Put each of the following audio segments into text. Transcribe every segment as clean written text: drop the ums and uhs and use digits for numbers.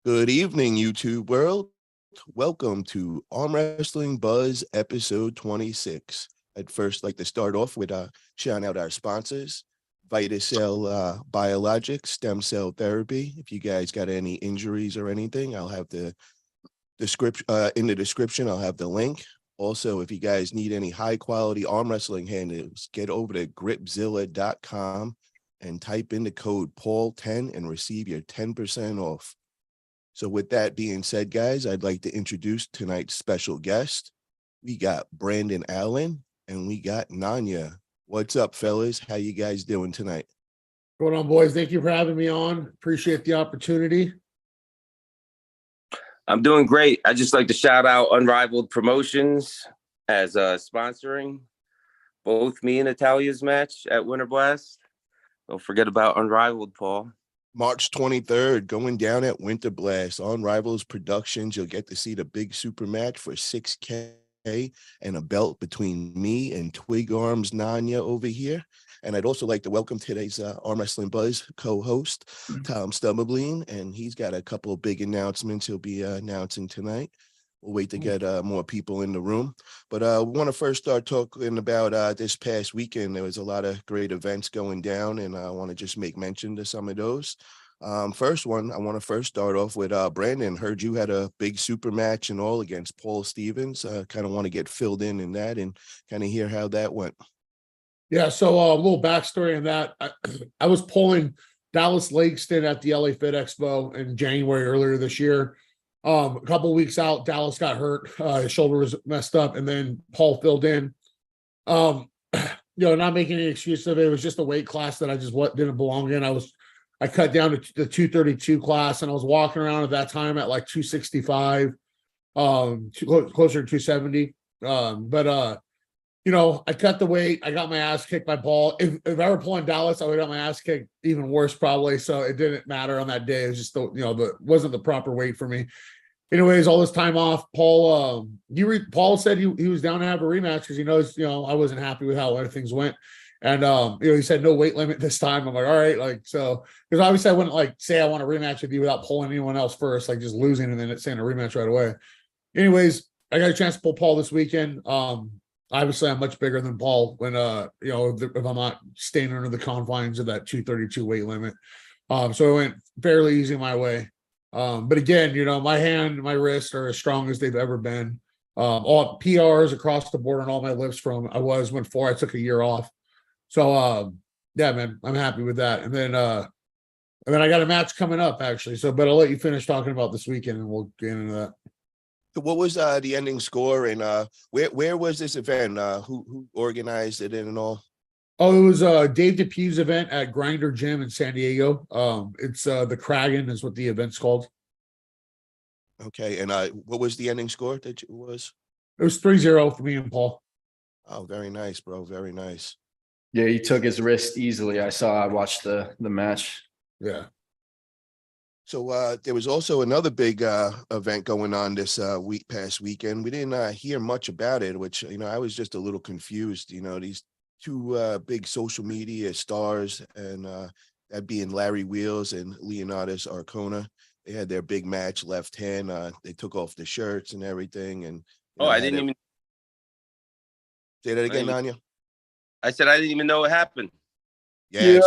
Good evening, YouTube world. Welcome to Arm Wrestling Buzz episode 26. I'd first like to start off with shouting out our sponsors, VitaCell Biologics, Stem Cell Therapy. If you guys got any injuries or anything, I'll have the description in the description. I'll have the link. Also, if you guys need any high quality arm wrestling handles, get over to gripzilla.com and type in the code Paul10 and receive your 10% off. So with that being said, guys, I'd like to introduce tonight's special guest. We got Brandon Allen and we got Nanya. What's up, fellas? How you guys doing tonight? Going on, boys? Thank you for having me on. Appreciate the opportunity. I'm doing great. I just like to shout out Unrivaled Promotions as sponsoring both me and Natalia's match at Winter Blast. Don't forget about Unrivaled, Paul. March 23rd, going down at Winter Blast on Rivals Productions. You'll get to see the big super match for $6K and a belt between me and Twig Arms Nanya over here. And I'd also like to welcome today's Arm Wrestling Buzz co-host, Tom Stubberlean, and he's got a couple of big announcements he'll be announcing tonight. We'll wait to get more people in the room. But we want to first start talking about this past weekend. There was a lot of great events going down, and I want to just make mention to some of those. First one, I want to first start off with Brandon. Heard you had a big super match and all against Paul Stevens. Kind of want to get filled in that and kind of hear how that went. Yeah, so a little backstory on that. I was pulling Dallas Langston at the LA Fit Expo in January earlier this year. A couple of weeks out, Dallas got hurt. His shoulder was messed up, and then Paul filled in. Not making any excuse of it. It was just a weight class that I just didn't belong in. I cut down to the 232 class, and I was walking around at that time at like 265, closer to 270. I cut the weight. I got my ass kicked by Paul. If I were pulling Dallas, I would have my ass kicked even worse probably. So it didn't matter on that day. It was just wasn't the proper weight for me. Anyways, all this time off, Paul Paul said he was down to have a rematch because he knows I wasn't happy with how other things went. And he said no weight limit this time. I'm like, all right, because obviously I wouldn't say I want a rematch with you without pulling anyone else first, like just losing and then saying a rematch right away. Anyways, I got a chance to pull Paul this weekend. Obviously, I'm much bigger than Paul when if I'm not staying under the confines of that 232 weight limit. So it went fairly easy my way. But again, my hand, my wrist are as strong as they've ever been. All PRs across the board on all my lifts from before I took a year off. So yeah, man, I'm happy with that. And then I got a match coming up actually. But I'll let you finish talking about this weekend and we'll get into that. What was the ending score, and where was this event? Who organized it and all? Oh, it was Dave DePue's event at Grinder Gym in San Diego. It's the Kragan is what the event's called. Okay, and what was the ending score that it was? It was 3-0 for me and Paul. Oh, very nice, bro. Very nice. Yeah, he took his wrist easily. I watched the match. Yeah. So there was also another big event going on this past weekend. We didn't hear much about it, which, I was just a little confused. These two big social media stars, and that being Larry Wheels and Leonidas Arcona. They had their big match left hand. They took off the shirts and everything. And I didn't even say that again, Nanya. I said I didn't even know what happened. Yeah.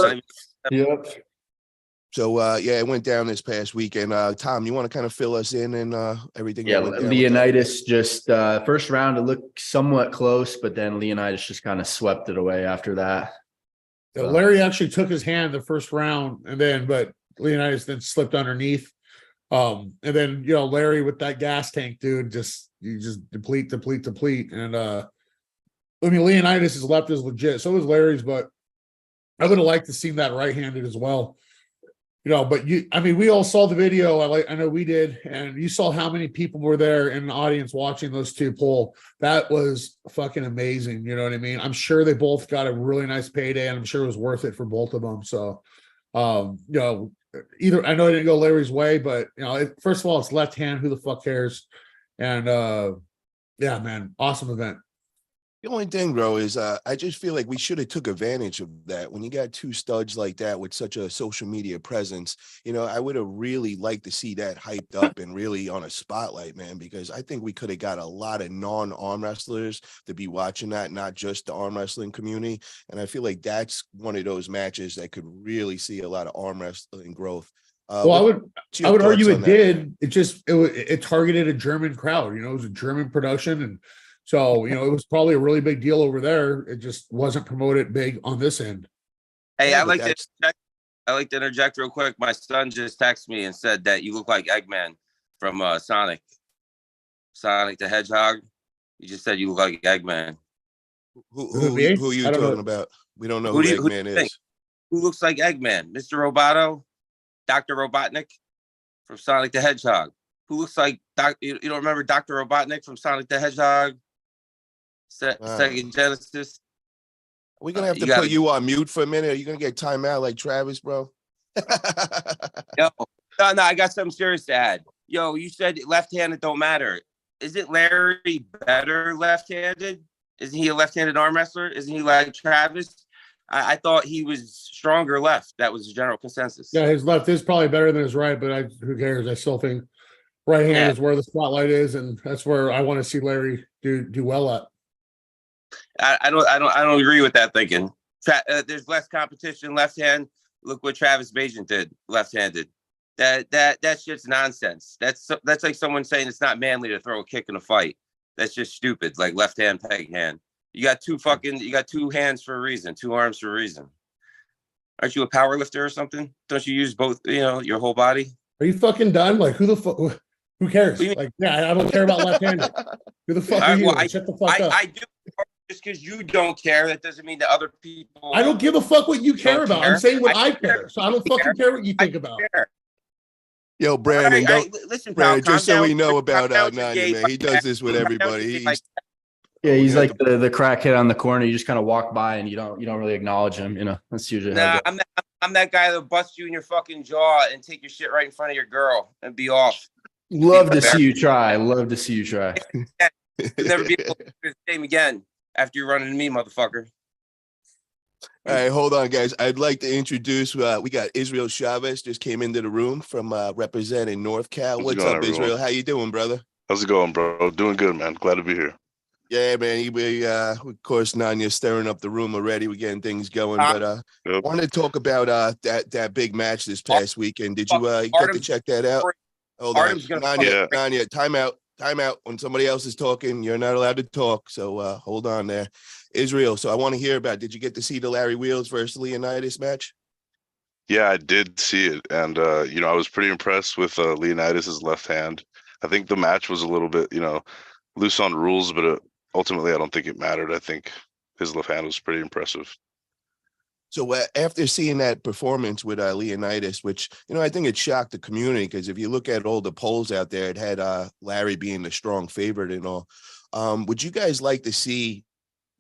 Yep. So, it went down this past weekend. Tom, you want to kind of fill us in and everything? Yeah, Leonidas just first round, it looked somewhat close, but then Leonidas just kind of swept it away after that. Yeah, Larry actually took his hand the first round, but Leonidas then slipped underneath. And then, Larry with that gas tank, dude, you just deplete. And Leonidas' left is legit. So was Larry's, but I would have liked to see that right-handed as well. But we all saw the video. I know we did, and you saw how many people were there in the audience watching those two pull. That was fucking amazing. You know what I mean? I'm sure they both got a really nice payday, and I'm sure it was worth it for both of them. So, either I know it didn't go Larry's way, but first of all, it's left hand. Who the fuck cares? And yeah, man, awesome event. The only thing, bro, is I just feel like we should have took advantage of that. When you got two studs like that with such a social media presence, I would have really liked to see that hyped up and really on a spotlight, man, because I think we could have got a lot of non-arm wrestlers to be watching that, not just the arm wrestling community. And I feel like that's one of those matches that could really see a lot of arm wrestling growth. Well, I would argue it that? did. It targeted a German crowd. It was a German production, and so it was probably a really big deal over there. It just wasn't promoted big on this end. Hey, Yeah, I like to interject real quick. My son just texted me and said that you look like Eggman from Sonic the Hedgehog. He just said you look like Eggman. Who are you talking about? We don't know who Eggman is. Who looks like Eggman? Mr. Roboto? Dr. Robotnik from Sonic the Hedgehog. Who looks like you don't remember Dr. Robotnik from Sonic the Hedgehog? Sega Genesis. Are we gonna have to put you on mute for a minute? Are you gonna get time out like Travis, bro? No, I got something serious to add. Yo, you said left-handed don't matter. Isn't Larry better left-handed? Isn't he a left-handed arm wrestler? Isn't he like Travis? I thought he was stronger left. That was the general consensus. Yeah, his left is probably better than his right, but who cares? I still think right hand is where the spotlight is, and that's where I want to see Larry do well at. I don't agree with that thinking. There's less competition left hand. Look what Travis Bajan did left-handed. That shit's nonsense. That's like someone saying it's not manly to throw a kick in a fight. That's just stupid. Like left hand, peg hand. You got two hands for a reason, two arms for a reason. Aren't you a power lifter or something? Don't you use both, your whole body? Are you fucking done? Like who cares? Like, yeah, I don't care about left-handed. Who the fuck are you? Shut the fuck up. I do. Just because you don't care, that doesn't mean that other people. I don't give a fuck what you care about. I'm saying what I care. So I don't fucking care what you think about. Yo, Brandon, listen, Brandon, just so we know about Nanya, man. He does this with everybody. He's like the crackhead on the corner. You just kind of walk by and you don't really acknowledge him. That's usually how I'm that guy that'll bust you in your fucking jaw and take your shit right in front of your girl and be off. Love to see you try. Love to see you try. You'll never be able to do the same again after you run into me, motherfucker. All right, hold on, guys. I'd like to introduce, we got Israel Chavez just came into the room from representing North Cal. What's up, Israel? How you doing, brother? How's it going, bro? Doing good, man. Glad to be here. Yeah, man. Of course, Nanya's stirring up the room already. We're getting things going. But I want to talk about that big match this past weekend. Did you get to check that out? Hold on. Nanya, time out. When somebody else is talking, you're not allowed to talk. So hold on there. Israel, so I want to hear about, did you get to see the Larry Wheels versus Leonidas match? Yeah, I did see it. And, I was pretty impressed with Leonidas' left hand. I think the match was a little bit, loose on rules, but ultimately I don't think it mattered. I think his left hand was pretty impressive. So after seeing that performance with Leonidas, which, I think it shocked the community, because if you look at all the polls out there, it had Larry being the strong favorite and all. Would you guys like to see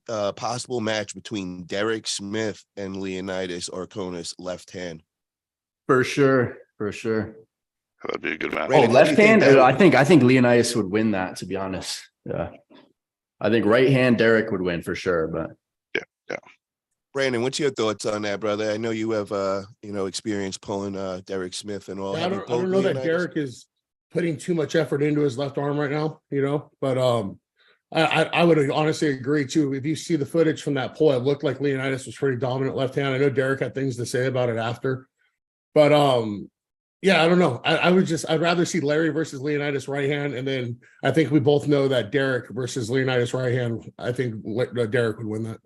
a possible match between Derek Smith and Leonidas Arconis left hand? For sure. That'd be a good match. Oh, left hand? I think Leonidas would win that, to be honest. Yeah. I think right hand Derek would win for sure, but yeah. Brandon, what's your thoughts on that, brother? I know you have experience pulling Derek Smith and all. Yeah, I don't know that Derek is putting too much effort into his left arm right now, but I would honestly agree too. If you see the footage from that poll, it looked like Leonidas was pretty dominant left hand. I know Derek had things to say about it after, but yeah, I don't know. I'd rather see Larry versus Leonidas right hand, and then I think we both know that Derek versus Leonidas right hand. I think Derek would win that.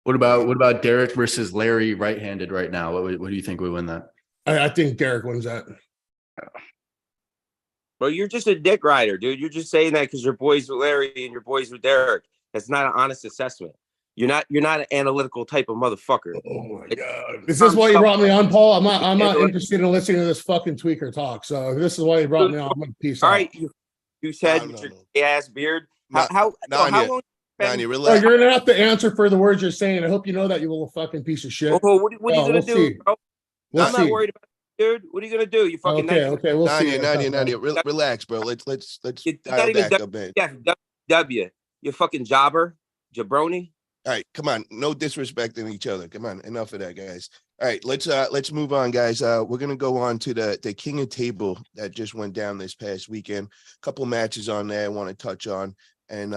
What about Derek versus Larry right-handed right now? What do you think would win that? I think Derek wins that. Well, you're just a dick rider, dude. You're just saying that because you're boys with Larry and you're boys with Derek. That's not an honest assessment. You're not an analytical type of motherfucker. Oh my god! Is this why you brought me on, Paul? I'm not interested in listening to this fucking tweaker talk. So if this is why you brought me on, I'm gonna peace out. All right, you said with your ass beard. How long? Nanya, relax. You're gonna have to answer for the words you're saying. I hope you know that, you little fucking piece of shit. Oh, what are you gonna do, bro? I'm not worried about it, dude. What are you gonna do? You fucking okay. We'll see. Nanya, relax, bro. Let's dial back a bit. W. You fucking jobber. Jabroni. All right, come on. No disrespecting each other. Come on. Enough of that, guys. All right, let's move on, guys. We're gonna go on to the King of Table that just went down this past weekend. A couple matches on there I want to touch on. And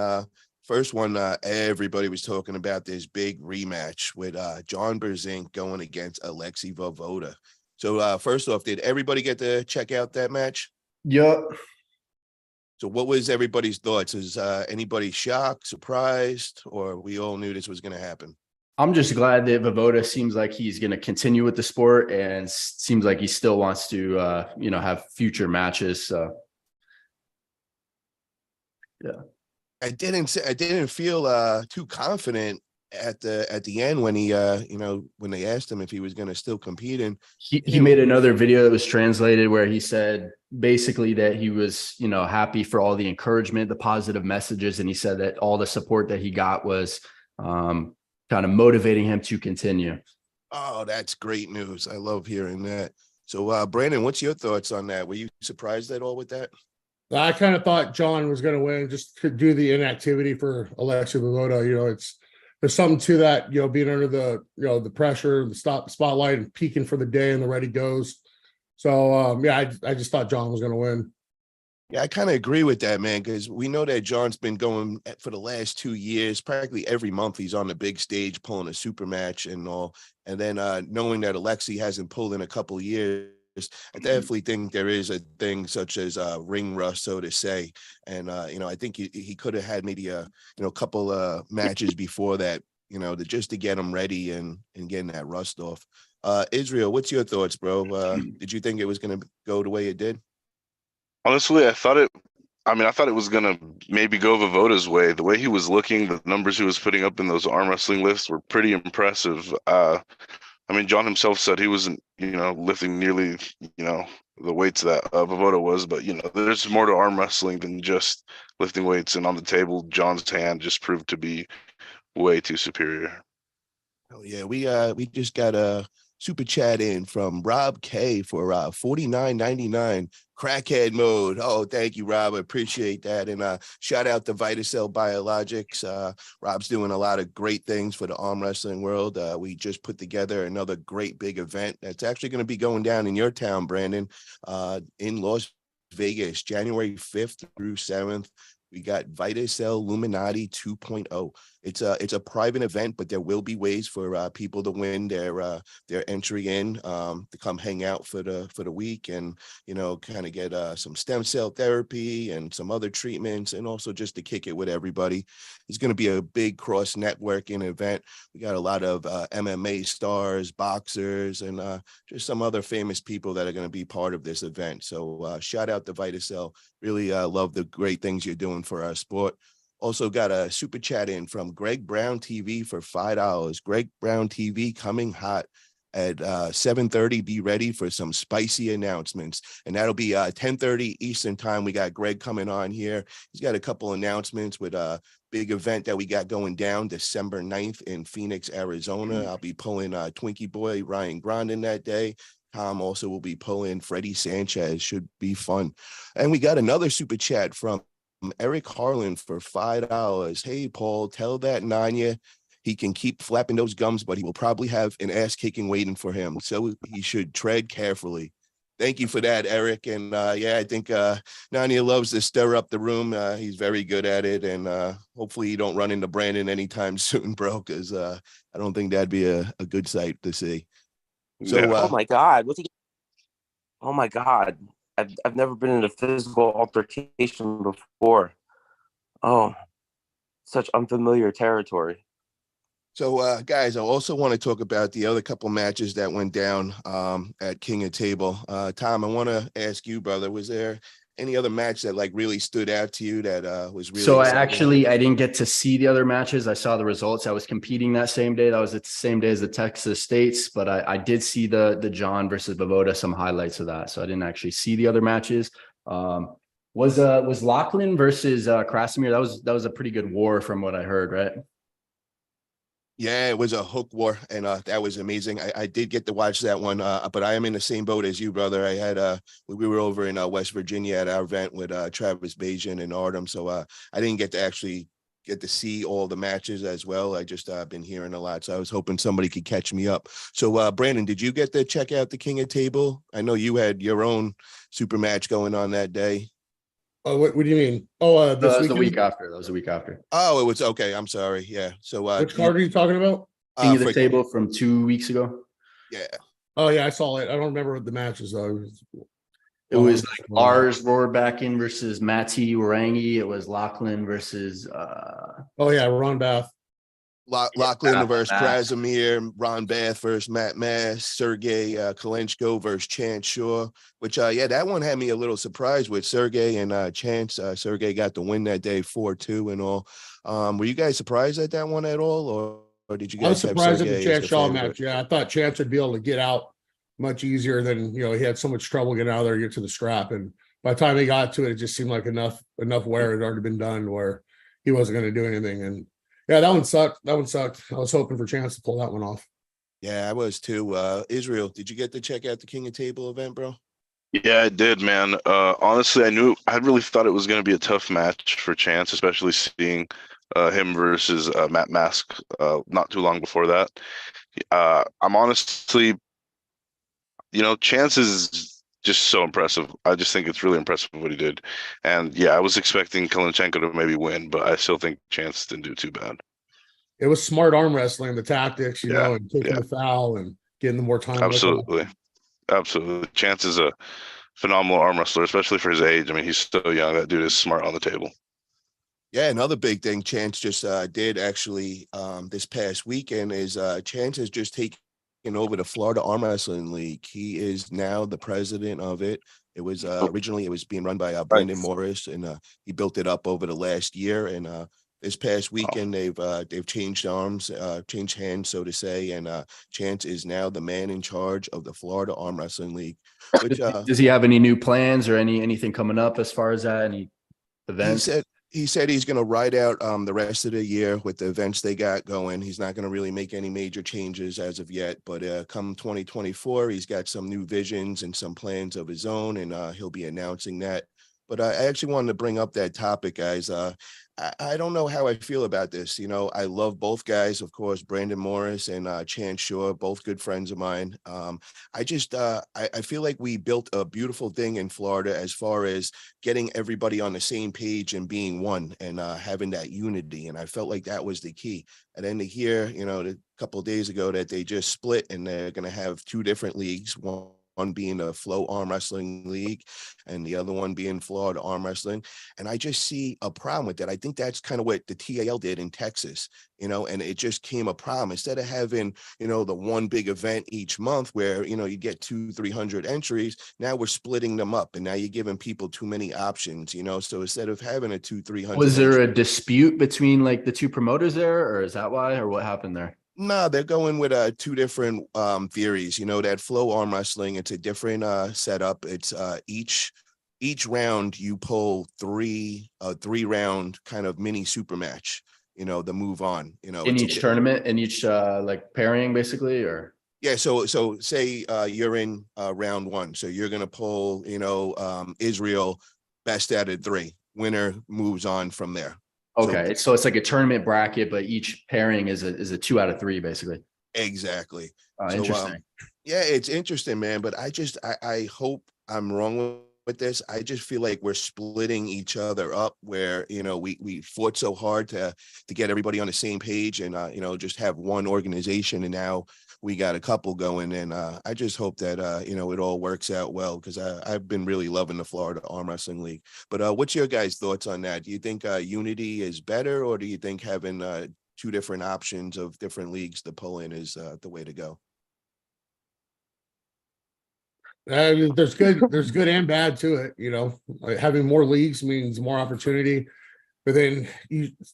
first one, everybody was talking about this big rematch with John Berzink going against Alexei Vovoda. So first off, did everybody get to check out that match? Yep. So what was everybody's thoughts? Is anybody shocked, surprised, or we all knew this was going to happen? I'm just glad that Vovoda seems like he's going to continue with the sport and seems like he still wants to, have future matches. So, yeah. I didn't feel too confident at the end when he when they asked him if he was going to still compete, and he made another video that was translated where he said basically that he was happy for all the encouragement, the positive messages, and he said that all the support that he got was kind of motivating him to continue. Oh, that's great news. I love hearing that. So Brandon, what's your thoughts on that? Were you surprised at all with that? I kind of thought John was going to win just to do the inactivity for Alexei Vovoda. There's something to that, being under the, the pressure, the spotlight and peaking for the day and the ready goes. So, I just thought John was going to win. Yeah, I kind of agree with that, man, because we know that John's been going for the last 2 years, practically every month he's on the big stage pulling a super match and all. And then knowing that Alexei hasn't pulled in a couple of years, I definitely think there is a thing such as ring rust, so to say. And, I think he could have had maybe a couple of matches before that, just to get him ready and getting that rust off. Israel, what's your thoughts, bro? Did you think it was going to go the way it did? Honestly, I thought it was gonna maybe go Vovoda's way. The way he was looking, the numbers he was putting up in those arm wrestling lifts were pretty impressive. John himself said he wasn't, lifting nearly, the weights that Vovoda was, but there's more to arm wrestling than just lifting weights. And on the table, John's hand just proved to be way too superior. Oh yeah, we just got a super chat in from Rob K for $49.99 crackhead mode. Oh, thank you, Rob. I appreciate that. And shout out to Vitacell Biologics. Rob's doing a lot of great things for the arm wrestling world. We just put together another great big event that's actually going to be going down in your town, Brandon, in Las Vegas, January 5th through 7th. We got Vitacell Illuminati 2.0. It's a private event, but there will be ways for people to win their entry in to come hang out for the week and kind of get some stem cell therapy and some other treatments, and also just to kick it with everybody. It's going to be a big cross networking event. We got a lot of MMA stars, boxers, and just some other famous people that are going to be part of this event. So shout out to Vitacell. Really love the great things you're doing for our sport. Also got a super chat in from Greg Brown TV for $5. Greg Brown TV coming hot at 7:30. Be ready for some spicy announcements. And that'll be 10:30 Eastern time. We got Greg coming on here. He's got a couple announcements with a big event that we got going down December 9th in Phoenix, Arizona. I'll be pulling Twinkie Boy Ryan Grondin that day. Tom also will be pulling Freddie Sanchez. Should be fun. And we got another super chat from Eric Harlan for $5. Hey, Paul, tell that Nanya he can keep flapping those gums, but he will probably have an ass kicking waiting for him. So he should tread carefully. Thank you for that, Eric. And I think Nanya loves to stir up the room. He's very good at it. And hopefully you don't run into Brandon anytime soon, bro, because I don't think that'd be a good sight to see. So, oh my God. Oh my God. I've never been in a physical altercation before. Oh, such unfamiliar territory. So, guys, I also want to talk about the other couple matches that went down at King of Table. Tom, I want to ask you, brother, was there any other match that really stood out to you that was really So exciting? I didn't get to see the other matches. I saw the results. I was competing that same day. That was the same day as the Texas States, but I did see the John versus Vovoda, some highlights of that. So I didn't actually see the other matches. Was Lachlan versus Krasimir? That was a pretty good war from what I heard, right? Yeah, it was a hook war, and that was amazing. I did get to watch that one, but I am in the same boat as you, brother. I had we were over in West Virginia at our event with Travis Bajan and Artem, so I didn't get to actually get to see all the matches as well. I just been hearing a lot, so I was hoping somebody could catch me up. So, Brandon, did you get to check out the King of Table? I know you had your own super match going on that day. Oh, what do you mean? Oh, That this was the weekend? week after. That was the week after. Oh, it was okay. I'm sorry. Yeah. So, Which card are you talking about? King of the for- Table from 2 weeks ago. Yeah. Oh yeah, I saw it. I don't remember what the matches though. It was like Lars Rohrbacken versus Matti Warangi. It was Lachlan versus Oh yeah, Ron Bath. Lachlan versus Matt. Krasimir, Ron Bath versus Matt Mass, Sergey Kalenchko versus Chance Shaw, which, yeah, that one had me a little surprised with Sergey and Chance. Sergey got the win that day, 4-2 and all. Were you guys surprised at that one at all? Or did you I was guys have surprised at the Sergey as Chance Shaw favorite? match. Yeah, I thought Chance would be able to get out much easier than he had so much trouble getting out of there to get to the strap. And by the time he got to it, it just seemed like enough wear had already been done where he wasn't going to do anything. And yeah, that one sucked. I was hoping for Chance to pull that one off. Yeah, I was too. Israel, did you get to check out the King of Table event, bro? Yeah, I did, man. Honestly, I really thought it was going to be a tough match for Chance, especially seeing him versus Matt Mask not too long before that. I'm honestly, Chance is just so impressive. I just think it's really impressive what he did. And yeah, I was expecting Kalichenko to maybe win, but I still think Chance didn't do too bad. It was smart arm wrestling, the tactics, and taking yeah. the foul and getting the more time. Absolutely. Chance is a phenomenal arm wrestler, especially for his age. I mean, he's so young. That dude is smart on the table. Yeah, another big thing Chance just did actually this past weekend is Chance has just taken over the Florida Arm Wrestling League. He is now the president of it. It was originally it was being run by Brendan Morris, and he built it up over the last year. And this past weekend they've changed arms, changed hands, so to say, and Chance is now the man in charge of the Florida Arm Wrestling League. Which does he have any new plans or anything coming up as far as that? Any events? He said he's going to ride out the rest of the year with the events they got going. He's not going to really make any major changes as of yet, but come 2024, he's got some new visions and some plans of his own, and he'll be announcing that. But I actually wanted to bring up that topic, guys. I don't know how I feel about this. I love both guys, of course, Brandon Morris and Chance Shaw, both good friends of mine. I feel like we built a beautiful thing in Florida as far as getting everybody on the same page and being one and having that unity. And I felt like that was the key. And then to hear, a couple of days ago that they just split and they're going to have two different leagues, one being the Flow Arm Wrestling League and the other one being Florida Arm Wrestling. And I just see a problem with that. I think that's kind of what the TAL did in Texas, and it just came a problem. Instead of having, the one big event each month where, you get 200-300 entries, now we're splitting them up and now you're giving people too many options, so instead of having a 200-300. Was there a dispute between like the two promoters there, or is that why, or what happened there? No, they're going with two different theories. That Flow Arm Wrestling, it's a different setup. It's each round you pull three round kind of mini super match, the move on, in each tournament, in each like pairing basically, or yeah. So say you're in round one. So you're gonna pull, Israel best out of three. Winner moves on from there. Okay, so it's like a tournament bracket, but each pairing is a 2 out of 3, basically. Exactly. Interesting. Yeah, it's interesting, man. But I hope I'm wrong with this. I just feel like we're splitting each other up. Where we fought so hard to get everybody on the same page and just have one organization, and now we got a couple going, and I just hope that it all works out well, because I've been really loving the Florida Arm Wrestling League. But what's your guys' thoughts on that? Do you think unity is better, or do you think having two different options of different leagues to pull in is the way to go? There's good and bad to it. Like having more leagues means more opportunity, but then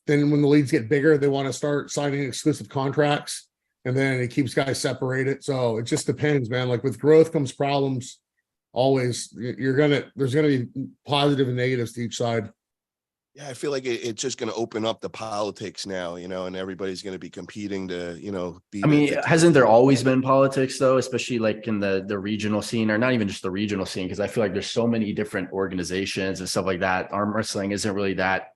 when the leagues get bigger, they want to start signing exclusive contracts. And then it keeps guys separated. So it just depends, man. Like with growth comes problems. Always, there's gonna be positive and negatives to each side. Yeah, I feel like it's just going to open up the politics now, and everybody's going to be competing to, be. I mean, hasn't there always been politics though, especially like in the regional scene, or not even just the regional scene? Because I feel like there's so many different organizations and stuff like that. Arm wrestling isn't really that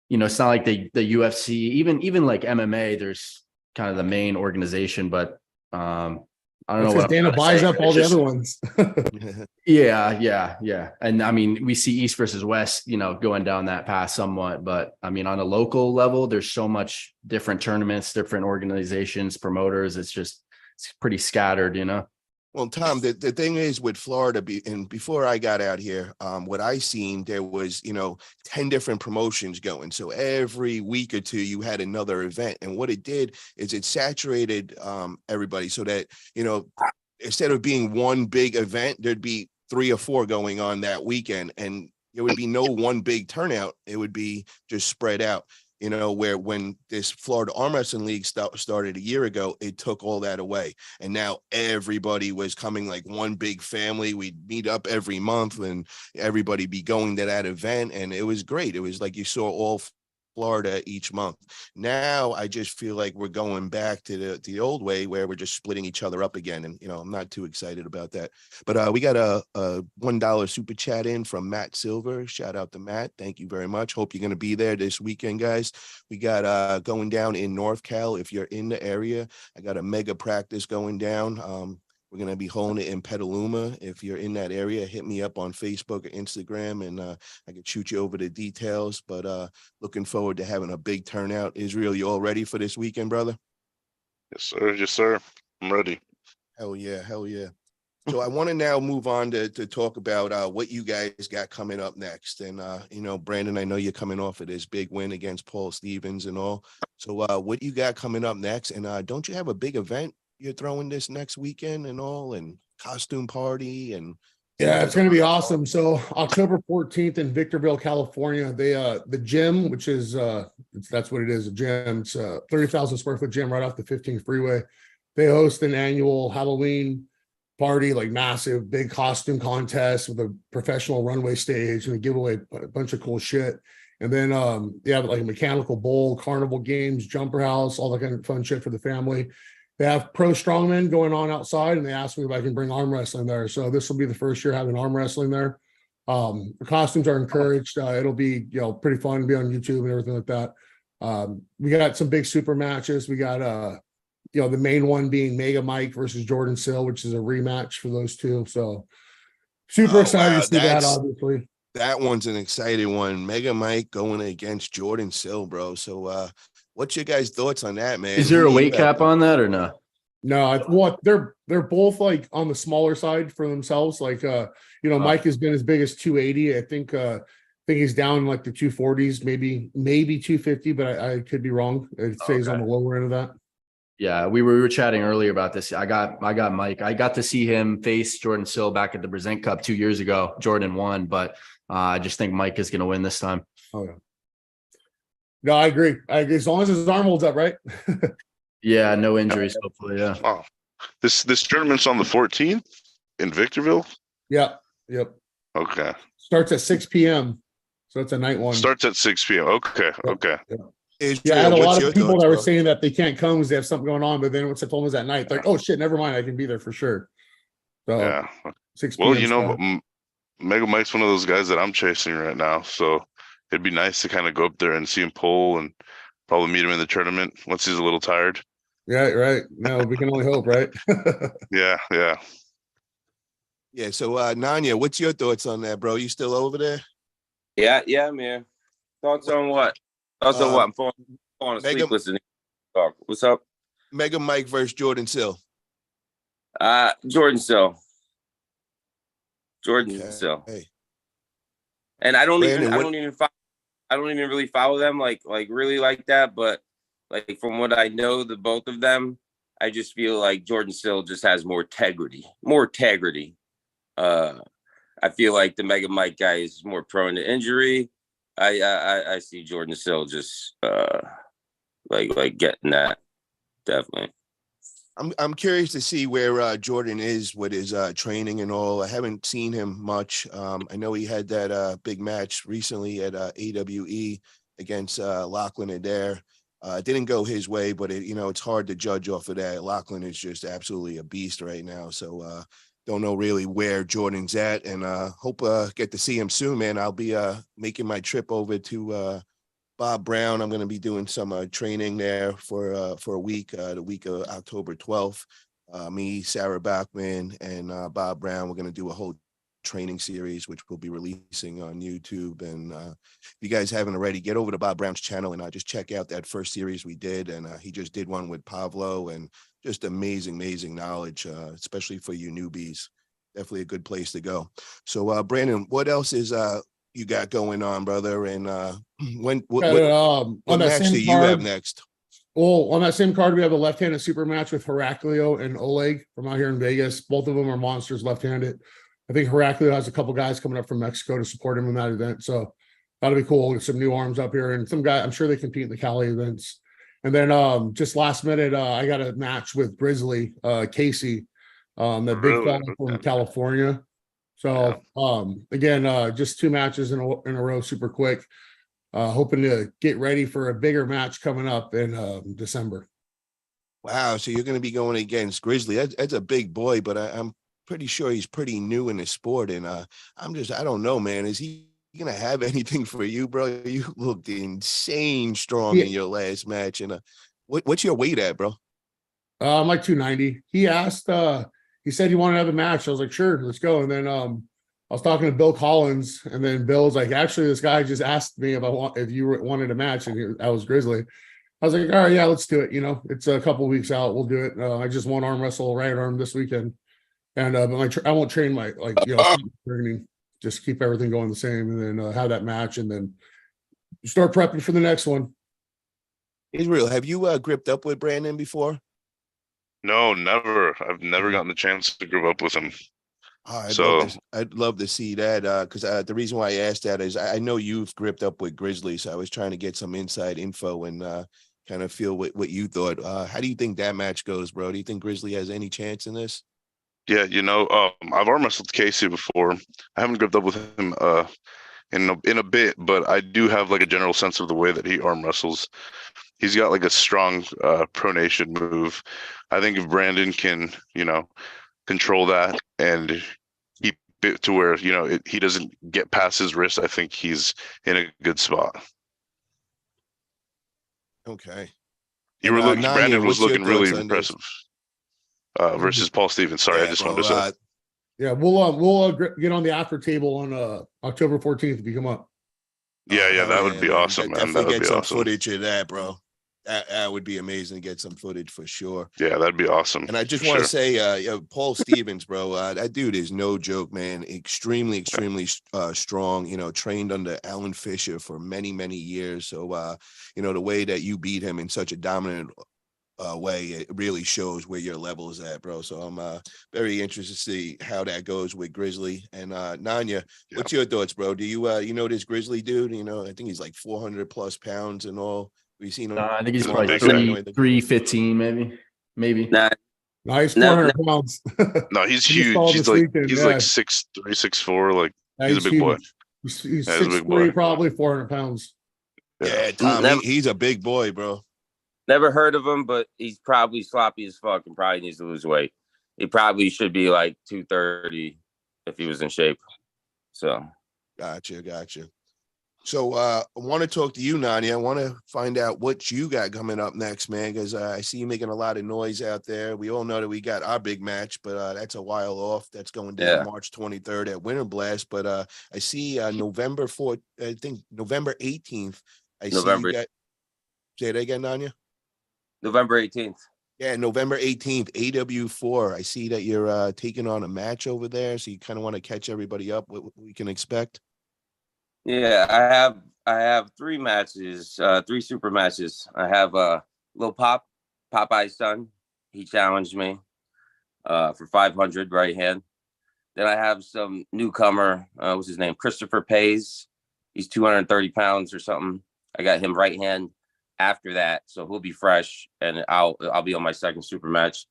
it's not like the UFC, even like MMA, there's kind of the main organization, but I don't know Because what Dana I'm trying to buys say. up all It's the just- other ones. Yeah. And I mean, we see East versus West, going down that path somewhat, but I mean, on a local level, there's so much different tournaments, different organizations, promoters. It's pretty scattered. Well, Tom, the thing is with Florida, and before I got out here, what I seen, there was, 10 different promotions going. So every week or two, you had another event. And what it did is it saturated everybody so that, instead of being one big event, there'd be 3 or 4 going on that weekend. And there would be no one big turnout. It would be just spread out. Where when this Florida Arm Wrestling League started a year ago, it took all that away. And now everybody was coming like one big family. We'd meet up every month and everybody be going to that event. And it was great. It was like you saw all Florida each month. Now I just feel like we're going back to the old way where we're just splitting each other up again. And, I'm not too excited about that. But we got a $1 super chat in from Matt Silver. Shout out to Matt. Thank you very much. Hope you're going to be there this weekend, guys. We got going down in North Cal. If you're in the area, I got a mega practice going down. We're going to be holding it in Petaluma. If you're in that area, hit me up on Facebook or Instagram, and I can shoot you over the details. But looking forward to having a big turnout. Israel, you all ready for this weekend, brother? Yes, sir. Yes, sir. I'm ready. Hell yeah. So I want to now move on to talk about what you guys got coming up next. And, Brandon, I know you're coming off of this big win against Paul Stevens and all. So what you got coming up next? And don't you have a big event you're throwing this next weekend and all, and costume party and Yeah, it's going to be awesome. So October 14th in Victorville, California, the gym, which is that's what it is, a gym. It's a 30,000 square foot gym right off the 15th freeway. They host an annual Halloween party, like massive big costume contest with a professional runway stage, and they give away a bunch of cool shit. And then they have like a mechanical bowl, carnival games, jumper house, all that kind of fun shit for the family. They have pro strongman going on outside, and they asked me if I can bring arm wrestling there. So this will be the first year having arm wrestling there. The costumes are encouraged. It'll be, pretty fun to be on YouTube and everything like that. We got some big super matches. We got, the main one being Mega Mike versus Jordan Sill, which is a rematch for those two. So super excited to see that, obviously. That one's an exciting one. Mega Mike going against Jordan Sill, bro. So what's your guys' thoughts on that, man? Is there a weight cap on that or no? No, they're both like on the smaller side for themselves. Like Mike has been as big as 280. I think he's down like the 240s, maybe 250, but I could be wrong. It stays on the lower end of that. Yeah, we were chatting earlier about this. I got Mike. I got to see him face Jordan Sill back at the Brazent Cup 2 years ago. Jordan won, but I just think Mike is going to win this time. Oh yeah. No, I agree. As long as his arm holds up, right? Yeah, no injuries, hopefully. Yeah. Oh, this tournament's on the 14th in Victorville. Yeah. Yep. Okay. Starts at 6 p.m. So it's a night one. Starts at 6 p.m. Okay. Okay. Yeah. I had a lot of people that were saying that they can't come because they have something going on, but then once I told them it was at night, they're like, oh shit, never mind, I can be there for sure. So yeah. 6 p.m. Well, Mega Mike's one of those guys that I'm chasing right now, so it'd be nice to kind of go up there and see him pull and probably meet him in the tournament once he's a little tired. Yeah, right. No, we can only hope, right? Yeah. Yeah. So Nanya, what's your thoughts on that, bro? You still over there? Yeah, man. Thoughts on what? Thoughts on what? I'm falling asleep listening to talk. What's up? Mega Mike versus Jordan Sill. Jordan Sill. Sill. Hey. And I don't Brandon, even really follow them like really like that, but like from what I know, the both of them, I just feel like Jordan Sill just has more integrity. I feel like the Mega Mike guy is more prone to injury. I see Jordan Sill just like getting that, definitely. I'm curious to see where Jordan is with his training and all. I haven't seen him much. I know he had that big match recently at AWE against Lachlan Adair. Didn't go his way, but it's hard to judge off of that. Lachlan is just absolutely a beast right now. So don't know really where Jordan's at, and hope get to see him soon, man. I'll be making my trip over to Bob Brown. I'm going to be doing some training there for a week, the week of October 12th. Me, Sarah Bachman, and Bob Brown, we're going to do a whole training series, which we'll be releasing on YouTube. And if you guys haven't already, get over to Bob Brown's channel and just check out that first series we did. And he just did one with Pavlo, and just amazing knowledge, especially for you newbies. Definitely a good place to go. So Brandon, what else is you got going on, brother? And what on that match same do you card, have next? well, on that same card, we have a left-handed super match with Heraclio and Oleg from out here in Vegas. Both of them are monsters left-handed. I think Heraclio has a couple guys coming up from Mexico to support him in that event. So that'll be cool. Get some new arms up here, and some guy, I'm sure they compete in the Cali events. And then just last minute, I got a match with Grizzly Casey, that big fella from California. So again, just 2 matches in a row, super quick. Hoping to get ready for a bigger match coming up in December. Wow. So you're going to be going against Grizzly. That's a big boy, but I'm pretty sure he's pretty new in the sport. And I don't know, man. Is he going to have anything for you, bro? You looked insane strong in your last match. And what's your weight at, bro? I'm like 290. He asked, he said he wanted to have a match. I was like, sure, let's go. And then I was talking to Bill Collins, and then Bill's like, actually, this guy just asked me if you wanted a match, and I was Grizzly. I was like, all right, yeah, let's do it. You know, it's a couple of weeks out. We'll do it. I just won arm wrestle right arm this weekend, and I won't train my training, just keep everything going the same, and then have that match, and then start prepping for the next one. Israel, have you gripped up with Brandon before? No, never. I've never gotten the chance to grip up with him. Oh, I'd love to see that, because the reason why I asked that is I know you've gripped up with Grizzly, so I was trying to get some inside info and kind of feel what you thought. How do you think that match goes, bro? Do you think Grizzly has any chance in this? Yeah, I've arm wrestled Casey before. I haven't gripped up with him in a bit, but I do have like a general sense of the way that he arm wrestles. He's got like a strong pronation move. I think if Brandon can, control that and keep it to where, he doesn't get past his wrist, I think he's in a good spot. Okay. Brandon was looking really impressive versus Paul Stevens. Sorry, I just wanted to say. Yeah, we'll get on the after table on October 14th if you come up. Yeah, that would be awesome, man. Definitely get some footage of that, bro. That would be amazing to get some footage for sure. Yeah, that'd be awesome. And I just want to say, Paul Stevens, bro, that dude is no joke, man. Extremely strong, trained under Alan Fisher for many, many years. So, the way that you beat him in such a dominant way, it really shows where your level is at, bro. So I'm very interested to see how that goes with Grizzly. And Nanya, what's your thoughts, bro? Do you this Grizzly dude? I think he's like 400 plus pounds and all. We've seen him. I think he's probably 315, maybe. Nah, he's 400 pounds. No, he's huge. He's like like 6'3", 6'4". Like he's a big boy. He's 6'3", probably 400 pounds. Yeah, Tom, he's a big boy, bro. Never heard of him, but he's probably sloppy as fuck and probably needs to lose weight. He probably should be like 230 if he was in shape. So, gotcha. So I want to talk to you, Nani. I want to find out what you got coming up next, man, because I see you making a lot of noise out there. We all know that we got our big match, but that's a while off. That's going down March 23rd at Winter Blast. But I see November 4th, I think November 18th. See you got. Say that again, Nanya. November 18th. Yeah, November 18th, AW4. I see that you're taking on a match over there, so you kind of want to catch everybody up what we can expect. Yeah, I have 3 matches, 3 super matches. I have Lil Popeye's son. He challenged me for 500 right hand. Then I have some newcomer. What's his name? Christopher Pays. He's 230 pounds or something. I got him right hand after that, so he'll be fresh, and I'll be on my second super match.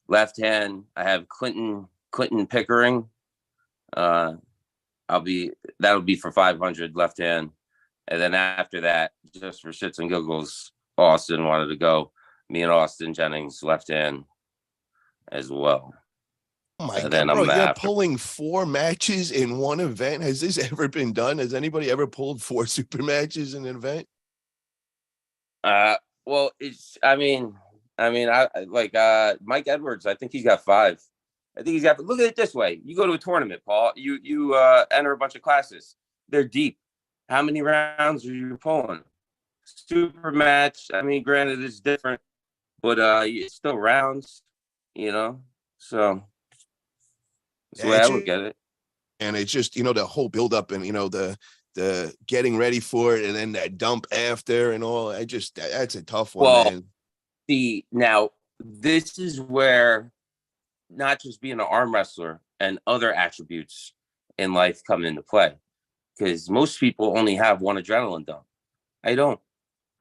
Left hand, I have Quentin Pickering. That'll be for 500 left hand. And then after that, just for shits and giggles, Austin wanted to go. Me and Austin Jennings left hand as well. Oh my God, bro, you're pulling 4 matches in one event. Has this ever been done? Has anybody ever pulled 4 super matches in an event? Well, I like Mike Edwards. I think he's got 5. I think he's got. Look at it this way: you go to a tournament, Paul. You enter a bunch of classes. They're deep. How many rounds are you pulling? Super match. I mean, granted, it's different, but it's still rounds. You know, so that's the way I look at it. And it's just, the whole buildup and, the getting ready for it and then that dump after and all. That's a tough one, man. See, now this is where not just being an arm wrestler and other attributes in life come into play. Because most people only have one adrenaline dump. I don't.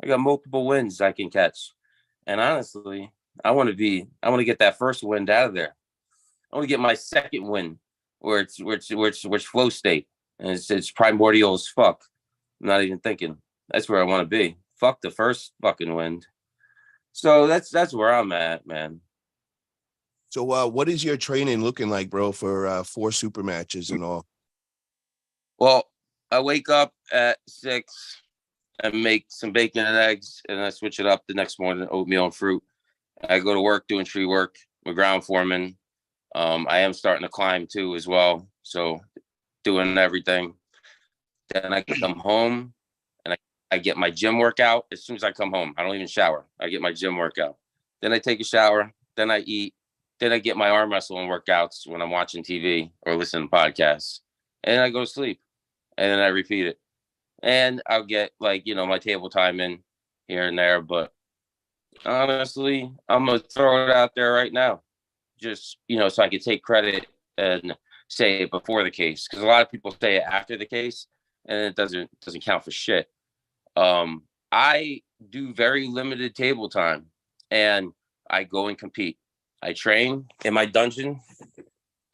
I got multiple wins I can catch. And honestly, I want to get that first win out of there. I want to get my second win where it's flow state. And it's primordial as fuck. I'm not even thinking. That's where I want to be. Fuck the first fucking win. So that's where I'm at, man. So what is your training looking like, bro, for 4 super matches and all? Well, I wake up at 6 and make some bacon and eggs, and I switch it up the next morning, oatmeal and fruit. I go to work doing tree work. I'm a ground foreman. I am starting to climb too as well. So doing everything. Then I come home and I get my gym workout as soon as I come home. I don't even shower. I get my gym workout. Then I take a shower. Then I eat. Then I get my arm wrestling workouts when I'm watching TV or listening to podcasts. And then I go to sleep. And then I repeat it. And I'll get my table time in here and there. But honestly, I'm going to throw it out there right now. Just, so I can take credit and say it before the case. Because a lot of people say it after the case and it doesn't count for shit. I do very limited table time and I go and compete. I train in my dungeon,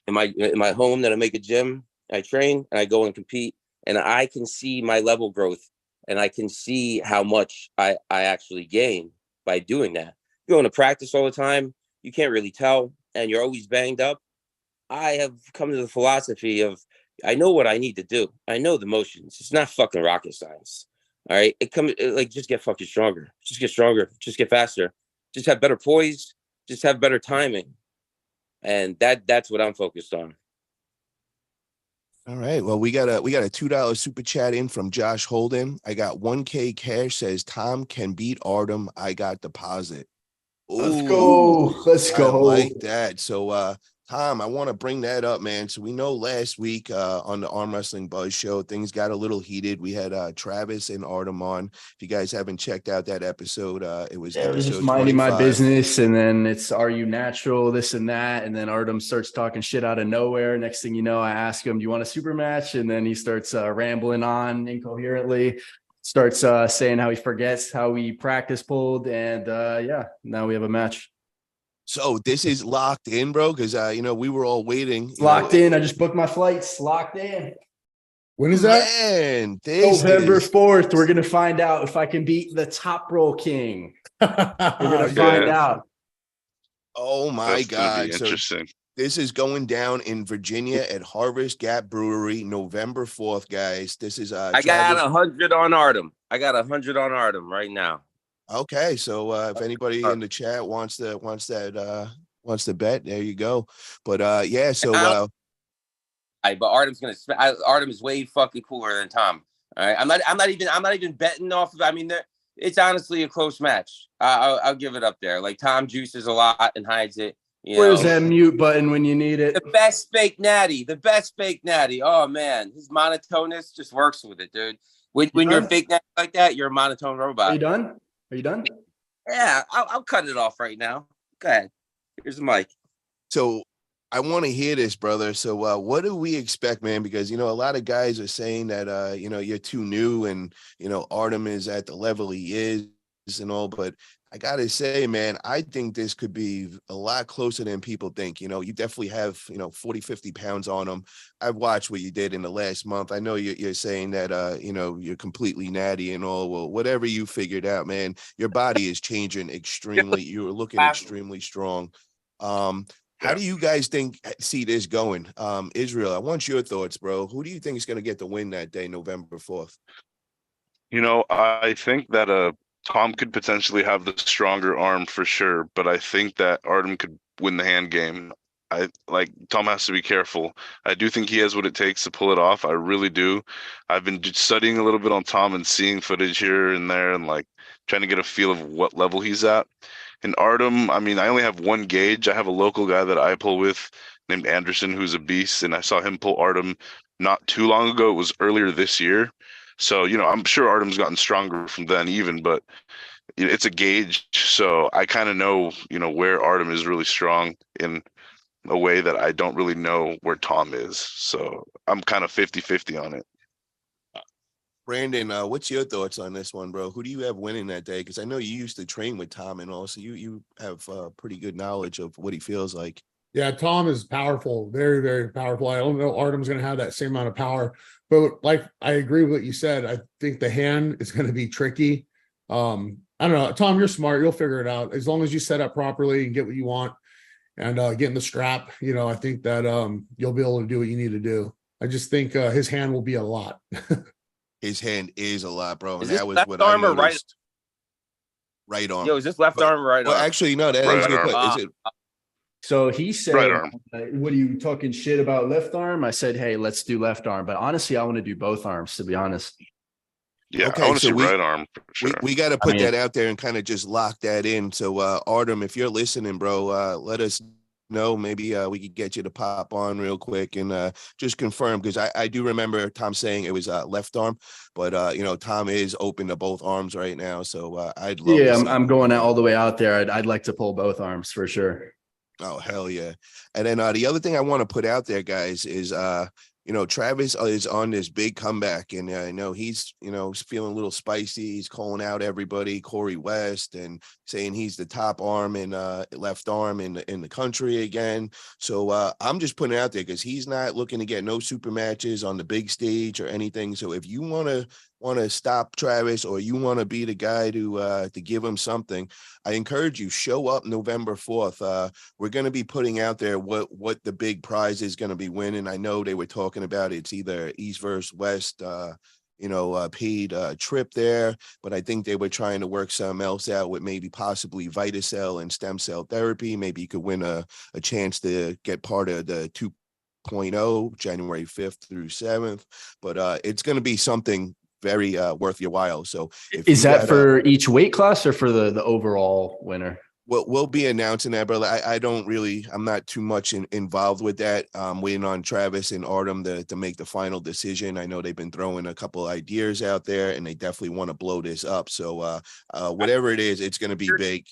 in my home that I make a gym. I train and I go and compete. And I can see my level growth and I can see how much I actually gain by doing that. Going to practice all the time, you can't really tell, and you're always banged up. I have come to the philosophy of I know what I need to do. I know the motions. It's not fucking rocket science. All right. Just get fucking stronger. Just get stronger. Just get faster. Just have better poise. Just have better timing. And that's what I'm focused on. All right. Well, we got a $2 super chat in from Josh Holden. I got 1K cash, says Tom can beat Artem. I got deposit. Let's go. Let's go. I like that. So Tom, I want to bring that up, man. So we know last week on the Arm Wrestling Buzz show, things got a little heated. We had Travis and Artem on. If you guys haven't checked out that episode, it was just minding 25. my business, and then it's are you natural, this and that, and then Artem starts talking shit out of nowhere. Next thing you know, I ask him, do you want a super match? And then he starts rambling on incoherently, starts saying how he forgets how he practice pulled, and now we have a match. So this is locked in, bro, because we were all waiting. Locked in. I just booked my flights. Locked in. When is that? Man, November 4th. We're gonna find out if I can beat the Top Roll King. We're gonna find out. Oh my God! Interesting. So this is going down in Virginia at Harvest Gap Brewery, November 4th, guys. This is I got 100 on Artem. I got 100 on Artem right now. Okay, so if anybody in the chat wants to bet, there you go. But so but Artem's Artem is way fucking cooler than Tom. All right, I'm not even betting off of. I mean, it's honestly a close match. I'll give it up there. Like Tom juices a lot and hides it. Where's that mute button when you need it? The best fake natty. Oh man, his monotonous just works with it, dude. When you're a fake natty like that, you're a monotone robot. Are you done? Are you done? Yeah, I'll cut it off right now. Go ahead. Here's the mic. So I want to hear this, brother. So what do we expect, man? Because, a lot of guys are saying that, you're too new and, Artem is at the level he is and all. But I got to say, man, I think this could be a lot closer than people think. You definitely have, 40, 50 pounds on him. I've watched what you did in the last month. I know you're saying that, you're completely natty and all. Well, whatever you figured out, man, your body is changing extremely. You're looking extremely strong. How do you guys see this going? Israel, I want your thoughts, bro. Who do you think is going to get the win that day, November 4th? I think that Tom could potentially have the stronger arm for sure, but I think that Artem could win the hand game. Tom has to be careful. I do think he has what it takes to pull it off. I really do. I've been just studying a little bit on Tom and seeing footage here and there and like trying to get a feel of what level he's at. And Artem, I mean, I only have one gauge. I have a local guy that I pull with named Anderson, who's a beast, and I saw him pull Artem not too long ago. It was earlier this year. So, I'm sure Artem's gotten stronger from then even, but it's a gauge. So I kind of know, where Artem is really strong in a way that I don't really know where Tom is. So I'm kind of 50-50 on it. Brandon, what's your thoughts on this one, bro? Who do you have winning that day? Because I know you used to train with Tom and also you have pretty good knowledge of what he feels like. Yeah, Tom is powerful, very, very powerful. I don't know Artem's going to have that same amount of power, but like I agree with what you said. I think the hand is going to be tricky. I don't know, Tom, you're smart. You'll figure it out as long as you set up properly and get what you want and get in the strap. I think that you'll be able to do what you need to do. I just think his hand will be a lot. His hand is a lot, bro, and Is this that was left what I arm or noticed. Right arm. Yo, is this left arm or right Well, arm? actually, no, that Right is a good arm. question. Is it So he said, Right arm. what are you talking shit about left arm? I said, hey, let's do left arm. But honestly, I want to do both arms, to be honest. Yeah, Okay, I want to so see we- right arm for sure. we got to put mean- that out there and kind of just lock that in. So, Artem, if you're listening, bro, let us know. Maybe we could get you to pop on real quick and just confirm, because I do remember Tom saying it was left arm, but Tom is open to both arms right now. So I'd love. Yeah, to see I'm going all the way out there. I'd like to pull both arms for sure. Oh, hell yeah. And then the other thing I want to put out there, guys, is Travis is on this big comeback, and I know he's feeling a little spicy. He's calling out everybody, Corey West, and saying he's the top arm and left arm in the country again. So I'm just putting it out there because he's not looking to get no super matches on the big stage or anything. So if you want to stop Travis, or you want to be the guy to give him something, I encourage you, show up November 4th. We're going to be putting out there what the big prize is going to be winning. I know they were talking about it's either East versus West, paid trip there, but I think they were trying to work something else out with maybe possibly Vitacell and stem cell therapy. Maybe you could win a chance to get part of the 2.0 January 5th through 7th, but it's going to be something very worth your while. So Is that for each weight class or for the overall winner? We'll be announcing that, brother. I'm not too much involved with that. I'm waiting on Travis and Artem to make the final decision. I know they've been throwing a couple ideas out there, and they definitely want to blow this up. So whatever it is, it's going to be big.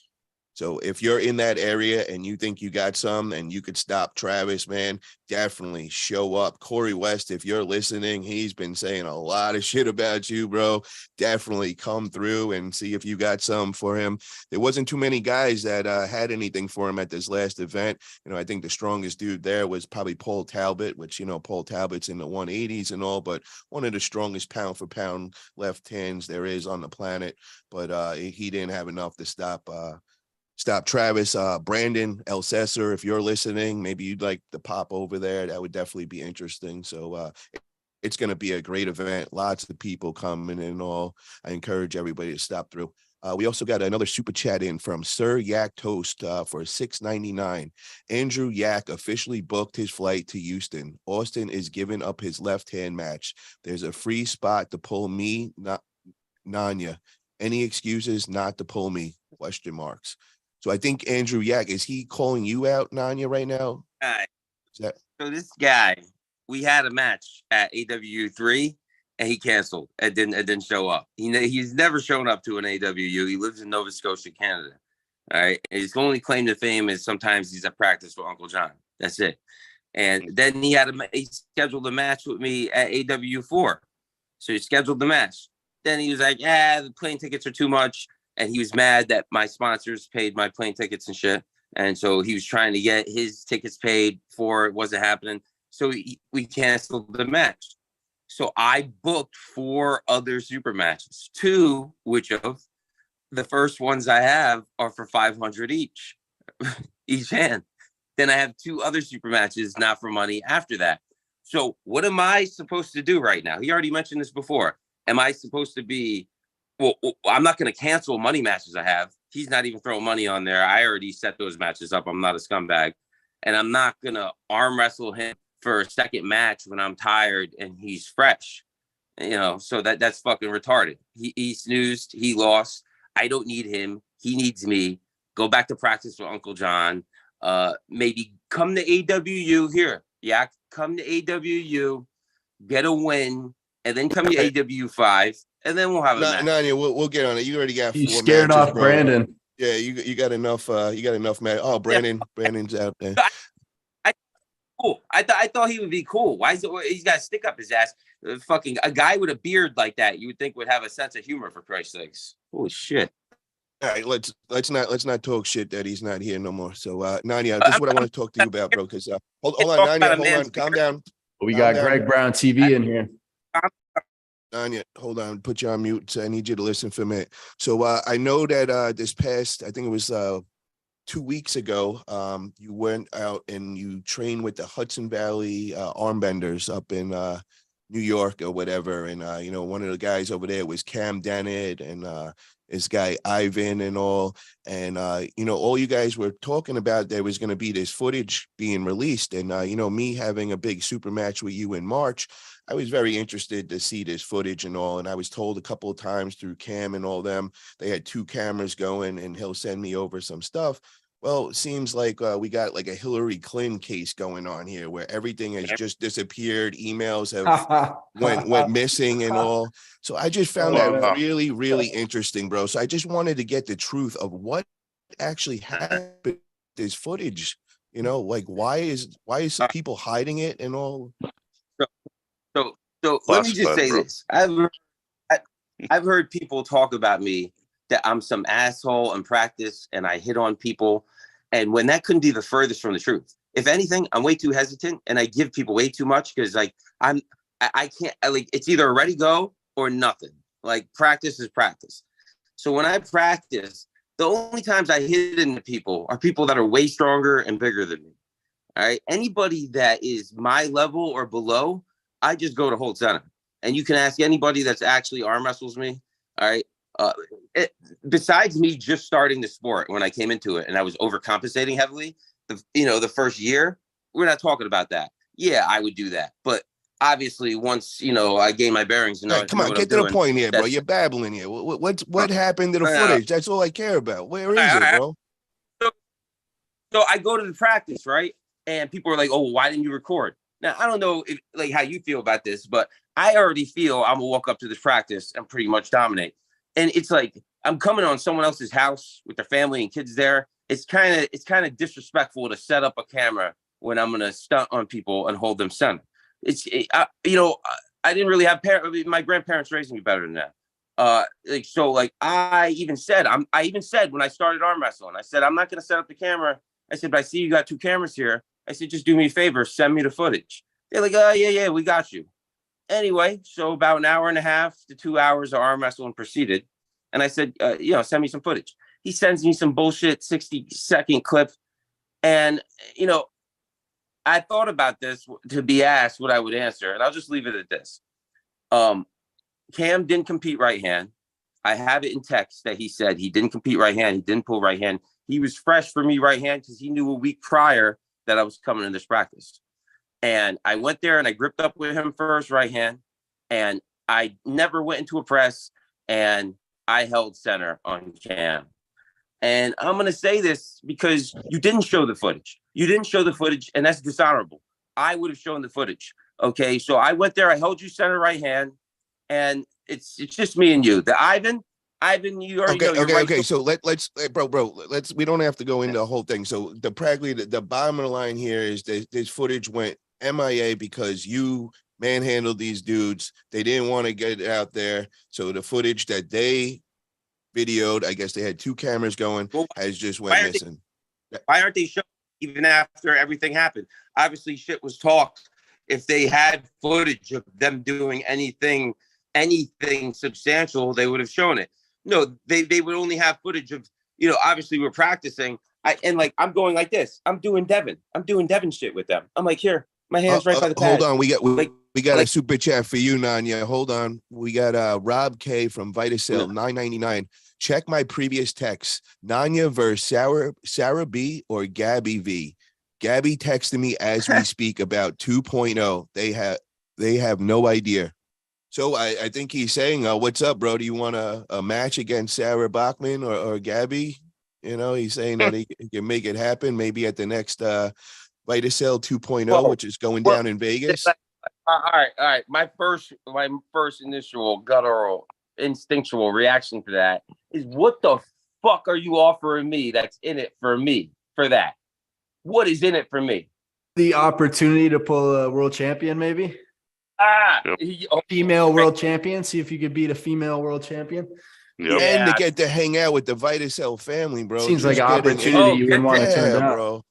So if you're in that area and you think you got some and you could stop Travis, man, definitely show up. Corey West, if you're listening, he's been saying a lot of shit about you, bro. Definitely come through and see if you got some for him. There wasn't too many guys that had anything for him at this last event. I think the strongest dude there was probably Paul Talbot, which, Paul Talbot's in the 180s and all, but one of the strongest pound for pound left hands there is on the planet. But he didn't have enough to stop Travis. Brandon Elsesser, if you're listening, maybe you'd like to pop over there. That would definitely be interesting. So it's going to be a great event. Lots of people coming and all. I encourage everybody to stop through. We also got another super chat in from Sir Yak Toast for $6.99. Andrew Yak officially booked his flight to Houston. Austin is giving up his left-hand match. There's a free spot to pull me, not Nanya. Any excuses not to pull me? ? So I think Andrew Yak, is he calling you out, Nanya, right now? So this guy, we had a match at AW3 and he canceled and didn't show up. He's never shown up to an AWU. He lives in Nova Scotia, Canada. All right. And his only claim to fame is sometimes he's at practice with Uncle John. That's it. And then he scheduled a match with me at AW4. So he scheduled the match. Then he was like, the plane tickets are too much. And he was mad that my sponsors paid my plane tickets and shit. And so he was trying to get his tickets paid before it wasn't happening. So we canceled the match. So I booked 4 other super matches, 2 which of the first ones I have are for 500 each hand. Then I have 2 other super matches, not for money after that. So what am I supposed to do right now? He already mentioned this before. Am I supposed to be well, I'm not going to cancel money matches I have. He's not even throwing money on there. I already set those matches up. I'm not a scumbag. And I'm not going to arm wrestle him for a second match when I'm tired and he's fresh. So that's fucking retarded. He snoozed. He lost. I don't need him. He needs me. Go back to practice with Uncle John. Maybe come to AWU here. Yeah, come to AWU, get a win, and then come to AW5, and then we'll have a match. Nanya, we'll get on it. You already got 4 You scared matches, off bro. Brandon. Yeah, you got enough. You got enough, man. Oh, Brandon's out there. Cool. I thought he would be cool. Why is it he's got to stick up his ass? Fucking a guy with a beard like that, you would think would have a sense of humor, for Christ's sakes. Holy shit. All right, let's not talk shit that he's not here no more. So, Nanya, this is what I want to talk to you about, bro. Because hold on, Nanya, hold on, calm down. We got Greg Brown TV in here. Nanya, hold on, put you on mute. So I need you to listen for a minute. So, I know that this past, I think it was 2 weeks ago, you went out and you trained with the Hudson Valley Armbenders up in New York or whatever. And, one of the guys over there was Cam Dennett and this guy Ivan and all. And, all you guys were talking about, there was going to be this footage being released. And, me having a big super match with you in March, I was very interested to see this footage and all. And I was told a couple of times through Cam and all them, they had 2 cameras going and he'll send me over some stuff. Well, it seems like we got like a Hillary Clinton case going on here where everything has just disappeared. Emails have went missing and all. So I just found that really, really interesting, bro. So I just wanted to get the truth of what actually happened with this footage. Like why is some people hiding it and all? So let me just say this. I've heard people talk about me that I'm some asshole in practice and I hit on people. And when that couldn't be the furthest from the truth. If anything, I'm way too hesitant and I give people way too much because I can't, it's either a ready go or nothing. Like practice is practice. So when I practice, the only times I hit into people are people that are way stronger and bigger than me. All right. Anybody that is my level or below, I just go to hold center. And you can ask anybody that's actually arm wrestles me. All right. Besides me just starting the sport when I came into it and I was overcompensating heavily, the first year, we're not talking about that. Yeah, I would do that. But obviously once, I gain my bearings. Come on, get to the point here, bro. You're babbling here. What happened to the footage? That's all I care about. Where is it, bro? So I go to the practice, right? And people are like, oh, why didn't you record? Now, I don't know how you feel about this, but I already feel I'm going to walk up to this practice and pretty much dominate. And it's like I'm coming on someone else's house with their family and kids there. It's kind of disrespectful to set up a camera when I'm going to stunt on people and hold them center. I didn't really have my grandparents raised me better than that. I even said when I started arm wrestling, I said, I'm not going to set up the camera. I said, but I see you got 2 cameras here. I said, just do me a favor, send me the footage. They're like, oh, yeah, we got you. Anyway, so about an hour and a half to 2 hours of arm wrestling proceeded. And I said, send me some footage. He sends me some bullshit 60-second clip. And, I thought about this to be asked what I would answer. And I'll just leave it at this. Cam didn't compete right hand. I have it in text that he said he didn't compete right hand. He didn't pull right hand. He was fresh for me right hand because he knew a week prior that I was coming in this practice. And I went there and I gripped up with him first right hand. And I never went into a press and I held center on Cam. And I'm going to say this because you didn't show the footage. You didn't show the footage and that's dishonorable. I would have shown the footage. Okay. So I went there. I held you center right hand and it's just me and you. The Ivan, you already know. Okay. So let's we don't have to go into the whole thing. So the bottom of the line here is this footage went MIA because you manhandled these dudes. They didn't want to get it out there. So the footage that they videoed, I guess they had 2 cameras going, has just went missing. Why aren't they showing even after everything happened? Obviously shit was talked. If they had footage of them doing anything substantial, they would have shown it. No, they would only have footage of, obviously we're practicing. I'm going like this. I'm doing Devin shit with them. I'm like, here, my hands right by the pad. Hold on, we We got a Like- super chat for you, Nanya. Hold on. We got Rob K from Vitacell, $9.99. Check my previous texts. Nanya versus Sarah B or Gabby V. Gabby texted me as we speak about 2.0. They have no idea. So I think he's saying, what's up, bro? Do you want a match against Sarah Bachman or Gabby? You know, he's saying that he can make it happen maybe at the next Vitacell 2.0, Well, which is going down in Vegas. All right. My first initial guttural instinctual reaction to that is, what the fuck are you offering me that's in it for me for that? What is in it for me? The opportunity to pull a world champion, maybe Yep. female world champion. See if you could beat a female world champion. Yep. And to Yeah. get to hang out with the Vitacell family, bro. Seems like Just an getting opportunity in- you wouldn't want to turn Yeah, down. bro.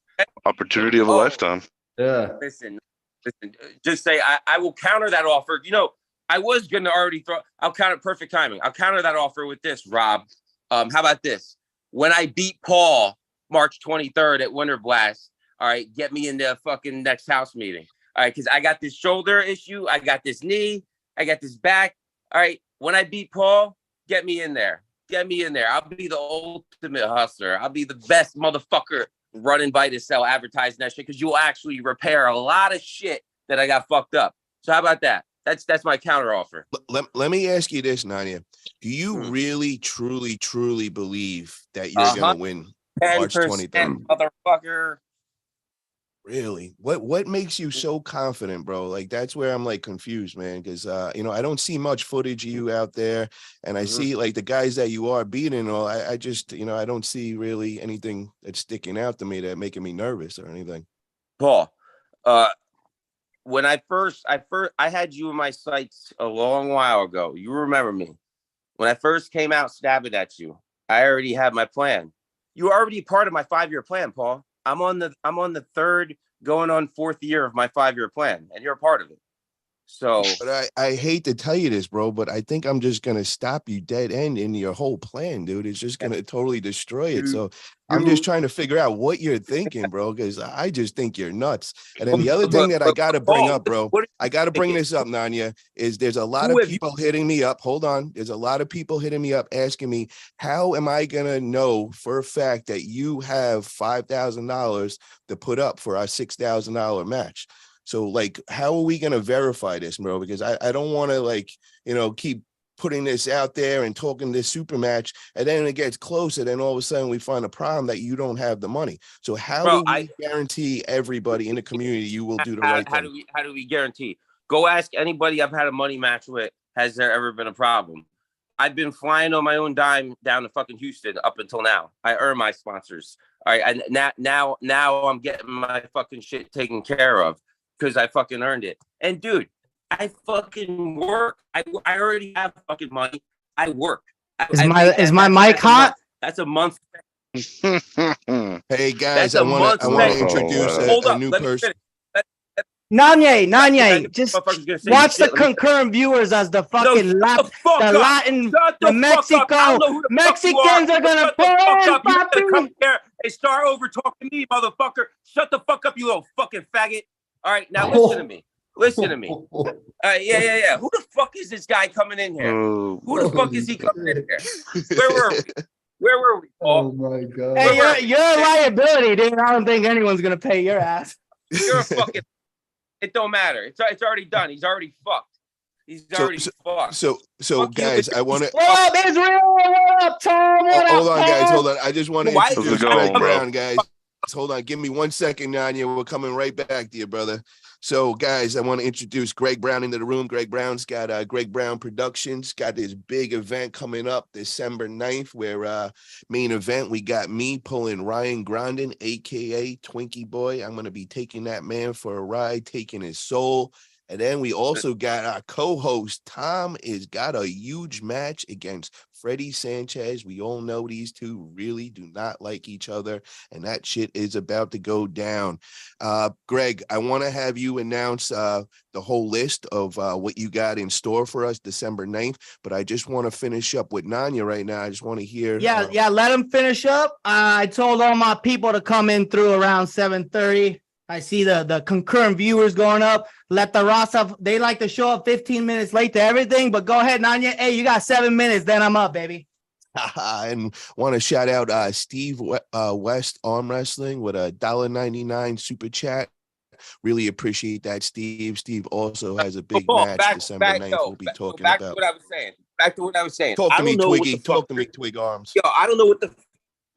Opportunity of a lifetime. Yeah. Listen, just say I will counter that offer. You know, I was gonna already I'll counter perfect timing. I'll counter that offer with this, Rob. How about this? When I beat Paul March 23rd at Winter Blast, all right, get me in the fucking next house meeting. All right, because I got this shoulder issue, I got this knee, I got this back. All right, when I beat Paul, get me in there. Get me in there. I'll be the ultimate hustler. I'll be the best motherfucker running Vitacell, advertising that shit, because you will actually repair a lot of shit that I got fucked up. So how about that? That's my counter offer. Let me ask you this, Nanya. Do you really, truly believe that you're gonna win March 23rd? Motherfucker. Really? What makes you so confident, bro? Like, that's where I'm like confused, man. Because you know, I don't see much footage of you out there, and I see like the guys that you are beating and all. I just, you know, I don't see really anything that's sticking out to me that making me nervous or anything. Paul, when I had you in my sights a long while ago. You remember me. When I first came out stabbing at you, I already had my plan. You were already part of my 5-year plan, Paul. I'm on the third, going on 4th year of my 5-year plan, and you're a part of it. So, But I hate to tell you this, bro, but I think I'm just gonna stop you dead end in your whole plan, dude. It's just gonna totally destroy it. So I'm just trying to figure out what you're thinking, bro, because I just think you're nuts. And then the other thing that I gotta bring up, bro, I gotta bring this up, Nanya, is there's a lot of people hitting me up. Hold on. There's a lot of people hitting me up asking me, how am I gonna know for a fact that you have $5,000 to put up for our $6,000 match? So, like, how are we going to verify this, bro? Because I don't want to, like, you know, keep putting this out there and talking this super match, and then it gets closer, and then all of a sudden we find a problem that you don't have the money. So how do we guarantee everybody in the community you will do the right thing? How do we guarantee? Go ask anybody I've had a money match with. Has there ever been a problem? I've been flying on my own dime down to fucking Houston up until now. I earn my sponsors. All right, and now I'm getting my fucking shit taken care of, because I fucking earned it. And dude, I fucking work. I already have fucking money. I work. Is my mic hot? That's a month. Hey guys, I want to introduce a new person. Nanye, just watch the concurrent viewers as the fucking Latin, the Mexico. Mexicans are gonna pull in, come here and start over talking to me, motherfucker. Shut the fuck up, you little fucking faggot. All right, now listen to me. Listen to me. Yeah. Who the fuck is this guy coming in here? Who the fuck is he coming in here? Where were we, Paul? Oh my god. Hey, you're a liability, dude. I don't think anyone's gonna pay your ass. You're a fucking. It don't matter. It's already done. He's already fucked. He's already fucked. So fuck guys, I want to. What up, Israel? What up, Tom? What hold up, on, guys. Hold on. I just want to introduce Greg Brown, guys. Hold on. Give me 1 second, Nanya. We're coming right back to you, brother. So, guys, I want to introduce Greg Brown into the room. Greg Brown's got Greg Brown Productions, got this big event coming up December 9th, where main event, we got me pulling Ryan Grandin, a.k.a. Twinkie Boy. I'm going to be taking that man for a ride, taking his soul. And then we also got our co-host, Tom, is got a huge match against Freddie Sanchez. We all know these two really do not like each other, and that shit is about to go down. Greg, I want to have you announce the whole list of what you got in store for us December 9th, but I just want to finish up with Nanya right now. I just want to hear. Yeah, let him finish up. I told all my people to come in through around 7:30. I see the concurrent viewers going up. Let the Raza, they like to show up 15 minutes late to everything, but go ahead, Nanya. Hey, you got 7 minutes, then I'm up, baby. And want to shout out Steve West Arm Wrestling with a $1.99 super chat. Really appreciate that, Steve. Steve also has a big match December 9th. We'll be talking back about. To what I was saying. Back to what I was saying. Talk to me, Twiggy. Talk to me, Twig Arms. Yo, I don't know what the fuck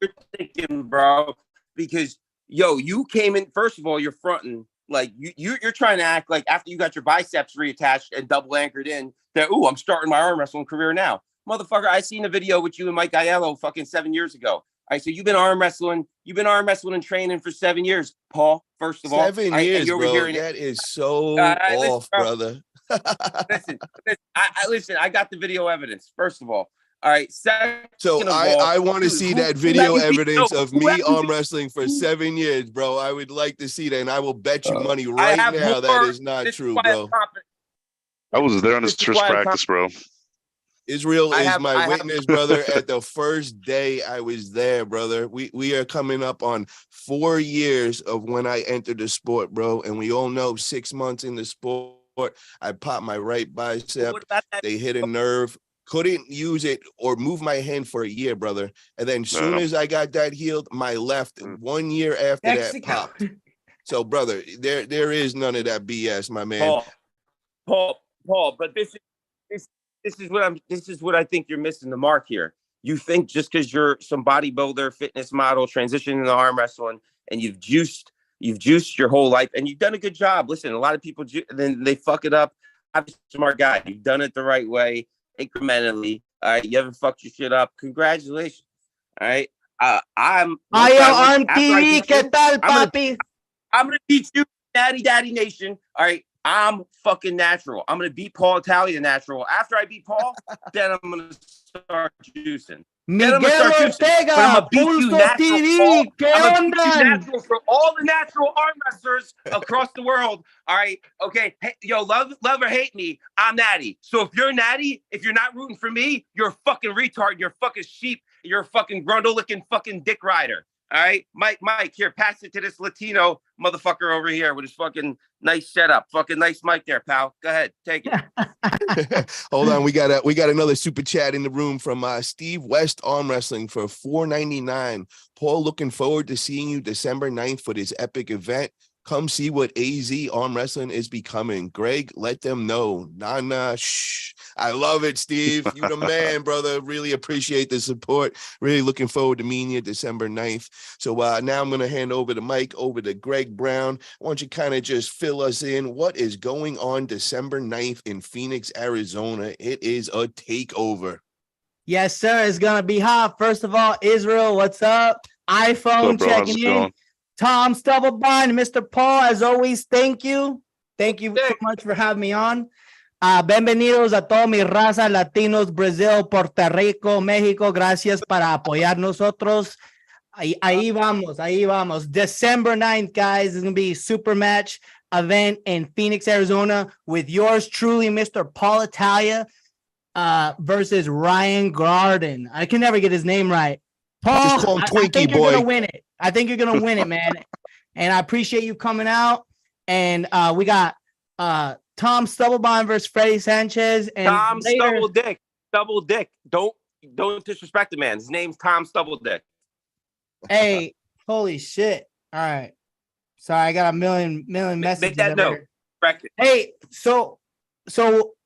you're thinking, bro. Because you came in. First of all, you're fronting like you're trying to act like after you got your biceps reattached and double anchored in that. Ooh, I'm starting my arm wrestling career now. Motherfucker, I seen a video with you and Mike Aiello fucking 7 years ago. All right, so you've been arm wrestling and training for 7 years, Paul. First of all, 7 years, bro. That is so off, brother. listen. I got the video evidence. First of all right. So I want to see that video evidence of me arm wrestling for 7 years, bro. I would like to see that, and I will bet you money right now that is not true, bro. I was there on his first practice, bro. Israel is my witness, brother. At the first day I was there, brother. We are coming up on 4 years of when I entered the sport, bro. And we all know 6 months in the sport, I popped my right bicep. They hit a nerve. Couldn't use it or move my hand for a year, brother. And then soon as I got that healed, my left 1 year after that popped. So, brother, there is none of that BS, my man. Paul, but this is what I think you're missing the mark here. You think just because you're some bodybuilder, fitness model, transitioning into arm wrestling, and you've juiced your whole life, and you've done a good job. Listen, a lot of people then they fuck it up. I'm a smart guy. You've done it the right way, incrementally. All right, you haven't fucked your shit up. Congratulations. All right. I'm gonna beat you, Daddy Nation. All right. I'm fucking natural. I'm gonna beat Paul Italia natural. After I beat Paul, then I'm gonna start juicing. Miguel Ortega, I'm gonna beat you natural, TV, I'm gonna beat you natural for all the natural arm wrestlers across the world. All right, okay. Hey, yo, love or hate me, I'm Natty. So if you're Natty, if you're not rooting for me, you're a fucking retard. You're a fucking sheep. You're a fucking grundle-licking fucking dick rider. All right, Mike, here, pass it to this Latino motherfucker over here with his fucking nice setup. Fucking nice mic there, pal. Go ahead, take it. Hold on, we got another super chat in the room from Steve West Arm Wrestling for $4.99. Paul, looking forward to seeing you December 9th for this epic event. Come see what AZ Arm Wrestling is becoming. Greg, let them know. Nah, shh. I love it, Steve. You the man, brother. Really appreciate the support. Really looking forward to meeting you December 9th. So now I'm going to hand over the mic over to Greg Brown. Why don't you kind of just fill us in? What is going on December 9th in Phoenix, Arizona? It is a takeover. Yes, sir. It's going to be hot. First of all, Israel, what's up? iPhone checking in. Tom Stubblebine, Mr. Paul, as always, thank you. Thank you so much for having me on. Bienvenidos a toda mi raza, Latinos, Brazil, Puerto Rico, México. Gracias para apoyar nosotros. Ahí vamos. December 9th, guys, is going to be a super match event in Phoenix, Arizona with yours truly, Mr. Paul Italia versus Ryan Garden. I can never get his name right. Paul, just call him Twinkie, I think boy. You're going to win it. I think you're going to win it, man. And I appreciate you coming out. And we got Tom Stubblebine versus Freddie Sanchez. And Tom Double Dick. Don't disrespect the man. His name's Tom Stubbledick. Hey, holy shit. All right. Sorry, I got a million messages. Make that note. Hey, so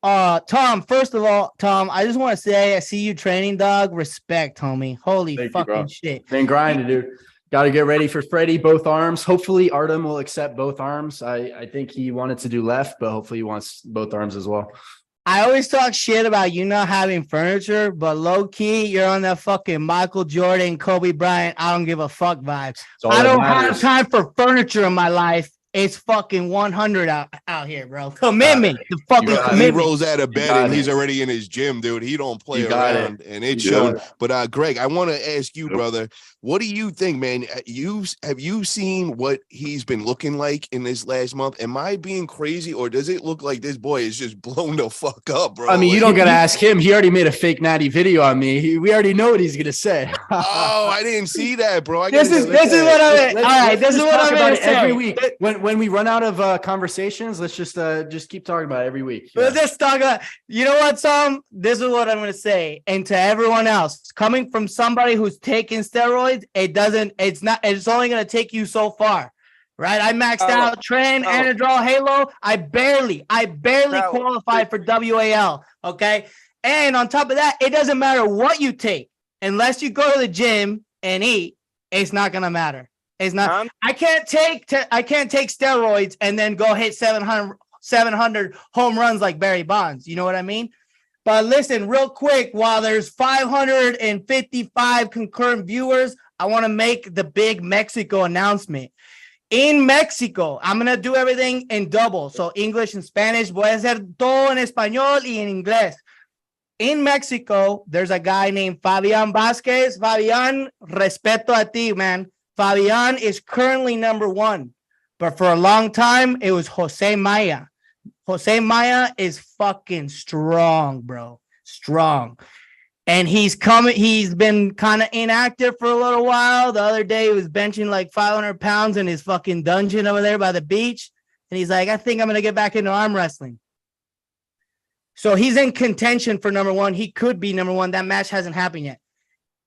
Tom, first of all, Tom, I just want to say I see you training, dog. Respect, homie. Holy fucking shit. Been grinding, dude. Got to get ready for Freddie, both arms. Hopefully Artem will accept both arms. I think he wanted to do left, but hopefully he wants both arms as well. I always talk shit about you not having furniture, but low key, you're on that fucking Michael Jordan, Kobe Bryant, I don't give a fuck vibes. I don't have time for furniture in my life. It's fucking 100 out here, bro. Commitment. The fucking commitment. He rolls out of bed and he's already in his gym, dude. He don't play around, and it showed. But Greg, I want to ask you, brother, What do you think, man? Have you seen what he's been looking like in this last month? Am I being crazy, or does it look like this boy is just blown the fuck up, bro? I mean, you Like, don't got to ask him. He already made a fake natty video on me. We already know what he's going to say. oh, I didn't see that, bro. This is what I'm. All right, this is what I'm going to say every week. When we run out of conversations, let's just keep talking about it every week. We'll just talk about. You know what, Tom? This is what I'm going to say, and to everyone else, coming from somebody who's taking steroids, it's only going to take you so far, right? I maxed out Tren, Anadrol, Halo. I barely qualified for WAL. Okay. And on top of that, it doesn't matter what you take, unless you go to the gym and eat, it's not going to matter. It's not, I can't take steroids and then go hit 700 home runs like Barry Bonds. You know what I mean? But listen, real quick, while there's 555 concurrent viewers, I want to make the big Mexico announcement. In Mexico, I'm going to do everything in double. So English and Spanish. Voy a hacer todo en español y en inglés. In Mexico, there's a guy named Fabian Vasquez. Fabian, respeto a ti, man. Fabian is currently number 1. But for a long time, it was Jose Maya. Jose Maya is fucking strong, bro. Strong. And he's been kind of inactive for a little while. The other day he was benching like 500 pounds in his fucking dungeon over there by the beach. And he's like, I think I'm going to get back into arm wrestling. So he's in contention for number 1. He could be number 1. That match hasn't happened yet.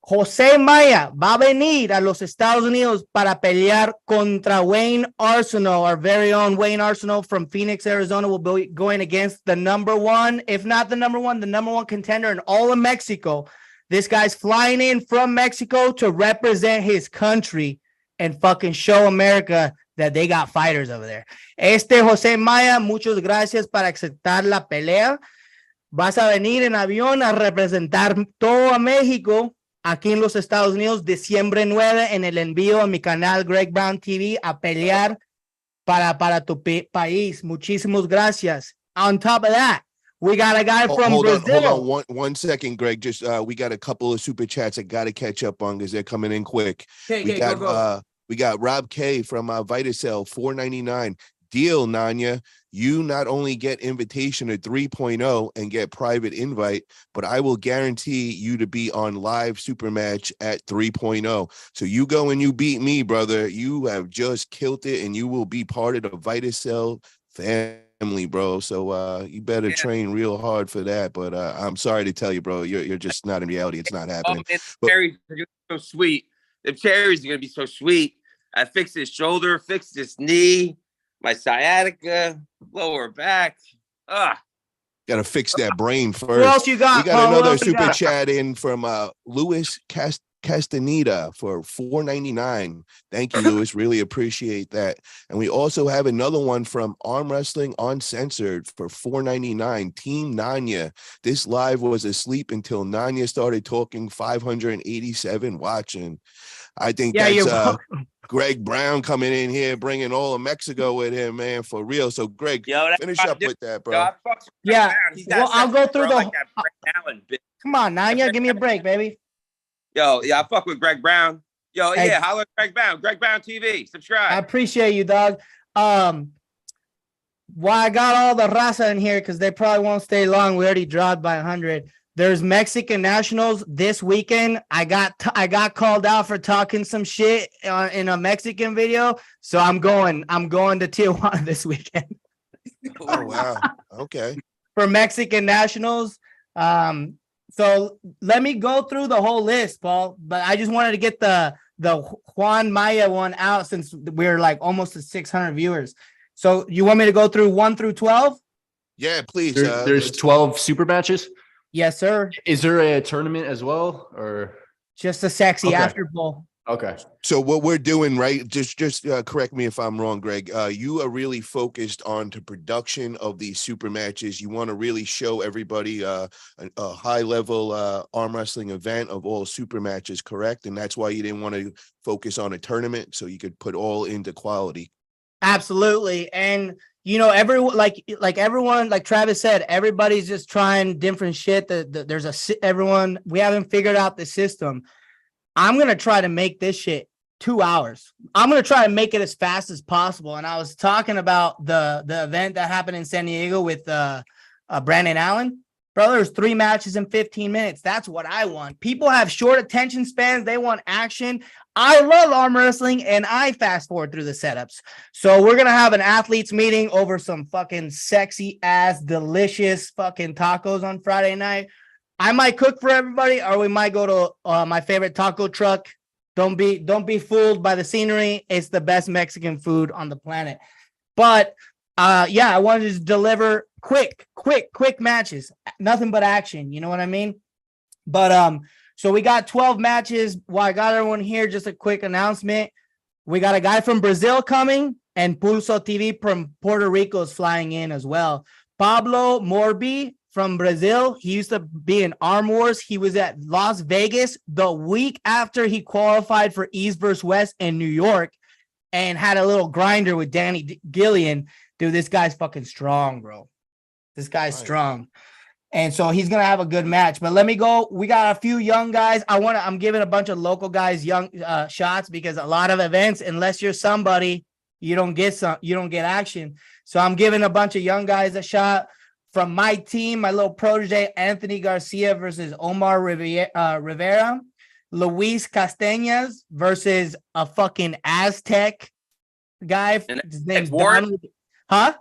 Jose Maya va a venir a los Estados Unidos para pelear contra Wayne Arsenal. Our very own Wayne Arsenal from Phoenix, Arizona will be going against the number 1, if not the number 1, the number 1 contender in all of Mexico. This guy's flying in from Mexico to represent his country and fucking show America that they got fighters over there. Jose Maya, muchas gracias para aceptar la pelea. Vas a venir en avión a representar todo a México. Aquí en los Estados Unidos, diciembre 9, en el envío a mi canal Greg Brown TV a pelear para tu país. Muchísimas gracias. On top of that, we got a guy from Brazil. Hold on one second, Greg. Just we got a couple of super chats I got to catch up on because they're coming in quick. We got Rob K from Vitacell, $4.99. Deal, Nanya. You not only get invitation to 3.0 and get private invite, but I will guarantee you to be on live super match at 3.0. So you go and you beat me, brother. You have just killed it, and you will be part of the Vitacell family, bro. So you better train real hard for that. But I'm sorry to tell you, bro, you're just not in reality. It's not happening. Cherries are gonna be so sweet. The cherries are gonna be so sweet. I fixed his shoulder, fixed his knee. My sciatica, lower back. Got to fix that brain first. What else you got? We got another super chat in from Louis Castaneda for $4.99. Thank you, Louis. Really appreciate that. And we also have another one from Arm Wrestling Uncensored for $4.99. Team Nanya. This live was asleep until Nanya started talking. 587 watching. I think that's Greg Brown coming in here, bringing all of Mexico with him, man, for real. So, Greg, finish up with that, bro. Well, I'll go through the. Come on, Nanya, give me a break, baby. I fuck with Greg Brown. Holler at Greg Brown. Greg Brown TV. Subscribe. I appreciate you, dog. Well, I got all the raza in here because they probably won't stay long. We already dropped by 100. There's Mexican Nationals this weekend. I got called out for talking some shit in a Mexican video, so I'm going to Tijuana this weekend. Oh wow! Okay. For Mexican Nationals, so let me go through the whole list, Paul. But I just wanted to get the Juan Maya one out since we're like almost at 600 viewers. So you want me to go through 1 through 12? Yeah, please. There's 12 super matches. Yes, sir. Is there a tournament as well, or just a sexy after bowl? Okay. So what we're doing, right? Just correct me if I'm wrong, Greg. You are really focused on the production of these super matches. You want to really show everybody a high level arm wrestling event of all super matches, correct? And that's why you didn't want to focus on a tournament, so you could put all into quality. Absolutely, and everyone, everyone, like Travis said, everybody's just trying different shit. There's everyone. We haven't figured out the system. I'm going to try to make this shit 2 hours. I'm going to try to make it as fast as possible. And I was talking about the event that happened in San Diego with Brandon Allen. Bro, there's 3 matches in 15 minutes. That's what I want. People have short attention spans. They want action. I love arm wrestling, and I fast forward through the setups. So we're going to have an athletes meeting over some fucking sexy ass, delicious fucking tacos on Friday night. I might cook for everybody, or we might go to my favorite taco truck. Don't be fooled by the scenery. It's the best Mexican food on the planet. But yeah, I wanted to deliver quick matches, nothing but action. You know what I mean? But so we got 12 matches. While I got everyone here, just a quick announcement. We got a guy from Brazil coming, and Pulso TV from Puerto Rico is flying in as well. Pablo Morbi from Brazil. He used to be in Arm Wars. He was at Las Vegas the week after he qualified for East vs. West in New York and had a little grinder with Danny Gillian. Dude, this guy's fucking strong, bro. This guy's strong. And so he's going to have a good match. But let me go. We got a few young guys. I'm giving a bunch of local guys young shots because a lot of events, unless you're somebody, you don't get action. So I'm giving a bunch of young guys a shot. From my team, my little protege, Anthony Garcia versus Omar Rivera. Luis Castañas versus a fucking Aztec guy. His name's Donald. Huh?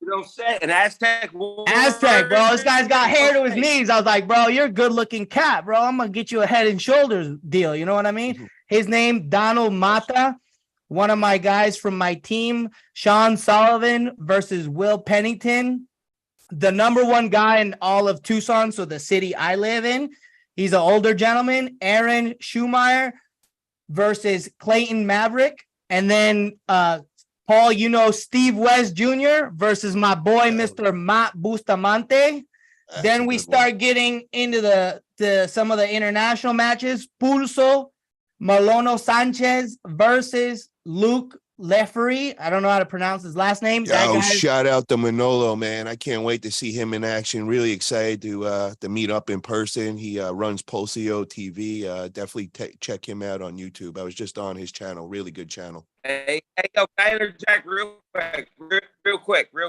You don't say an Aztec. Aztec, bro. This guy's got hair to his knees. I was like, bro, you're a good looking cat, bro. I'm going to get you a head and shoulders deal. You know what I mean? His name, Donald Mata. One of my guys from my team, Sean Sullivan versus Will Pennington. The number 1 guy in all of Tucson, so the city I live in. He's an older gentleman, Aaron Schumacher versus Clayton Maverick. And then Paul, Steve West Jr. versus my boy, Mr. Matt Bustamante. Then we start getting into some of the international matches. Pulso Malono Sanchez versus Luke Leffery. I don't know how to pronounce his last name. Shout out to Manolo, man. I can't wait to see him in action. Really excited to meet up in person. He runs Pulsio TV. Definitely check him out on YouTube. I was just on his channel. Really good channel. Hey, yo, can I interject real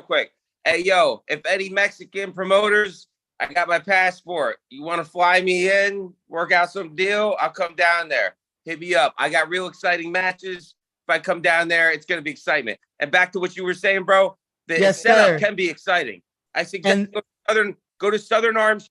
quick? Hey, yo, if any Mexican promoters, I got my passport. You want to fly me in, work out some deal? I'll come down there. Hit me up. I got real exciting matches. If I come down there, it's going to be excitement. And back to what you were saying, bro, the setup can be exciting. I suggest go to Southern Arms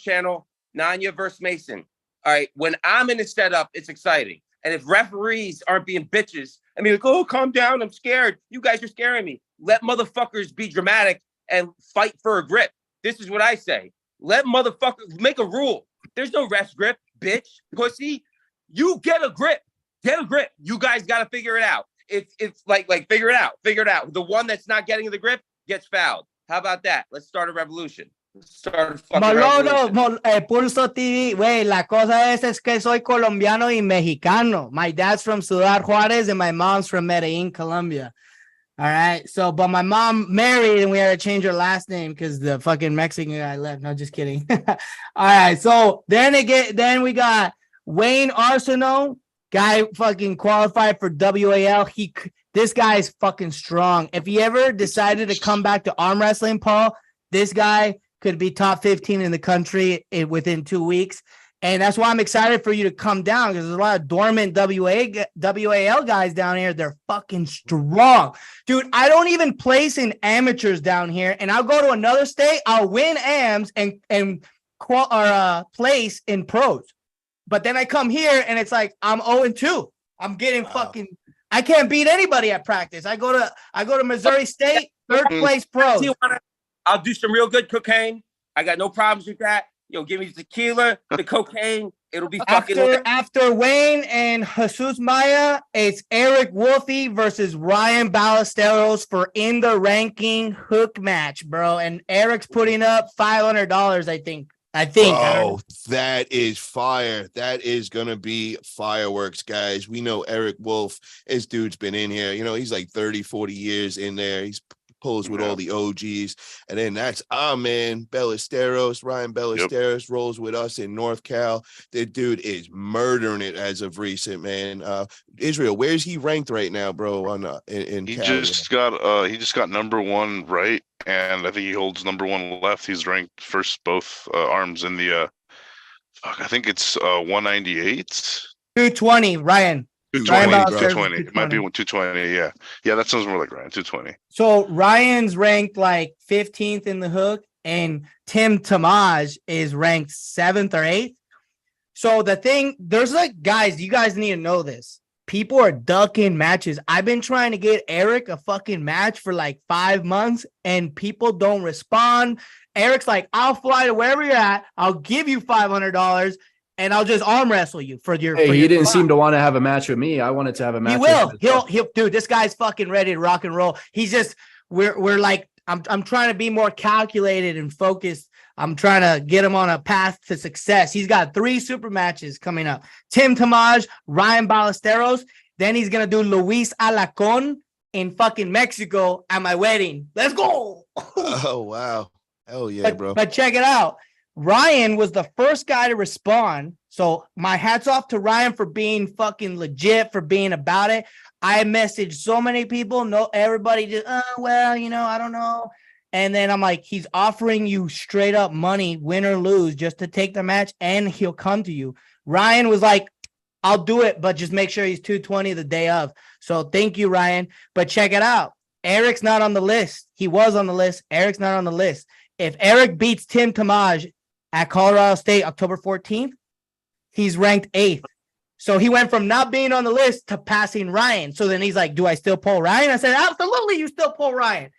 channel, Nanya versus Mason. All right, when I'm in the setup, it's exciting. And if referees aren't being bitches, I mean, like, oh, calm down, I'm scared. You guys are scaring me. Let motherfuckers be dramatic and fight for a grip. This is what I say. Let motherfuckers make a rule. There's no ref grip, bitch, pussy. You get a grip. Get a grip. You guys got to figure it out. It's like figure it out. The one that's not getting the grip gets fouled. How about that? Let's start a revolution. Pulso TV, güey, la cosa es que soy colombiano y mexicano. My dad's from Ciudad Juárez and my mom's from Medellin, Colombia. All right. So, but my mom married and we had to change her last name because the fucking Mexican guy left. No, just kidding. All right. So then we got Wayne Arsenault. Guy fucking qualified for WAL. This guy is fucking strong. If he ever decided to come back to arm wrestling, Paul, this guy could be top 15 in the country within 2 weeks. And that's why I'm excited for you to come down because there's a lot of dormant WAL guys down here. They're fucking strong. Dude, I don't even place in amateurs down here. And I'll go to another state. I'll win AMs and place in pros. But then I come here and it's like I'm 0-2. I'm getting fucking. I can't beat anybody at practice. I go to Missouri State, 3rd place pros. I'll do some real good cocaine. I got no problems with that. Give me the tequila, the cocaine. It'll be fucking. After Wayne and Jesus Maya, it's Eric Wolfe versus Ryan Ballesteros for in the ranking hook match, bro. And Eric's putting up $500, I think. Oh, that is fire. That is going to be fireworks, guys. We know Eric Wolf. This dude's been in here. He's like 30, 40 years in there. He's pulls with all the OGs. And then that's our man, Ballesteros. Ryan Ballesteros rolls with us in North Cal. The dude is murdering it as of recent, man. Israel, where's he ranked right now, bro? On in He Cal? just got number one right, and I think he holds number one left. He's ranked first both arms in the I think it's 198. 220, Ryan. 220, Ryan bro. 220. It might be 220. Yeah. Yeah, that sounds more like Ryan. 220. So Ryan's ranked like 15th in the hook, and Tim Tamaj is ranked 7th or 8th. So the thing, there's like, guys, you guys need to know this. People are ducking matches. I've been trying to get Eric a fucking match for like 5 months, and people don't respond. Eric's like, I'll fly to wherever you're at. I'll give you $500. And I'll just arm wrestle you for your. Hey, for he your didn't spot. seem to want to have a match with me. I wanted to have a match. He will. He'll. Dude, this guy's fucking ready to rock and roll. He's just. We're like. I'm trying to be more calculated and focused. I'm trying to get him on a path to success. He's got 3 super matches coming up. Tim Tamaj, Ryan Ballesteros. Then he's gonna do Luis Alacon in fucking Mexico at my wedding. Let's go. Oh wow. Hell yeah, bro. But check it out. Ryan was the first guy to respond. So my hats off to Ryan for being fucking legit, for being about it. I messaged so many people. No, everybody just, well, I don't know. And then I'm like, he's offering you straight up money, win or lose, just to take the match, and he'll come to you. Ryan was like, I'll do it, but just make sure he's 220 the day of. So thank you, Ryan. But check it out. Eric's not on the list. He was on the list. Eric's not on the list. If Eric beats Tim Tamaj at Colorado State, October 14th, he's ranked 8th. So he went from not being on the list to passing Ryan. So then he's like, do I still pull Ryan? I said, absolutely, you still pull Ryan.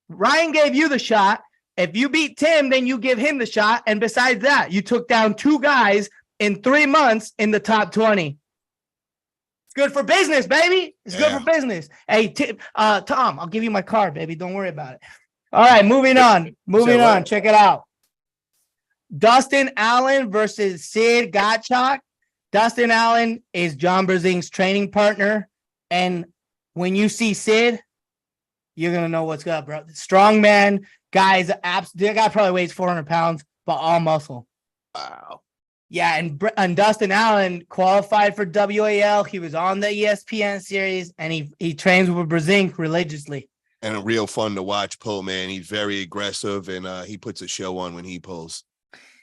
Ryan gave you the shot. If you beat Tim, then you give him the shot. And besides that, you took down 2 guys in 3 months in the top 20. It's good for business, baby. It's good for business. Hey, Tom, I'll give you my card, baby. Don't worry about it. All right, moving on. Check it out. Dustin Allen versus Sid Gottschalk. Dustin Allen is John Brzing's training partner. And when you see Sid, you're going to know what's up, bro. Strong man. The guy probably weighs 400 pounds, but all muscle. Wow. Yeah, and Dustin Allen qualified for WAL. He was on the ESPN series, and he trains with Brzing religiously. And a real fun to watch pull, man. He's very aggressive, and he puts a show on when he pulls.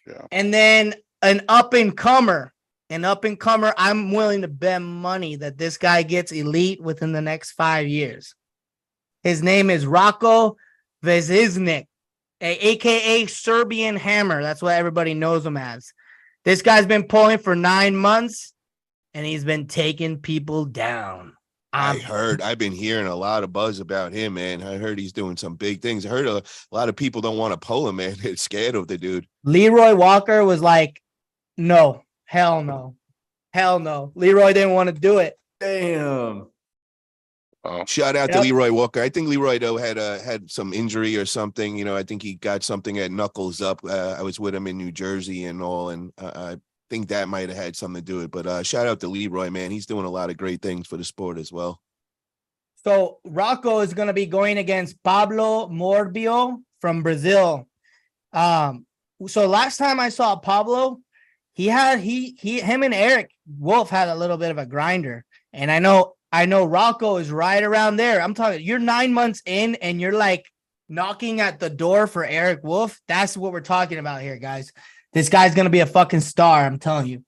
Yeah. And then an up-and-comer, I'm willing to bet money that this guy gets elite within the next 5 years. His name is Rocco Veziznik, a.k.a. Serbian Hammer. That's what everybody knows him as. This guy's been pulling for 9 months, and he's been taking people down. I've been hearing a lot of buzz about him, man. I heard he's doing some big things. I heard a lot of people don't want to pull him, man. They're scared of the dude. Leroy Walker was like, no, hell no. Hell no. Leroy didn't want to do it. Damn. Oh. Shout out to Leroy Walker. I think Leroy, though, had some injury or something. I think he got something at Knuckles Up. I was with him in New Jersey and all, and I think that might have had something to do with it. But shout out to Leroy, man. He's doing a lot of great things for the sport as well. So Rocco is going to be going against Pablo Morbio from Brazil. So last time I saw Pablo, him and Eric Wolf had a little bit of a grinder. And I know Rocco is right around there. I'm talking, you're 9 months in and you're like knocking at the door for Eric Wolf. That's what we're talking about here, guys. This guy's going to be a fucking star. I'm telling you.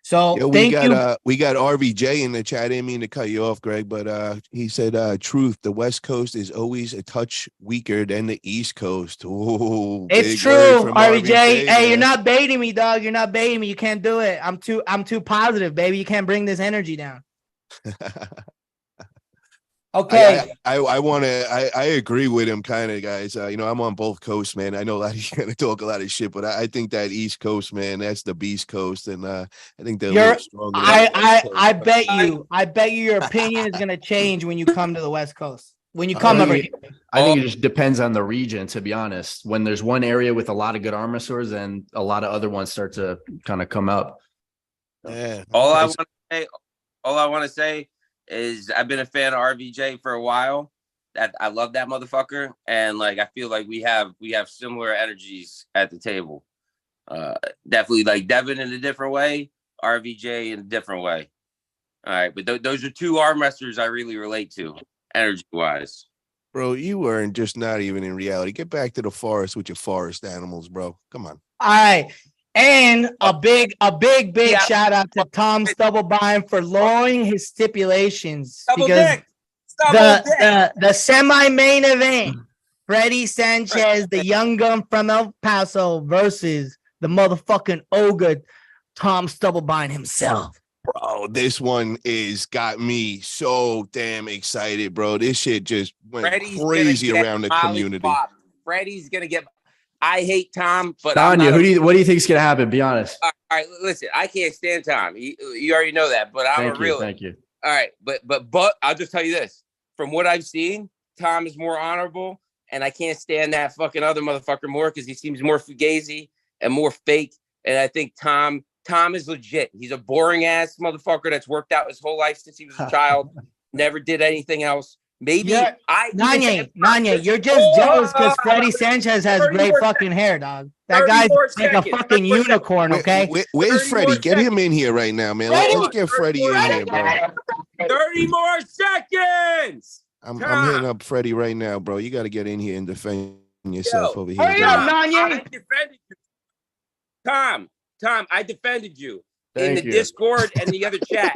So we got RVJ in the chat. I didn't mean to cut you off, Greg, but he said, truth, the West Coast is always a touch weaker than the East Coast. Ooh, it's true, RVJ. Hey, man. You're not baiting me, dog. You're not baiting me. You can't do it. I'm too positive, baby. You can't bring this energy down. Okay. I agree with him kind of, guys. I'm on both coasts, man. I know a lot of you gonna talk a lot of shit, but I think that East Coast, man, that's the Beast Coast, and I think they're a little stronger. I bet you your opinion is gonna change when you come to the West Coast. When you come over here. I think it just depends on the region, to be honest. When there's one area with a lot of good arm wrestlers, and a lot of other ones start to kind of come up. Yeah. All I want to say is I've been a fan of RVJ for a while, That I love that motherfucker, and like I feel like we have similar energies at the table. Definitely like Devin in a different way, RVJ in a different way. All right, but those are two arm wrestlers I really relate to, energy wise. Bro, you weren't just not even in reality. Get back to the forest with your forest animals, bro. Come on. All right. And a big Yeah. shout out to Tom Stubblebine for lowering his stipulations Double because dick. Double dick. the semi-main event, Freddie Sanchez, the young gun from El Paso versus the motherfucking ogre, Tom Stubblebine himself. Bro, this one is got me so damn excited, bro. This shit just went crazy around the community. Freddie's gonna get. I hate Tom, but Tanya, what do you think is gonna happen? Be honest. All right, listen, I can't stand Tom. You already know that, but I'm a real. Thank you. All right, but I'll just tell you this: from what I've seen, Tom is more honorable, and I can't stand that fucking other motherfucker more because he seems more fugazi and more fake. And I think Tom is legit. He's a boring ass motherfucker that's worked out his whole life since he was a child, never did anything else. Maybe Nanya, you're just jealous because Freddie Sanchez has great fucking hair, dog. That guy's like a fucking unicorn, okay? Where's Freddie? Get him in here right now, man. Let's get Freddie in here, bro. 30 more seconds. I'm hitting up Freddie right now, bro. You got to get in here and defend yourself over here. Hurry up, Nanya. I defended you. Tom, I defended you. Thank in the you. Discord and the other chat.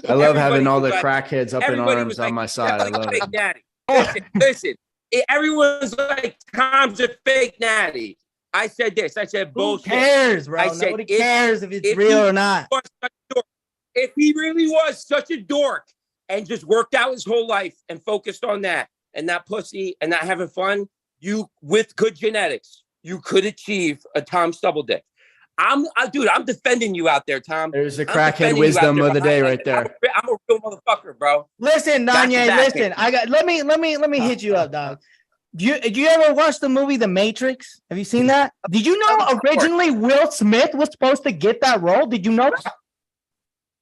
I love having all the crackheads up in arms on my side. I love it. Natty. Listen, everyone's like, Tom's a fake natty. I said this. I said bullshit. Who cares, bro? Nobody cares if it's real or not. If he really was such a dork and just worked out his whole life and focused on that and not pussy and not having fun, you, with good genetics, you could achieve a Tom Stubbledick. I'm defending you out there, Tom. There's the crackhead wisdom of the day right there. I'm a real motherfucker, bro. Listen, Nanya, listen. Let me hit you up, dog. Do you ever watch the movie The Matrix? Have you seen that? Did you know originally Will Smith was supposed to get that role? Did you know that?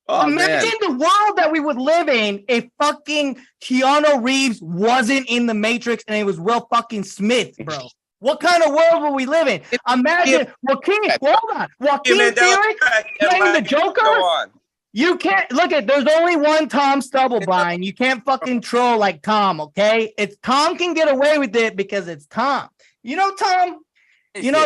Oh, imagine the world that we would live in if fucking Keanu Reeves wasn't in The Matrix and it was Will fucking Smith, bro. What kind of world will we live in? Imagine Joaquin Phoenix playing the Joker. You can't look at. There's only one Tom Stubblebine. You can't fucking troll like Tom. Okay, it's Tom can get away with it because it's Tom. You know, Tom.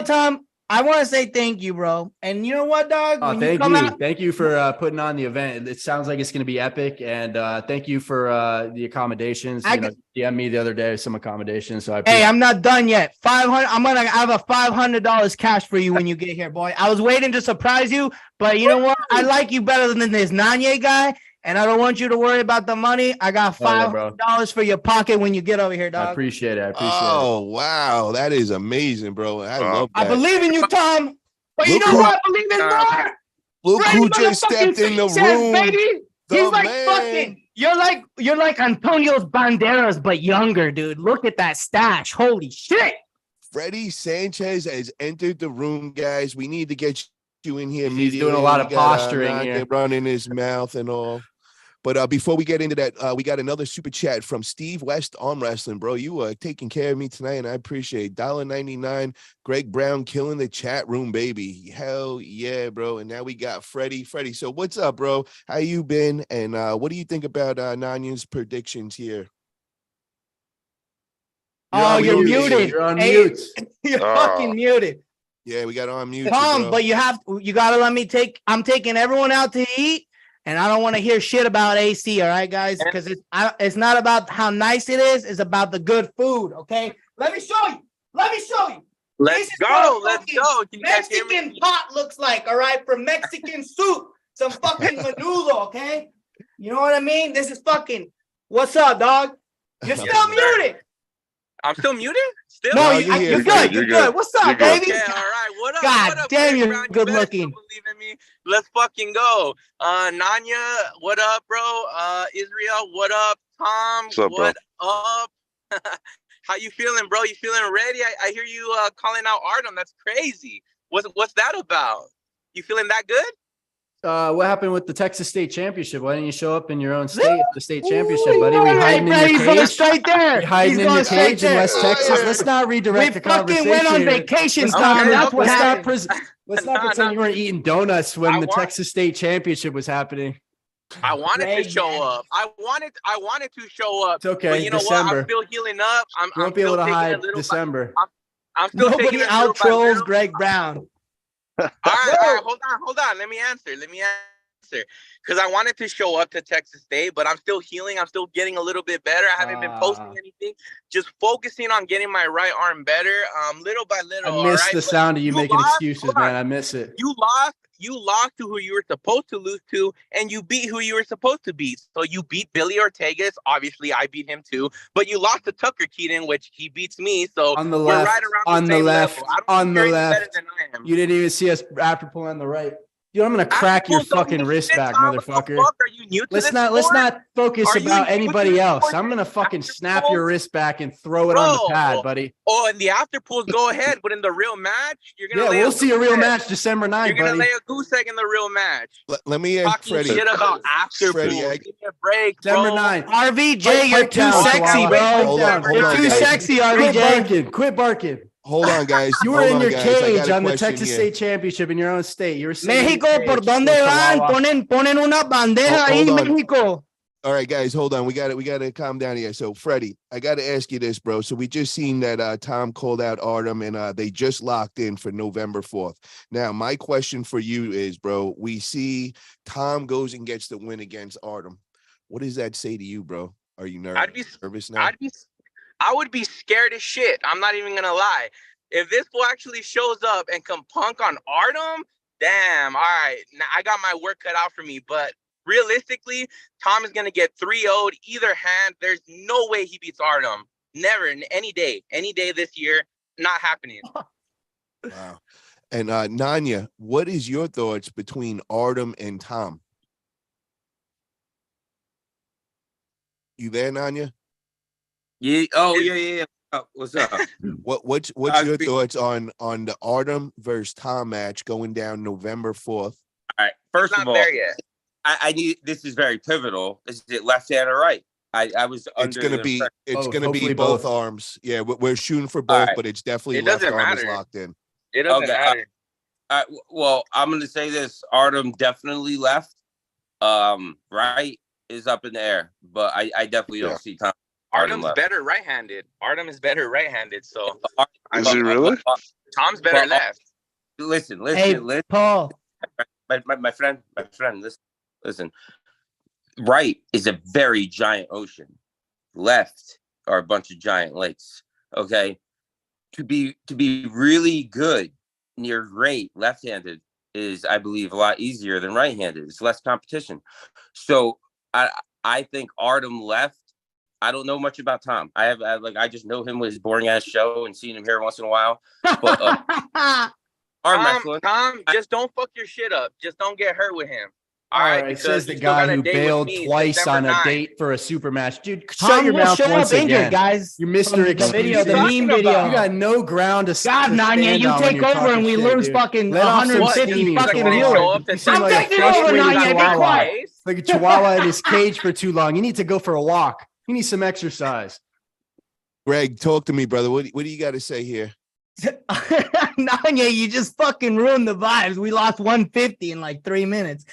Tom. I want to say thank you, bro. And you know what, dog? Oh, thank you for putting on the event. It sounds like it's going to be epic. And thank you for the accommodations. DM me the other day some accommodations. So I'm not done yet. 500. I'm gonna have a $500 cash for you when you get here, boy. I was waiting to surprise you, but you know what? I like you better than this Nanye guy. And I don't want you to worry about the money. I got $500 for your pocket when you get over here, dog. I appreciate it. Oh, wow. That is amazing, bro. I love that. I believe in you, Tom. But you know what? I believe in more. Look who just stepped in the room. Baby. He's like fucking. You're like Antonio's Banderas, but younger, dude. Look at that stash. Holy shit. Freddie Sanchez has entered the room, guys. We need to get you in here. He's doing a lot of posturing here. Running his mouth and all. But before we get into that, we got another super chat from Steve West Armwrestling, bro. You are taking care of me tonight, and I appreciate it. $1.99. Greg Brown killing the chat room, baby. Hell yeah, bro. And now we got Freddie. Freddie, so what's up, bro? How you been? And what do you think about Nanya's predictions here? You're muted. You're on mute. You're fucking muted. Yeah, we got on mute. Tom, but you gotta let me I'm taking everyone out to eat. And I don't want to hear shit about AC, all right, guys? Because it's not about how nice it is. It's about the good food, okay? Let me show you. Let's go. Mexican pot looks like, all right? For Mexican soup. Some fucking menudo, okay? You know what I mean? This is fucking... What's up, dog? You're still muted. I'm still muted? Still? No, you're good. You're good. What's up, baby? Yeah, all right. What up? God what up, damn, you're Brown? good You looking. Believe in me. Let's fucking go. Nanya, what up, bro? Israel, what up? Tom, what up? How you feeling, bro? You feeling ready? I hear you calling out Artem. That's crazy. What's that about? You feeling that good? What happened with the Texas State Championship? Why didn't you show up in your own state at the state championship, buddy? We hiding in He's your going cage. straight there. We hiding He's in going your straight cage in there. West Texas. Let's not redirect We the fucking conversation. went on vacation, Let's Tom. not, That's what let's not, happened. let's not pretend you weren't eating donuts when the Texas State Championship was happening. I wanted Greg, to show man. up. I wanted to show up. It's okay. But you know December. what? I'm still healing up. I'm You won't be able to still taking hide it little by- December. I'm still Nobody taking it out little by trolls little. Greg Brown. All right, hold on. Let me answer. Because I wanted to show up to Texas State, but I'm still healing. I'm still getting a little bit better. I haven't been posting anything. Just focusing on getting my right arm better, little by little. I miss all the right? sound of you making lost, excuses, hold on. man. I miss it. You lost to who you were supposed to lose to, and you beat who you were supposed to beat. So you beat Billy Ortegas. Obviously, I beat him too. But you lost to Tucker Keaton, which he beats me. So On the we're left, right around on the the same left, level. I don't on think the you're any left. better than I am. You didn't even see us after pulling on the right. Dude, I'm gonna crack your fucking wrist back, motherfucker. Are you new to Let's this not sport? focus Are you about new to anybody this else. sport? I'm gonna fucking After snap pull? your wrist back and throw it on the Bro. pad, buddy. Oh, and the after pulls go ahead, but in the real match, you're gonna Yeah, lay we'll see a goose real egg. match December 9th, You're gonna buddy. lay a goose egg in the real match. Let me ask Talking Freddie. shit about after Freddie, pulls. I- Give me a break, December bro. 9th. RVJ, you're Pipe too down, sexy, Chihuahua. bro. Hold on, You're hold on, too guys. sexy, Quit RVJ. barking. Quit barking. Hold on, guys. You were Hold in on, your guys. I got cage a on the question Texas here. State Championship in your own state. You were sitting in México, your ¿por cage, dónde little van? Chihuahua. Ponen una bandeja ahí, Hold on. México. All right, guys, hold on. We got to calm down here. So, Freddie, I got to ask you this, bro. So we just seen that Tom called out Artem, and they just locked in for November 4th. Now, my question for you is, bro, we see Tom goes and gets the win against Artem. What does that say to you, bro? Are you nervous now? I would be scared as shit. I'm not even gonna lie. If this fool actually shows up and can punk on Artem, damn. All right, now I got my work cut out for me. But realistically, Tom is gonna get 3-0'd either hand. There's no way he beats Artem. Never, any day this year, not happening. Wow. And Nanya, what is your thoughts between Artem and Tom? You there, Nanya? Yeah. Oh, yeah. Oh, what's up? What's your thoughts on the Artem versus Tom match going down November 4th? All right. First Not of all, there yet. I need. This is very pivotal. Is it left hand or right? I was. It's under gonna the be impression- Hopefully both both. arms. Yeah, we're shooting for both, right. but it's definitely It left doesn't arm is matter. locked in. It doesn't Okay, matter. Well, I'm going to say this. Artem definitely left. Right is up in the air, but I definitely don't see Tom. Artem's left. better right-handed. Artem is better right-handed. So Is he really? Tom's better Well, left. Listen. Hey, Paul. My friend, listen. Right is a very giant ocean. Left are a bunch of giant lakes. Okay, to be really good near great left-handed is, I believe, a lot easier than right-handed. It's less competition. So I think Artem left. I don't know much about Tom. I just know him with his boring ass show and seeing him here once in a while. But arm wrestling. Tom, just don't fuck your shit up. Just don't get hurt with him. All right, because says the you still guy got a who date with bailed me twice December on a 9th. date for a super match. Dude, shut Tom your will mouth show once up injured, again. guys. You're Mr. From the Excuse. video, the Talking meme video. about? You got no ground to God, to Nanya, stand you on when take you're over talking and we shit, lose dude. fucking Let off some 150 steam, fucking gonna viewers. show up to You seem I'm like a taking over, frustrated Nanya. Be chihuahua. quiet. Like a chihuahua in his cage for too long. You need to go for a walk. You need some exercise. Greg, talk to me, brother. What do you got to say here? Nanya, you just fucking ruined the vibes. We lost 150 in like 3 minutes.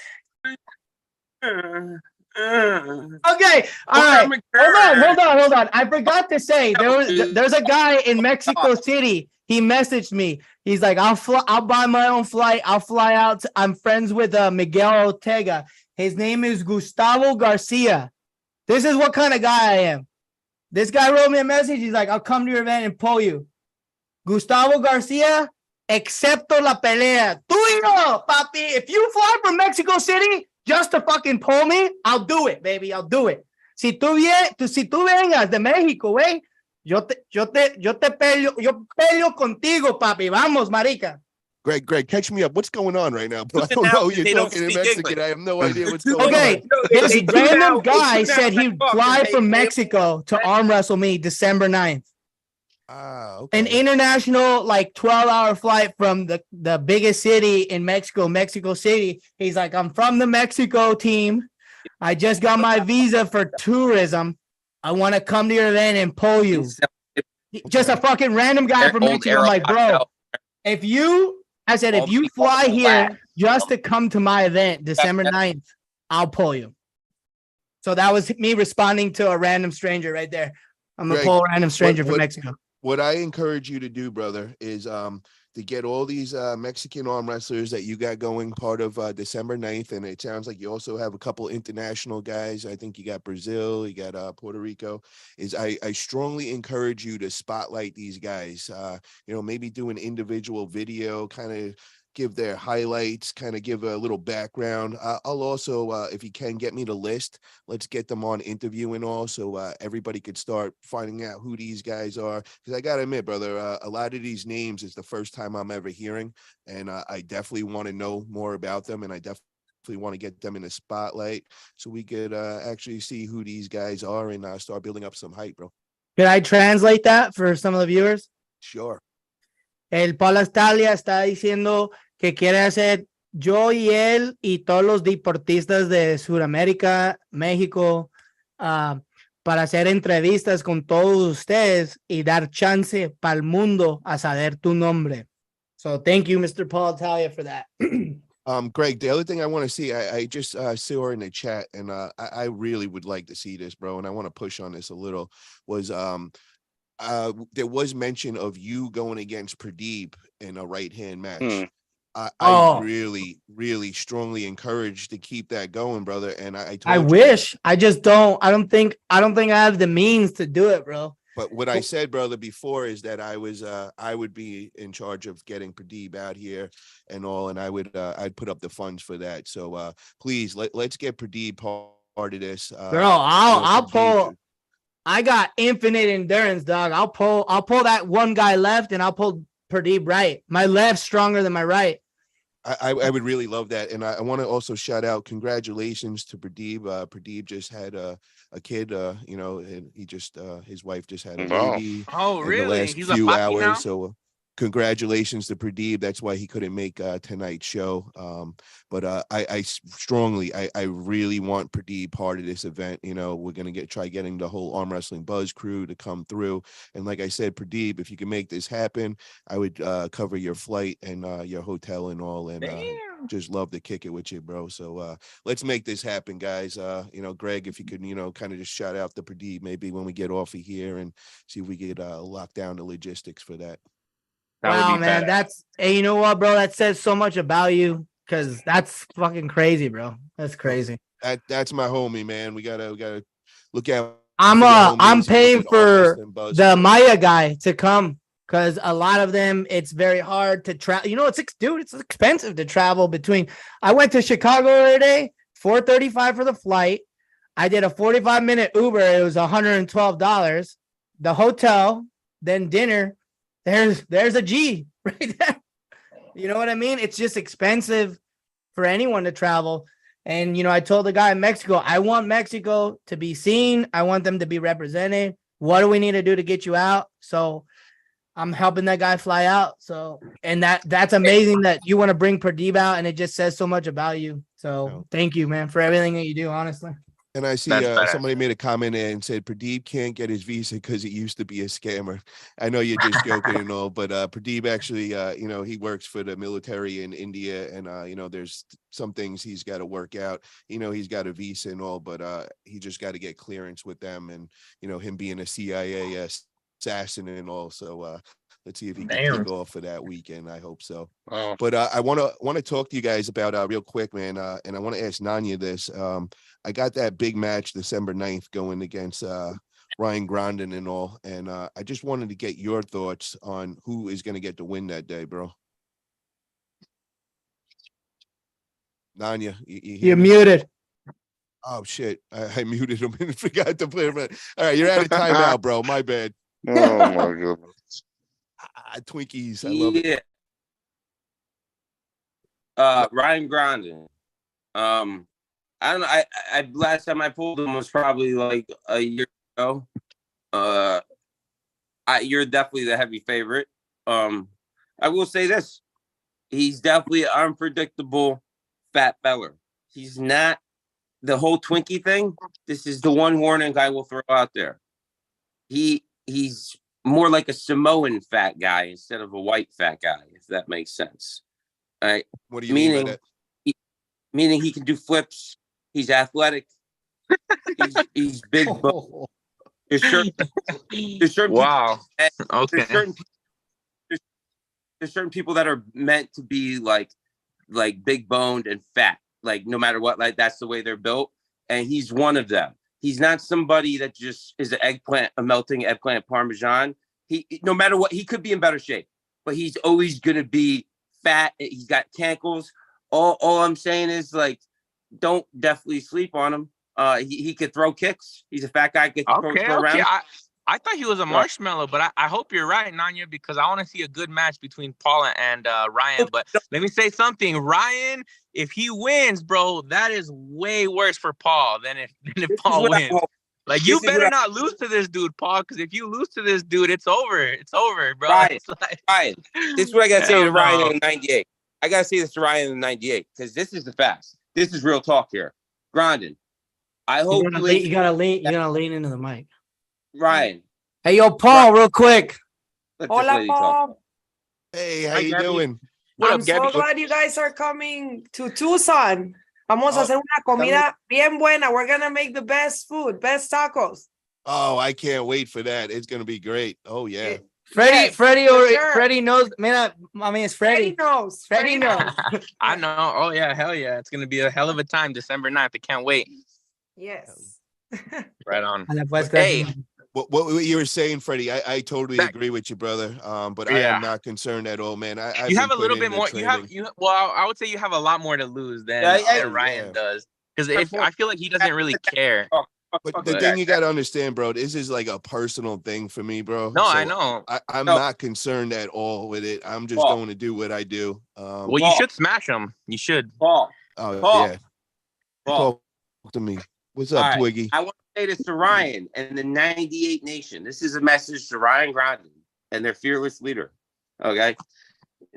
Okay, all right. Hold on. I forgot to say there's a guy in Mexico City. He messaged me. He's like, I'll buy my own flight. I'll fly out. I'm friends with Miguel Ortega. His name is Gustavo Garcia. This is what kind of guy I am. This guy wrote me a message. He's like, I'll come to your event and pull you. Gustavo Garcia, excepto la pelea. Tuyo, papi. If you fly from Mexico City just to fucking pull me, I'll do it, baby. I'll do it. Si tú vengas de México, güey, yo peleo contigo, papi. Vamos, marica. Greg, catch me up. What's going on right now? Bro? I Listen don't now, know. You're they don't talking in speak Mexican. English. I have no idea what's going Okay, on. this random guy they said tune out he'd fly from Mexico to arm wrestle me December 9th. An Okay. international, like 12-hour flight from the biggest city in Mexico, Mexico City. He's like, I'm from the Mexico team. I just got my visa for tourism. I want to come to your event and pull you. Just a fucking random guy from Old Mexico. I'm like, bro, Aeropostale. if you fly here just to come to my event, December 9th, I'll pull you. So that was me responding to a random stranger right there. I'm gonna Greg, pull a random stranger from what- Mexico. What I encourage you to do, brother, is to get all these Mexican arm wrestlers that you got going part of December 9th. And it sounds like you also have a couple international guys. I think you got Brazil, you got Puerto Rico. I strongly encourage you to spotlight these guys. Maybe do an individual video, kind of give their highlights, kind of give a little background. I'll also, if you can, get me the list. Let's get them on interview and all, so everybody could start finding out who these guys are. Because I gotta admit, brother, a lot of these names is the first time I'm ever hearing, and I definitely want to know more about them, and I definitely want to get them in the spotlight so we could actually see who these guys are and start building up some hype, bro. Could I translate that for some of the viewers? Sure. El Paul Astalia está diciendo que quiere hacer yo y él y todos los deportistas de Sudamérica, México, para hacer entrevistas con todos ustedes y dar chance para el mundo a saber tu nombre. So thank you, Mr. Paul Italia, for that. Greg, the other thing I want to see, I just saw in the chat, and I really would like to see this, bro, and I want to push on this a little, was there was mention of you going against Pradeep in a right-hand match. I really, really strongly encourage to keep that going, brother. And I wish. I just don't. I don't think I have the means to do it, bro. But what I said, brother, before is that I would be in charge of getting Pradeep out here and all, and I'd put up the funds for that. So please let's get Pradeep part of this. Bro, I'll pull. I got infinite endurance, dog. I'll pull that one guy left, and I'll pull Pradeep right. My left's stronger than my right. I would really love that. And I want to also shout out congratulations to Pradeep. Pradeep just had a kid, and he just his wife just had a baby. Oh, really? In the last He's few a hours. now? So congratulations to Pradeep. That's why he couldn't make tonight's show. But I strongly, I really want Pradeep part of this event. We're gonna try getting the whole Arm Wrestling Buzz crew to come through. And like I said, Pradeep, if you can make this happen, I would cover your flight and your hotel and all, and just love to kick it with you, bro. So let's make this happen, guys. Greg, if you could, kind of just shout out to Pradeep maybe when we get off of here and see if we could lock down the logistics for that. Wow, man, hey, you know what, bro? That says so much about you, because that's fucking crazy, bro. That's crazy. That's my homie, man. We gotta look at. I'm paying for the Maya guy to come, because a lot of them, it's very hard to travel. It's expensive to travel between. I went to Chicago the other day, $435 for the flight. I did a 45-minute Uber. It was $112. The hotel, then dinner. There's a G right there. You know what I mean? It's just expensive for anyone to travel. And, I told the guy in Mexico, I want Mexico to be seen. I want them to be represented. What do we need to do to get you out? So I'm helping that guy fly out. So, and that's amazing that you want to bring Pradeep out, and it just says so much about you. So thank you, man, for everything that you do, honestly. And I see somebody made a comment and said Pradeep can't get his visa because he used to be a scammer. I know you're just joking and all, but Pradeep actually, he works for the military in India, and there's some things he's got to work out. He's got a visa and all, but he just got to get clearance with them, and him being a CIA assassin and all. So let's see if he can kick off for that weekend. I hope so. Oh. But I want to talk to you guys about real quick, man. And I want to ask Nanya this. I got that big match December 9th going against Ryan Grandin and all. And I just wanted to get your thoughts on who is going to get the win that day, bro. Nanya, you're muted. Oh, shit. I muted him and forgot to play him. All right, you're out of timeout, bro. My bad. Oh, my goodness. Twinkies. I love it. Ryan Grandin. I don't know. I last time I pulled him was probably like a year ago. You're definitely the heavy favorite. I will say this: he's definitely an unpredictable fat feller. He's not the whole Twinkie thing. This is the one warning I will throw out there. He's more like a Samoan fat guy instead of a white fat guy, if that makes sense. All right. What do you mean by that? Meaning he can do flips. He's athletic. He's big. There's certain Wow. Okay. There's certain people that are meant to be like big boned and fat. Like no matter what, like that's the way they're built. And he's one of them. He's not somebody that just is a melting eggplant parmesan. He, no matter what, he could be in better shape, but he's always gonna be fat. He's got cankles. All I'm saying is like, don't definitely sleep on him. He could throw kicks. He's a fat guy. Throw around. I thought he was a marshmallow, but I hope you're right, Nanya, because I want to see a good match between Paul and Ryan. But let me say something. Ryan, if he wins, bro, that is way worse for Paul than if Paul wins. Like, you better not lose to this dude, Paul, because if you lose to this dude, it's over. It's over, bro. Ryan, this is what I got to say to Ryan in 98. I got to say this to Ryan in 98, because this is the facts. This is real talk here. Grandin, I hope you gotta lean into the mic. Ryan. Hey, yo, Paul, real quick. Hola, Paul. Hey, how you doing? I'm so glad you guys are coming to Tucson. Vamos a hacer una comida bien buena. We're gonna make the best food, best tacos. Oh, I can't wait for that. It's gonna be great. Oh yeah. Freddie knows. Man, I mean, it's Freddie. Freddie knows. I know. Oh yeah, hell yeah! It's gonna be a hell of a time, December 9th. I can't wait. Yes. Right on. Hey, what you were saying, Freddie, I totally agree with you, brother. But I am not concerned at all, man. You have a little bit more. Well, I would say you have a lot more to lose than Ryan does, because I feel like he doesn't really care. But the thing you got to understand, bro, this is like a personal thing for me, bro. No, I know. I'm not concerned at all with it. I'm just going to do what I do. Well, you should smash him. You should. Paul. Yeah. Talk to me. What's up, Twiggy? I want to say this to Ryan and the 98 Nation. This is a message to Ryan Grandin and their fearless leader. Okay.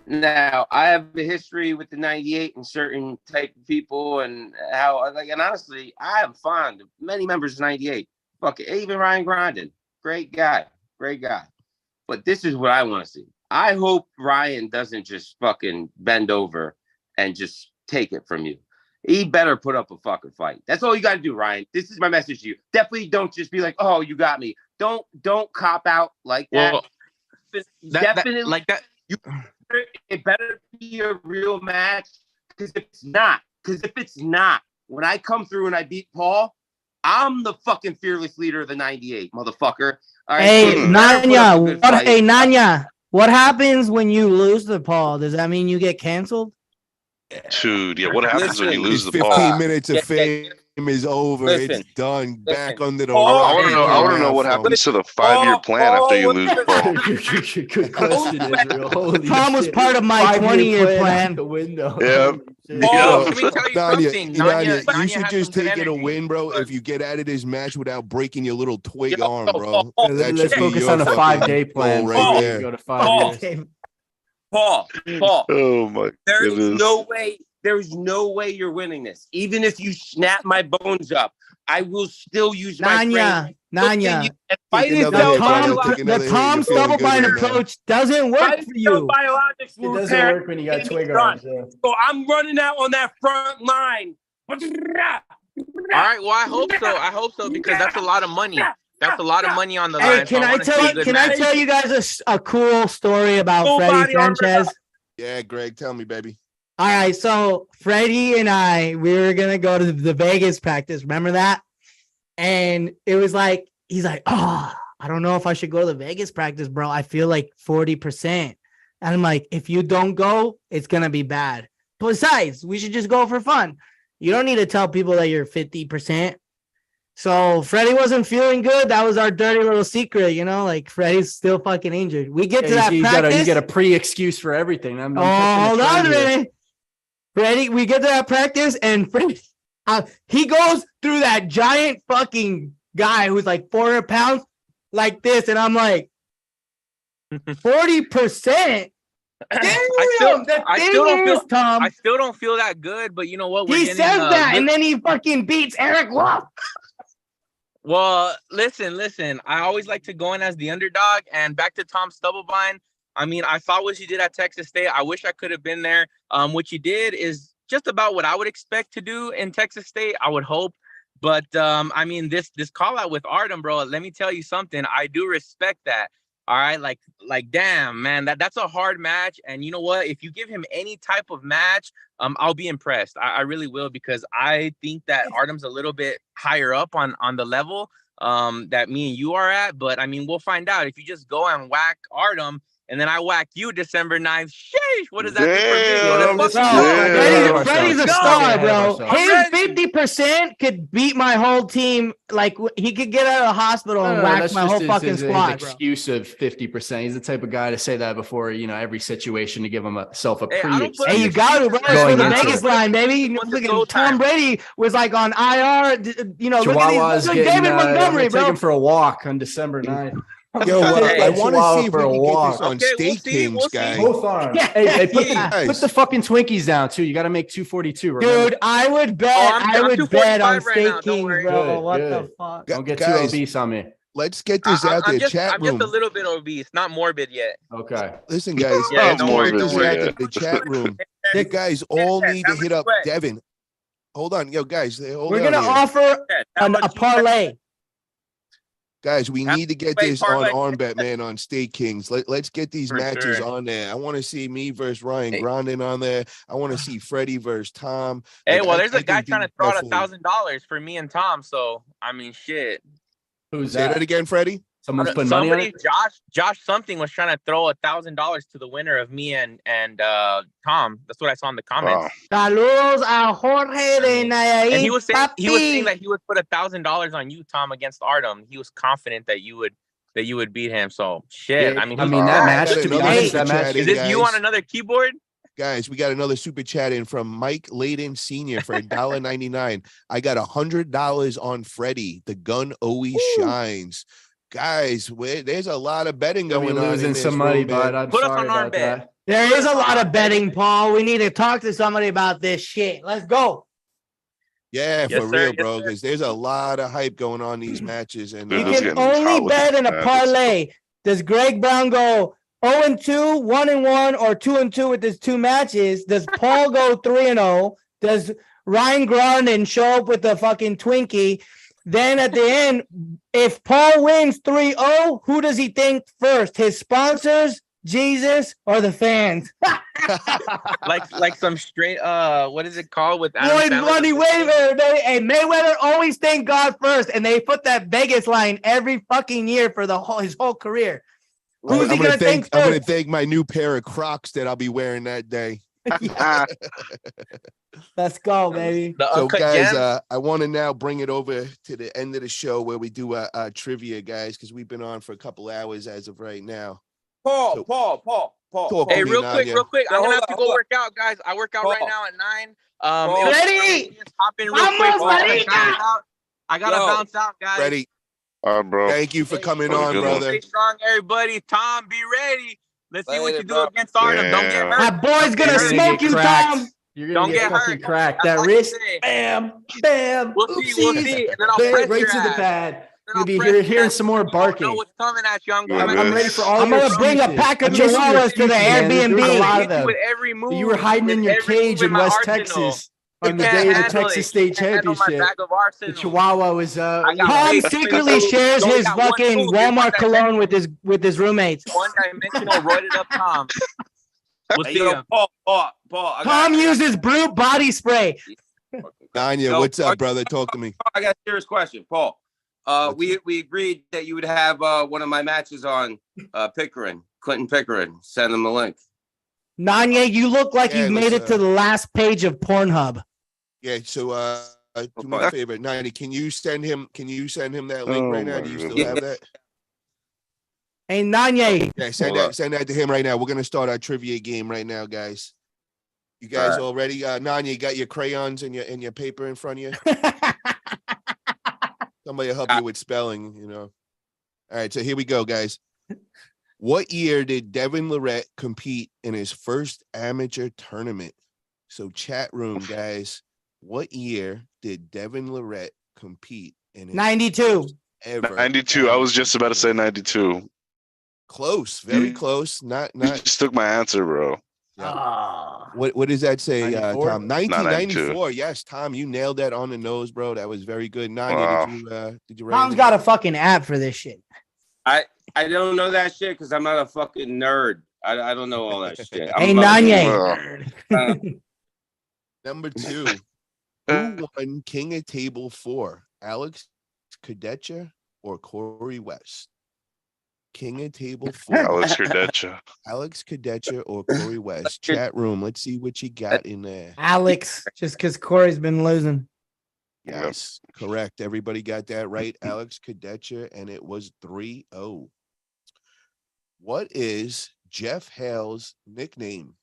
Now, I have a history with the 98 and certain type of people and how, and honestly, I am fond of many members of 98. Fuck it, even Ryan Grandin. Great guy. But this is what I want to see. I hope Ryan doesn't just fucking bend over and just take it from you. He better put up a fucking fight. That's all you got to do, Ryan. This is my message to you. Definitely don't just be like, oh, you got me. Don't cop out like that. Well, definitely like that. It better be a real match. Because if it's not, when I come through and I beat Paul, I'm the fucking fearless leader of the 98, motherfucker. All right, hey, Nanya, what happens when you lose to Paul? Does that mean you get canceled? Dude, yeah. What happens when you lose the 15 ball? minutes of fame is over. It's done. Back under the I rock. want to know what happens to the 5-year plan after you lose the ball. Good question, Israel. Tom was part of my 20-year plan. The window. Yeah. Let me tell you something. Nanya, you should just take it a win, bro. If you get out of this match without breaking your little twig arm, bro. Let's focus on a 5-day plan right there. Go to 5 years. Paul. Oh my goodness. There's no way you're winning this. Even if you snap my bones up, I will still use my Nanya. The Tom Stubblebine approach doesn't work for you. It doesn't work when you got twig arms. Yeah. So I'm running out on that front line. All right. Well, I hope so because that's a lot of money. That's a lot of money on the line. Hey, can I tell you guys a cool story about Freddie Sanchez? Yeah, Greg, tell me, baby. All right, so Freddie and we were gonna go to the Vegas practice. Remember that? And it was like he's like, oh, I don't know if I should go to the Vegas practice, bro. I feel like 40%. And I'm like, if you don't go, it's gonna be bad. Besides, we should just go for fun. You don't need to tell people that you're 50%. So Freddie wasn't feeling good. That was our dirty little secret, like Freddie's still fucking injured. We get to that practice. You get a pre-excuse for everything. Hold on a minute. Freddie, we get to that practice and Freddie, he goes through that giant fucking guy who's like 400 pounds like this. And I'm like, 40%. Damn, I still don't feel Tom. I still don't feel that good, but you know what? He says that, and then he fucking beats Eric Wolf. Well, listen. I always like to go in as the underdog. And back to Tom Stubblebine. I mean, I saw what you did at Texas State. I wish I could have been there. What you did is just about what I would expect to do in Texas State, I would hope. But I mean, this call out with Artem, bro, let me tell you something. I do respect that. All right. Like damn, man, that's a hard match. And you know what? If you give him any type of match, I'll be impressed. I really will, because I think that Artem's a little bit higher up on the level that me and you are at. But I mean, we'll find out. If you just go and whack Artem and then I whack you December 9th, sheesh, what does that do for me? Freddie's a star, bro. His 50% could beat my whole team. Like, he could get out of the hospital and whack my whole fucking squad. His excuse of 50%. He's the type of guy to say that before, every situation, to give himself a pre. Hey, you got to, bro. For the Vegas line, baby. Tom Brady was like on IR. Look at David Montgomery, bro. Take him for a walk on December 9th. Yo, I want to see if we can get this on Okay, State Kings, guys. Both arms. Hey, put the fucking Twinkies down too. You got to make 242. Remember? Dude, I would bet. I would bet on State Kings, bro. What the fuck? Don't get too obese on me. Let's get this out there. I'm just a little bit obese, not morbid yet. Okay. Listen, guys. Yeah, let's get this out there. The chat room. You guys all need to hit up Devin. Hold on, yo, guys. We're gonna offer a parlay. Guys, we need to get this on Armbet, man, on State Kings. Let's get these matches on there. I want to see me versus Ryan Grandin on there. I want to see Freddie versus Tom. Hey, well, there's a guy trying to throw out $1,000 for me and Tom. So, I mean, shit. Who's Say that again, Freddie? Someone's putting money on it? Josh something was trying to throw $1,000 to the winner of me and Tom. That's what I saw in the comments. Saludos a Jorge de Nayarit. And he was saying that he would put $1,000 on you, Tom, against Artem. He was confident that you would beat him. So shit. Yeah, that match. To be honest, that match. Is this you on another keyboard? Guys, we got another super chat in from Mike Layden Sr. for $1.99. I got $100 on Freddie. The gun always shines. Guys, there's a lot of betting going on. Losing some money, but I'm sorry about that. There is a lot of betting, Paul. We need to talk to somebody about this shit. Let's go. Yeah, for real, bro. Because there's a lot of hype going on these matches, and you can only bet in a parlay. Does Greg Brown go 0-2, 1-1, or 2-2 with his two matches? Does Paul go 3-0? Does Ryan Grandin show up with the fucking Twinkie? Then at the end, if Paul wins 3-0, who does he think first? His sponsors, Jesus, or the fans? like some straight what is it called with Floyd Money Mayweather? Hey, Mayweather always thank God first, and they put that Vegas line every fucking year for his whole career. Who's he gonna thank first? I'm gonna thank my new pair of Crocs that I'll be wearing that day. Let's go, baby. So guys, I want to now bring it over to the end of the show where we do a trivia, guys, because we've been on for a couple hours as of right now. Paul. Hey, real quick. I'm gonna have to go work out, guys. I work out right now at 9. Ready? Hop in real quick. I gotta bounce out, guys. Ready? Bro. Thank you for coming on, brother. Stay strong, everybody. Tom, be ready. Let's see what you do against Artem. Don't get hurt. That boy's gonna smoke you, Tom. You're gonna get fucking cracked. That wrist, bam. We'll see. And then I'll press right to the pad. You'll be hearing some more barking. Know what's coming at you. I'm ready for all. I'm gonna bring a pack of chihuahuas to the Airbnb. A lot of them. With every move, you were hiding in your cage in West Texas on the day of the Texas State Championship. The Chihuahua was. Tom secretly shares his fucking Walmart cologne with his roommates. One-dimensional roided up Tom. We'll see you. Paul. Tom uses Brute body spray. Danya, what's up, brother? Talk to me. I got a serious question, Paul. We agreed that you would have one of my matches on Clinton Pickering. Send him the link. Nanya, you look like you've made it to the last page of Pornhub. Yeah, so do me a favor, Nanya, can you send him that link right now? Do you still have that? Hey, Nanya. Yeah, send that to him right now. We're gonna start our trivia game right now, guys. You guys all ready? Nanya, you got your crayons and your paper in front of you? Somebody will help you with spelling, All right, so here we go, guys. What year did Devin Lorette compete in his first amateur tournament? So chat room, guys, what year did Devin Lorette compete in his 92. first ever 92. I was just about to say tournament? 92. Close, very You- close. Not You just took my answer, bro. yeah. Ah. What does that say, 94? Tom? 1994. Yes, Tom, you nailed that on the nose, bro. That was very good. Nanya, Wow. did you write Tom's anything? got a fucking app for this shit. I don't know that shit because I'm not a fucking nerd. I don't know all that shit. Hey, I'm about to- Nanye. Number 2. Who won King of Table 4? Alex Kadecha or Corey West? King of Table 4. Alex Kerdecha. Alex Kadecha or Corey West? Chat room. Let's see what you got in there. Alex, just because Corey's been losing. Yes, correct. Everybody got that right. Alex Kadecha, and it was 3-0. What is Jeff Hale's nickname?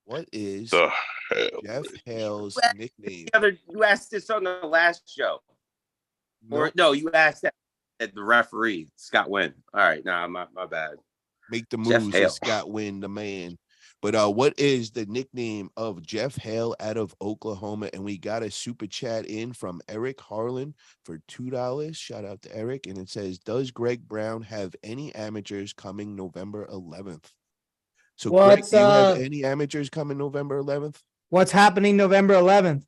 What is The hell? Jeff Hale's nickname? You asked this on the last show. Or Nope. no, you asked that at the referee, Scott Wynn. All right, nah, my bad. Make the Jeff moves, Hale. and Scott Wynn, the man. But what is the nickname of Jeff Hale out of Oklahoma? And we got a super chat in from Eric Harlan for $2. Shout out to Eric. And it says, does Greg Brown have any amateurs coming November 11th? So Greg, What's do you have any amateurs coming November 11th? What's happening November 11th?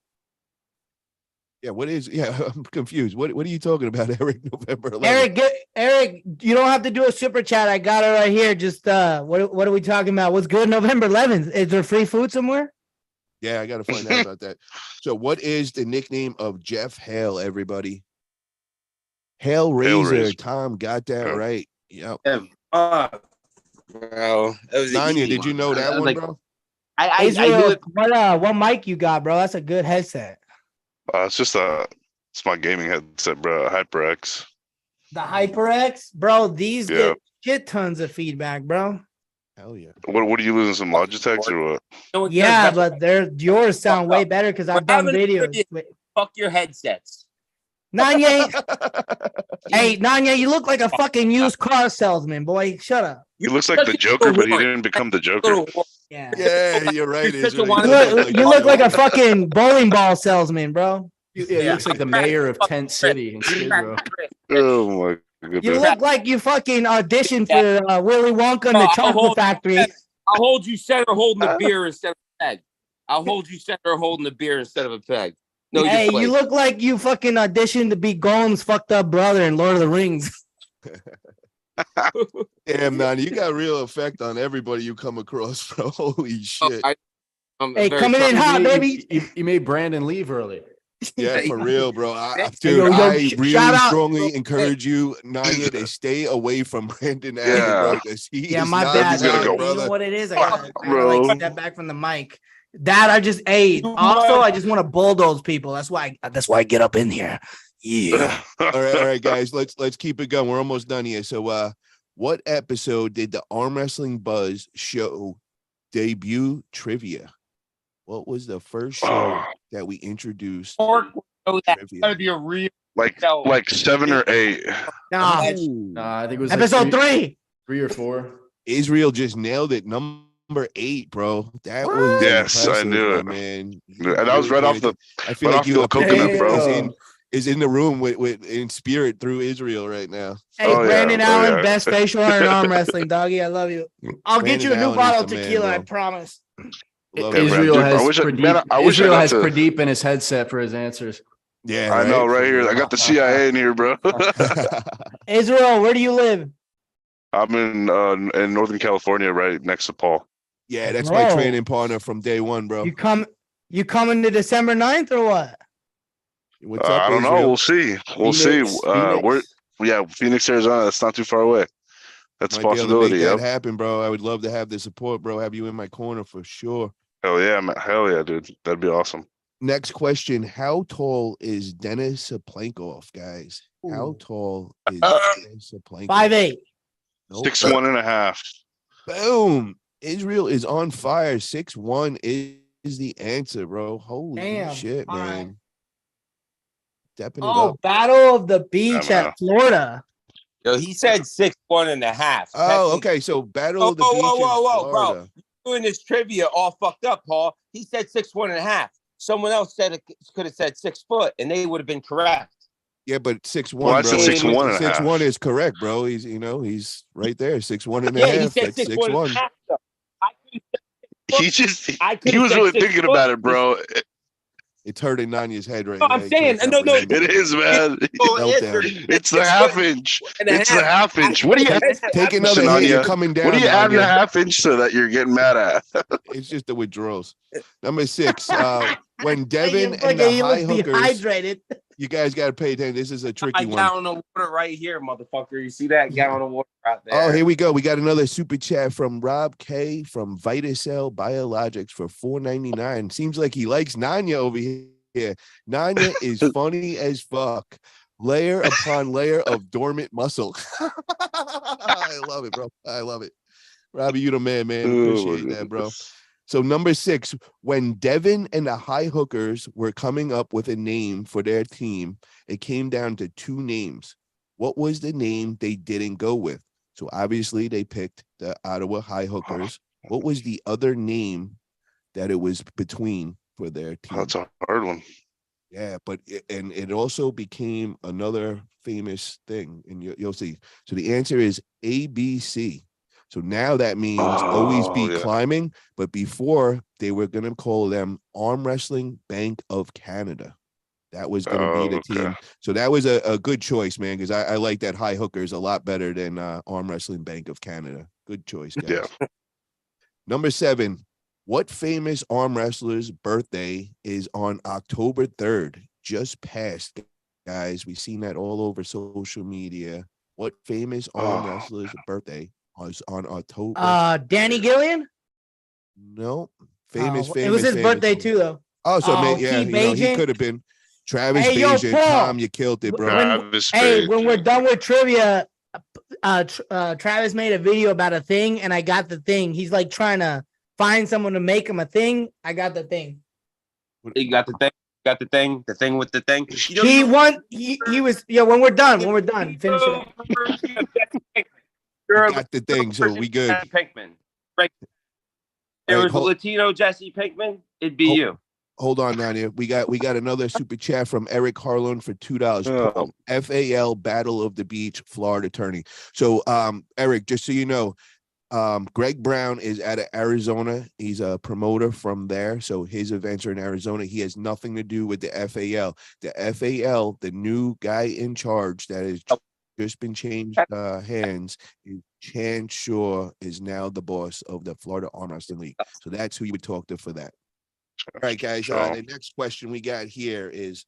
Yeah, I'm confused. What are you talking about, Eric? November 11th. Eric, you don't have to do a super chat. I got it right here. Just what are we talking about? What's good November 11th? Is there free food somewhere? Yeah, I gotta find out about that. So what is the nickname of Jeff Hale, everybody? Hale Razor. Razor. Tom got that Yep. right. Yep. Bro, that was an Nanya, easy did you one. know that I was one, like, bro? I knew Israel, it. what mic you got, bro? That's a good headset. It's my gaming headset, bro. HyperX. The HyperX, bro. These Yeah. get shit tons of feedback, bro. Hell yeah. What are you losing, some Logitechs or what? No, it Yeah, does. but yours sound way better because I've done having a videos. trivia. Fuck your headsets. Nanye, hey Nanye, you look like a fucking used car salesman, boy. Shut up. He looks like the Joker, but he didn't become the Joker. Yeah. Yeah, you're right. You're such a Israel. wannabe. You look like a fucking bowling ball salesman, bro. Yeah, he looks like the mayor of Tent City in Skid Row. Oh my You goodness. look like you fucking auditioned for Willy Wonka and the Chocolate Factory. I'll hold you center holding the beer instead of a peg. I'll hold you center holding the beer instead of a peg. No, Hey, you you look like you fucking auditioned to be Gollum's fucked up brother in Lord of the Rings. Damn, Nani, you got real effect on everybody you come across, bro. Holy shit. Hey, coming in hot, baby. You made Brandon leave early. Yeah, for real, bro. Hey, yo, I really shout out- strongly encourage you, Nanya, to stay away from Brandon Allen, Yeah. bro. 'Cause he Yeah, is my not bad. He's gonna good, go. You brother. know what it is? I Fuck, gotta bro. like step back from the mic. That I just ate. Also, I just want to bulldoze people. That's why I get up in here. Yeah. All right, guys. Let's keep it going. We're almost done here. So what episode did the Arm Wrestling Buzz show debut trivia? What was the first show that we introduced? That's Trivia? gotta be a real. like 7 or 8. Nah, I think it was like episode 3. 3 or 4. Israel just nailed it. Number 8, bro. That was Yes, I impressive, knew my it. man. And that was right off the I feel right like off you the a coconut, Piggy bro. is in the room with in spirit through Israel right now. Hey, Oh, yeah. Brandon Oh, Allen, yeah. best facial hair in arm wrestling, doggy. I love you. I'll get Brandon you a new Allen bottle is of the man, tequila, I bro. promise. Love Yeah, it. Israel dude, I has wish I- Pradeep. man, I wish I Israel got has to- Pradeep in his headset for his answers. Yeah, I know, right For here. I real. got the CIA in here, bro. Israel, where do you live? I'm in Northern California, right next to Paul. Yeah, that's my Bro. training partner from day one, bro. You coming to December 9th or what? What's up, I don't Israel? know. We'll see. We'll see. Phoenix. Phoenix, Arizona. That's not too far away. That's a Might be able to make possibility. that Yep. happen, bro. I would love to have the support, bro. Have you in my corner for sure. Hell yeah, man. Hell yeah, dude. That'd be awesome. Next question: how tall is Dennis Saplankov, guys? How tall is Dennis Saplankov? 5'8". Nope. 6'1.5". Boom! Israel is on fire. 6'1" is the answer, bro. Holy Damn, shit, all right. man! Stepping it Oh, up. Battle of the Beach Yeah, man. at Florida. Yo, he said 6'1.5". Oh, okay. So Battle of the Beach in Bro. Florida. You're doing this trivia all fucked up, Paul. He said 6'1.5". Someone else said it could have said 6 foot, and they would have been correct. Yeah, but 6'1", Well, I bro. said 6'1.5". 6'1" is correct, bro. He's he's right there. 6'1 and a Yeah, he half. said That's 6'1.5". 6'1. He was really thinking about it, bro. It's hurting Nanya's head right No, now. I'm saying, no. It is, man. It's the half inch. It's the half inch. What do you Take another hit. You're coming down. What are you adding a Nanya. half inch so that you're getting mad at? It's just the withdrawals. Number 6. When Devin Like, and the you high look hookers, dehydrated. you guys got to pay attention. This is a tricky one. Gallon of water right here, motherfucker. You see that gallon of water out there? Oh, here we go. We got another super chat from Rob K from Vitacell Biologics for $4.99. Seems like he likes Nanya over here. Nanya is funny as fuck. Layer upon layer of dormant muscle. I love it, bro. I love it. Robbie, you the man, man. Appreciate that, bro. So number 6, when Devin and the high hookers were coming up with a name for their team, it came down to 2 names. What was the name they didn't go with? So obviously they picked the Ottawa High Hookers. What was the other name that it was between for their team? That's a hard one. Yeah, but it also became another famous thing, and you'll see. So the answer is ABC. So now that means always be climbing, but before they were going to call them Arm Wrestling Bank of Canada. That was going to be the team. So that was a good choice, man, because I like that high hookers a lot better than Arm Wrestling Bank of Canada. Good choice, guys. Yeah. Number 7, what famous arm wrestler's birthday is on October 3rd? Just passed, guys. We've seen that all over social media. What famous arm wrestler's birthday was on October? Danny Gillian? No. Famous. It was his birthday too, though. Oh, so yeah, he could have been. Travis Bajan. Tom, you killed it, bro. When we're done with trivia, Travis made a video about a thing, and I got the thing. He's like trying to find someone to make him a thing. I got the thing. You got the thing. Got the thing. The thing with the thing. He won. He was. Yeah. When we're done, finish it. You got the thing, so we good. Pinkman. Right. There was a Latino Jesse Pinkman. It'd be you. Hold on, Nadia. We got another super chat from Eric Harlan for $2. FAL Battle of the Beach, Florida attorney. So, Eric, just so you know, Greg Brown is out of Arizona. He's a promoter from there. So his events are in Arizona. He has nothing to do with the FAL. The FAL, the new guy in charge that has just been changed hands, Chance Shaw is now the boss of the Florida Arm Wrestling League. So that's who you would talk to for that. All right, guys. The next question we got here is,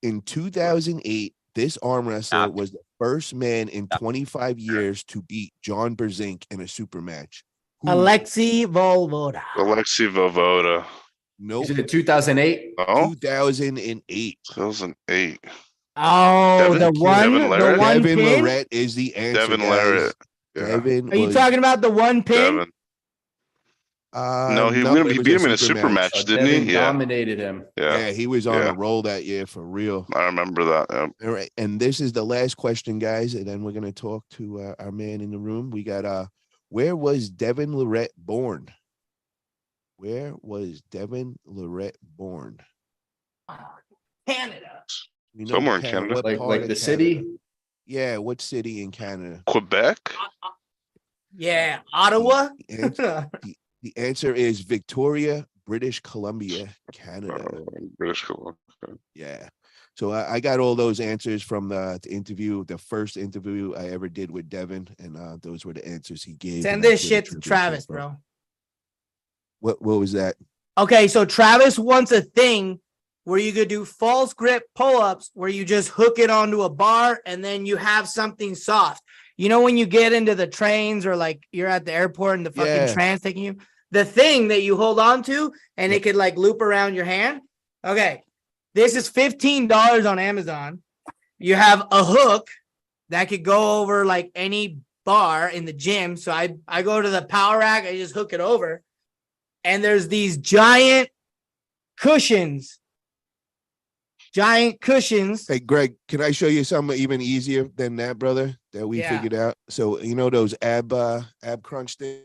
in 2008, this arm wrestler was the first man in 25 years to beat John Berzink in a super match. Alexei Volvoda. Nope. Is it 2008? Oh, 2008. 2008. Oh, Devin? the one Devin pin? Lorette is the answer. Devin guys. Larrett. Yeah. Devin Are you talking about the one pin? Devin. No, he beat him in a super match, didn't Devin he? Yeah. dominated him. Yeah, he was on a roll that year for real. I remember that. Yeah. All right, and this is the last question, guys, and then we're gonna talk to our man in the room. We got where was Devin Lorette born? Where was Devin Lorette born? Canada. Somewhere in Canada. What Like part the of city? Canada? Yeah, what city in Canada? Quebec? Yeah, Ottawa. The answer is Victoria, British Columbia, Canada. British Columbia. Yeah. So I got all those answers from the interview, the first interview I ever did with Devin, and those were the answers he gave. Send this shit to Travis, bro. What was that? Okay, so Travis wants a thing where you could do false grip pull-ups where you just hook it onto a bar and then you have something soft. You know, when you get into the trains or like you're at the airport and the fucking train's taking you, the thing that you hold on to and it could like loop around your hand. Okay, this is $15 on Amazon. You have a hook that could go over like any bar in the gym. So I go to the power rack, I just hook it over. And there's these giant cushions giant cushions. Hey, Greg, can I show you something even easier than that, brother, that we figured out? So, you know those ab crunch things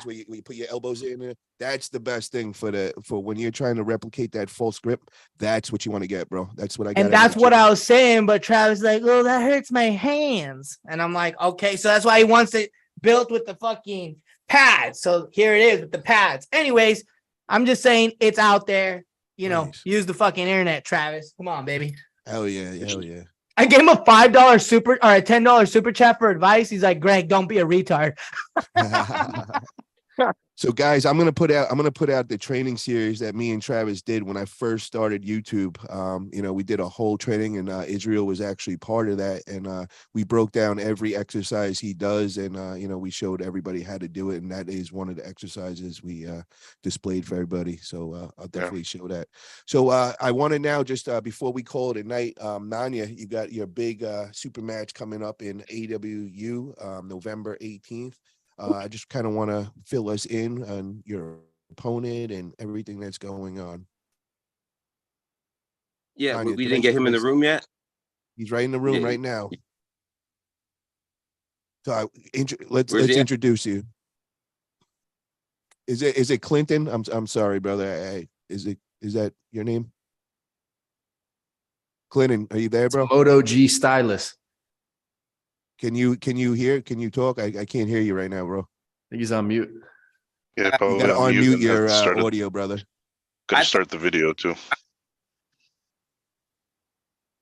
where you put your elbows in there? That's the best thing for when you're trying to replicate that false grip. That's what you want to get, bro. That's what I got. And that's what I was saying, but Travis is like, oh, that hurts my hands. And I'm like, okay, so that's why he wants it built with the fucking pads. So here it is with the pads. Anyways, I'm just saying it's out there. You know, use the fucking internet, Travis. Come on, baby. Hell yeah. Hell yeah. I gave him a $5 super or a $10 super chat for advice. He's like, Greg, don't be a retard. So guys, I'm gonna put out the training series that me and Travis did when I first started YouTube. You know, we did a whole training, and Israel was actually part of that, and we broke down every exercise he does, and you know, we showed everybody how to do it, and that is one of the exercises we displayed for everybody. So I'll definitely show that. So I want to now just before we call it a night, Nanya, you got your big super match coming up in AWU November 18th. I just kind of want to fill us in on your opponent and everything that's going on. Yeah, Tanya, we didn't get him in the room yet. He's right in the room right now. So let's introduce you. Is it Clinton? I'm sorry, brother. Is that your name? Clinton, are you there, bro? Moto G Stylist. Can you hear? Can you talk? I can't hear you right now, bro. I think he's on mute. Yeah, probably you gotta unmute your audio, brother. Gotta start the video too.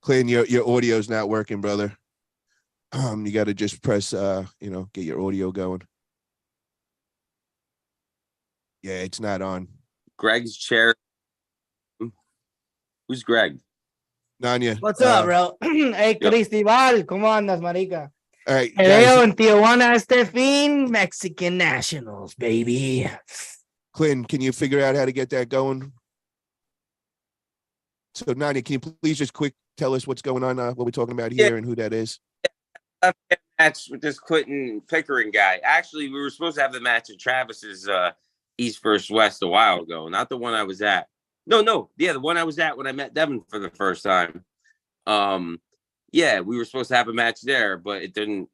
Clinton, your audio's not working, brother. You got to just press, you know, get your audio going. Yeah, it's not on. Greg's chair. Who's Greg? Nanya. What's up, bro? Hey, Cristobal, ¿cómo andas, marica? All right, Te veo en Tijuana este fin, Mexican Nationals, baby. Clinton, can you figure out how to get that going? So, Nanya, can you please just quick tell us what's going on, what we're talking about here and who that is? Match with this Clinton Pickering guy. Actually, we were supposed to have the match at Travis's East vs. West a while ago, not the one I was at. No, yeah, the one I was at when I met Devin for the first time. Yeah, we were supposed to have a match there, but it didn't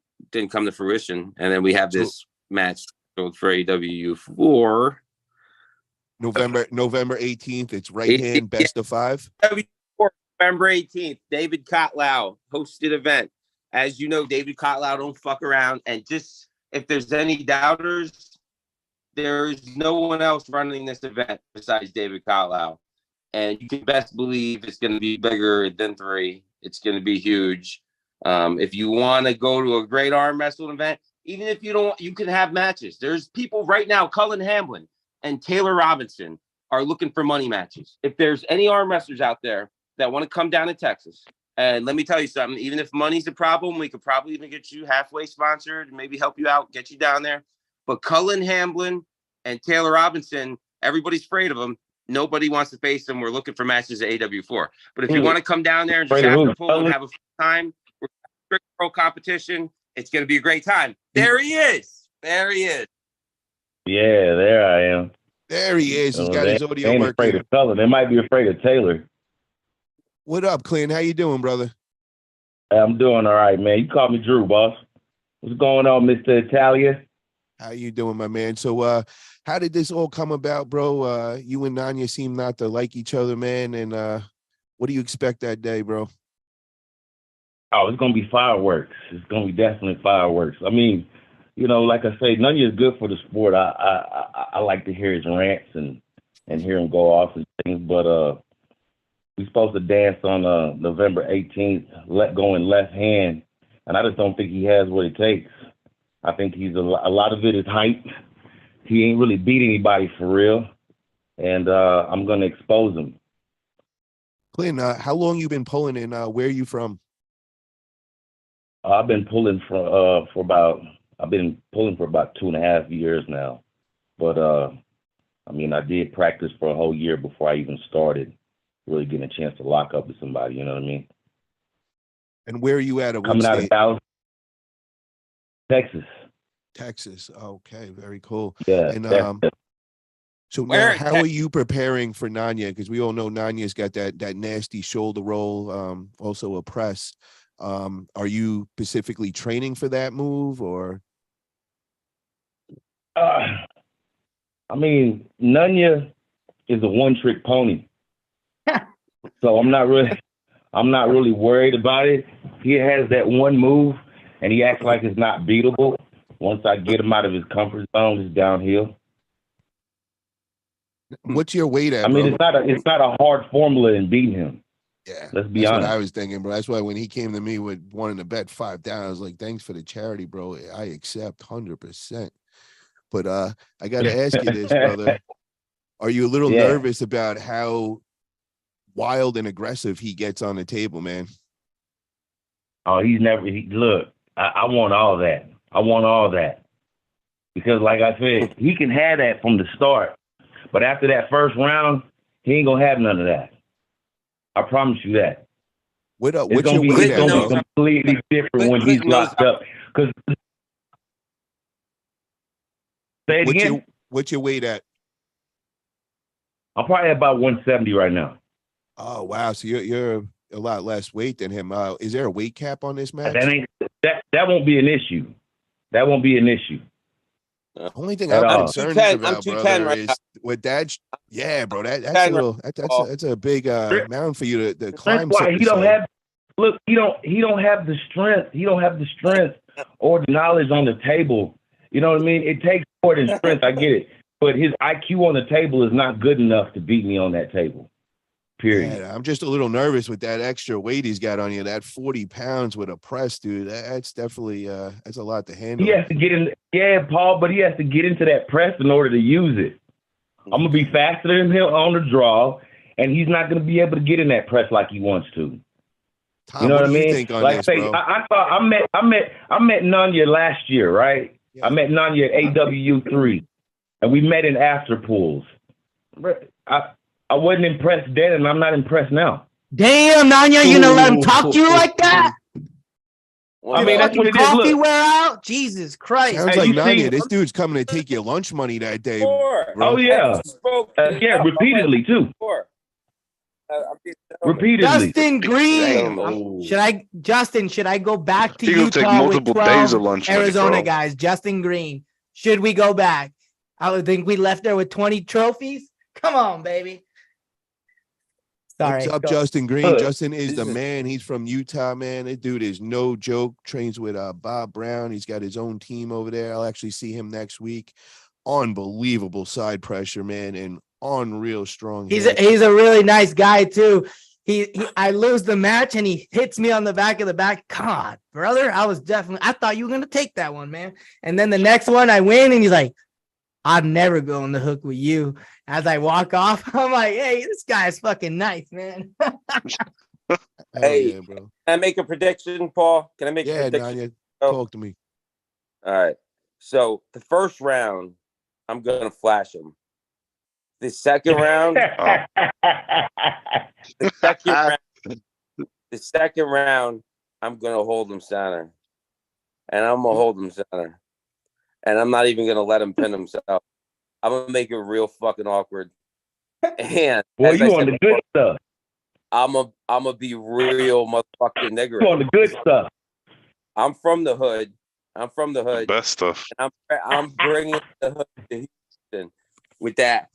come to fruition. And then we have this match for AWU for November 18th. It's right hand best of 5. November 18th, David Kotlau hosted event. As you know, David Kotlau don't fuck around. And just if there's any doubters, there's no one else running this event besides David Kotlau. And you can best believe it's going to be bigger than 3. It's going to be huge. If you want to go to a great arm wrestling event, even if you don't, you can have matches. There's people right now, Cullen Hamlin and Taylor Robinson are looking for money matches. If there's any arm wrestlers out there that want to come down to Texas, and let me tell you something, even if money's a problem, we could probably even get you halfway sponsored and maybe help you out, get you down there. But Cullen Hamlin and Taylor Robinson, everybody's afraid of them. Nobody wants to face them. We're looking for matches at AW4. But if you want to come down there and just have a pull and have a fun time, we're strict pro competition. It's going to be a great time. There he is. There he is. Yeah, there I am. There he is. He's got his audio ain't working. Afraid of Cullen. They might be afraid of Taylor. What up, Clint? How you doing, brother? I'm doing all right, man. You call me Drew, boss. What's going on, Mr. Italia? How you doing, my man? So how did this all come about, bro? You and Nanya seem not to like each other, man. And what do you expect that day, bro? Oh, it's gonna be fireworks. It's gonna be definitely fireworks. I mean, you know, like I say, Nanya is good for the sport. I like to hear his rants and hear him go off and things, but we're supposed to dance on November 18th, going left hand, and I just don't think he has what it takes. I think he's a lot of it is hype. He ain't really beat anybody for real, and I'm gonna expose him. Clint, how long you been pulling, and where are you from? I've been pulling for about 2.5 years now, but I mean, I did practice for a whole year before I even started really getting a chance to lock up with somebody. You know what I mean? And where are you at? Coming out of Dallas, Texas. Texas. Okay, very cool. Yeah. And So now, how are you preparing for Nanya? Because we all know Nanya's got that nasty shoulder roll, also a press. Are you specifically training for that move, or? I mean, Nanya is a one-trick pony, so I'm not really worried about it. He has that one move, and he acts like it's not beatable. Once I get him out of his comfort zone, it's downhill. What's your weight at? I mean, bro? it's not a hard formula in beating him. Yeah, let's be that's honest. what I was thinking, bro. That's why when he came to me with wanting to bet $5, I was like, "Thanks for the charity, bro. I accept 100%." But I got to ask you this, brother. Are you a little nervous about how wild and aggressive he gets on the table, man? Oh, look. I want all that. I want all that because, like I said, he can have that from the start. But after that first round, he ain't gonna have none of that. I promise you that. What's your weight at, It's gonna be completely different when he's locked up. Because say it again. What's your weight at? I'm probably about 170 right now. Oh wow! So you're a lot less weight than him. Is there a weight cap on this match? That won't be an issue. That won't be an issue. The only thing I'm concerned about, brother, is with that. Yeah, bro, that's a big mound for you to climb. That's why he don't have the strength. He don't have the strength or the knowledge on the table. You know what I mean? It takes more than strength. I get it, but his IQ on the table is not good enough to beat me on that table. Period. Yeah, I'm just a little nervous with that extra weight he's got on you. That 40 pounds with a press, dude. That's definitely that's a lot to handle. He has to get in, Paul, but he has to get into that press in order to use it. I'm gonna be faster than him on the draw, and he's not gonna be able to get in that press like he wants to. Tom, you know what I mean? Think on like this, say, bro? I met Nanya last year, right? Yeah. I met Nanya at AW3, and we met in after pools. I wasn't impressed then, and I'm not impressed now. Damn, Nanya, you gonna let him talk to you like that? I mean, that's what it is. Coffee wear out? Jesus Christ. Sounds like Nanya. This dude's coming to take your lunch money that day. Bro. Oh, yeah. Repeatedly, too. Repeatedly. Justin Green. Should I go back to Utah take multiple with 12 days of lunch Arizona money, guys? Justin Green. Should we go back? I would think we left there with 20 trophies. Come on, baby. Sorry. What's up, Justin Green? Justin is the man. He's from Utah, man. That dude is no joke. Trains with Bob Brown. He's got his own team over there. I'll actually see him next week. Unbelievable side pressure, man, and unreal strong. He's a really nice guy too. I lose the match and he hits me on the back of the back. God, brother, I thought you were gonna take that one, man. And then the next one I win, and he's like, I'd never go on the hook with you. As I walk off, I'm like, hey, this guy is fucking nice, man. Hey, yeah, bro. Can I make a prediction, Paul? Can I make a prediction? Nanya, talk to me. All right. So the first round, I'm going to flash him. The second round, the second round, I'm going to hold him center. And I'm going to hold him center. And I'm not even going to let him pin himself. I'm going to make it real fucking awkward. And well, you on the good stuff. I'm a be real motherfucking nigger. You on the good stuff. I'm from the hood. Best stuff. And I'm bringing the hood to Houston with that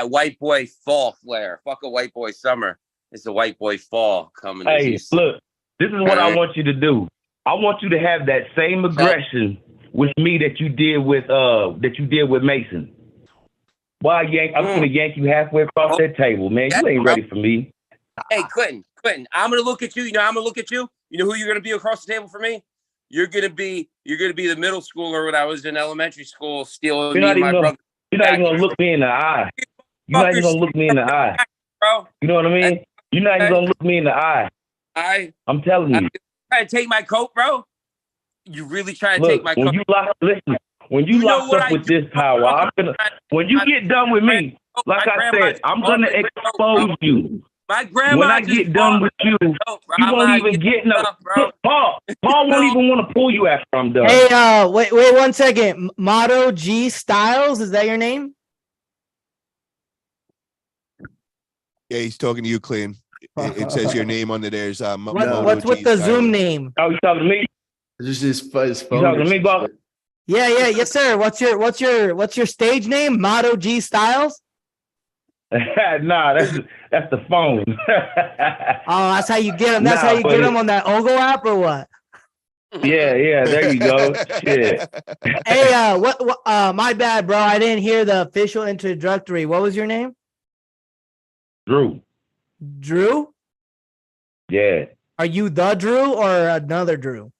white boy fall flair. Fuck a white boy summer. It's a white boy fall coming. Hey, look, this is what I want you to do. I want you to have that same aggression with me that you did with Mason. Why I'm gonna yank you halfway across that table, man. You ain't ready for me. Hey, Clinton, I'm gonna look at you. I'm gonna look at you. You know who you're gonna be across the table for me? You're gonna be the middle schooler when I was in elementary school, stealing me and my brother. You're not even gonna look me in the eye. You're not even gonna look me in the eye, bro. You know what I mean? You're not even gonna look me in the eye. I'm telling you. Trying to take my coat, bro. You really trying to take my coat? When you locked up with this power, when you get done with me, like I said, I'm gonna expose you. My grandma. When I get done with you, you won't even get no. Paul won't even want to pull you after I'm done. Hey, wait 1 second. Motto G Styles, is that your name? Yeah, he's talking to you, Clean. It says your name under there is What's with the Zoom name? Oh, you talking to me? Just his phone. You talking to me, boss? Yeah, yes, sir. What's your stage name? Motto G Styles? Nah, that's the phone. Oh, that's how you get them. That's how you get them on that Ogo app or what? Yeah, there you go. Shit. Hey, what my bad, bro. I didn't hear the official introductory. What was your name? Drew. Drew? Yeah. Are you the Drew or another Drew?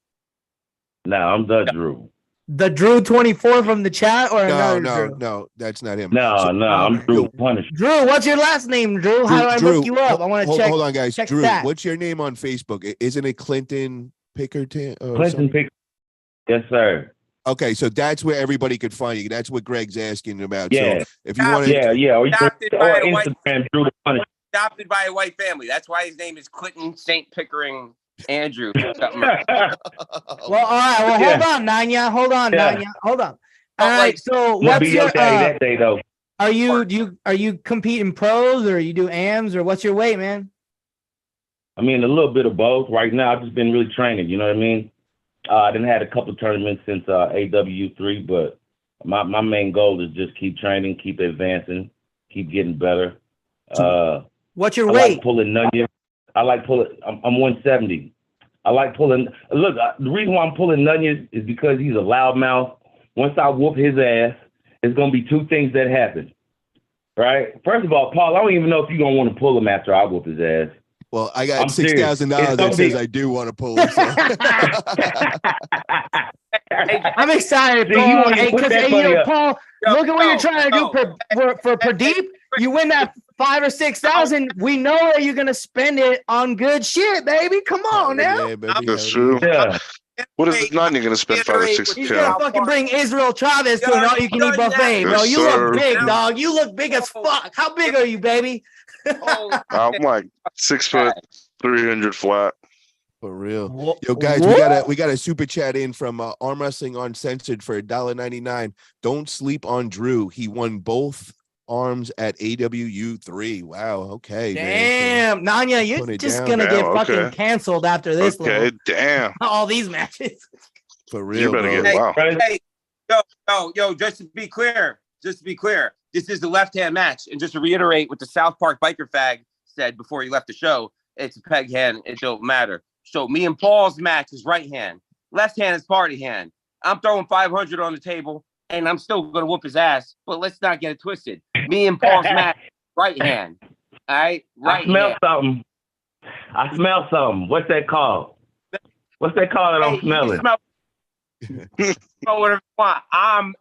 No, I'm the Drew. The Drew 24 from the chat or another Drew? No, that's not him. No, I'm Drew Punisher. Drew, what's your last name, Drew? How do I look you up? I want to check. Hold on, guys. Drew, stats. what's your name on Facebook? Isn't it Clinton Pickerton? Clinton Pickerton. Yes, sir. Okay, so that's where everybody could find you. That's what Greg's asking about. Yeah. So if you want to, yeah, or Instagram, Drew the Punisher. Adopted by a white family. That's why his name is Clinton St. Pickering Andrew. Well, all right. Well, hold on, Nanya. Hold on, Nanya. Hold on. All right. So what's your that day though? Are you competing pros or you do AMs or what's your weight, man? I mean, a little bit of both. Right now, I've just been really training. You know what I mean? I didn't had a couple of tournaments since AW3, but my main goal is just keep training, keep advancing, keep getting better. What's your I weight? like pulling nunyas. I'm 170. I like pulling. Look, the reason why I'm pulling nunyas is because he's a loudmouth. Once I whoop his ass, it's gonna be two things that happen. Right? First of all, Paul, I don't even know if you're gonna want to pull him after I whoop his ass. well, I got $6,000 that says I do want to pull him. So. I'm excited, Paul. Paul, look at what you're trying to do for Pradeep. You win that 5,000 or 6,000. We know that you're gonna spend it on good shit, baby. Come on now. Yeah, baby. That's true. Yeah. What is Nanya going to spend 5 or 6 He's K? gonna fucking bring Israel Chavez to an all-you-can-eat buffet, bro. Yes, You sir. look big, dog. You look big as fuck. How big are you, baby? I'm like 6 foot, 300 flat. For real. Yo, guys, we got a super chat in from Arm Wrestling Uncensored for $1.99. Don't sleep on Drew. He won both arms at AWU3. Wow. Okay. Damn, man. Nanya, you're just gonna get fucking canceled after this. Okay, damn. All these matches. For real. You better bro. get wow. Hey, yo, just to be clear, this is the left-hand match. And just to reiterate what the South Park biker fag said before he left the show, it's a peg hand. It don't matter. So me and Paul's match is right hand. Left hand is party hand. I'm throwing 500 on the table, and I'm still going to whoop his ass. But let's not get it twisted. Me and Paul's match, right hand. All right? Right hand. I smell something. What's that called? What's that called that I'm smelling? Whatever you want.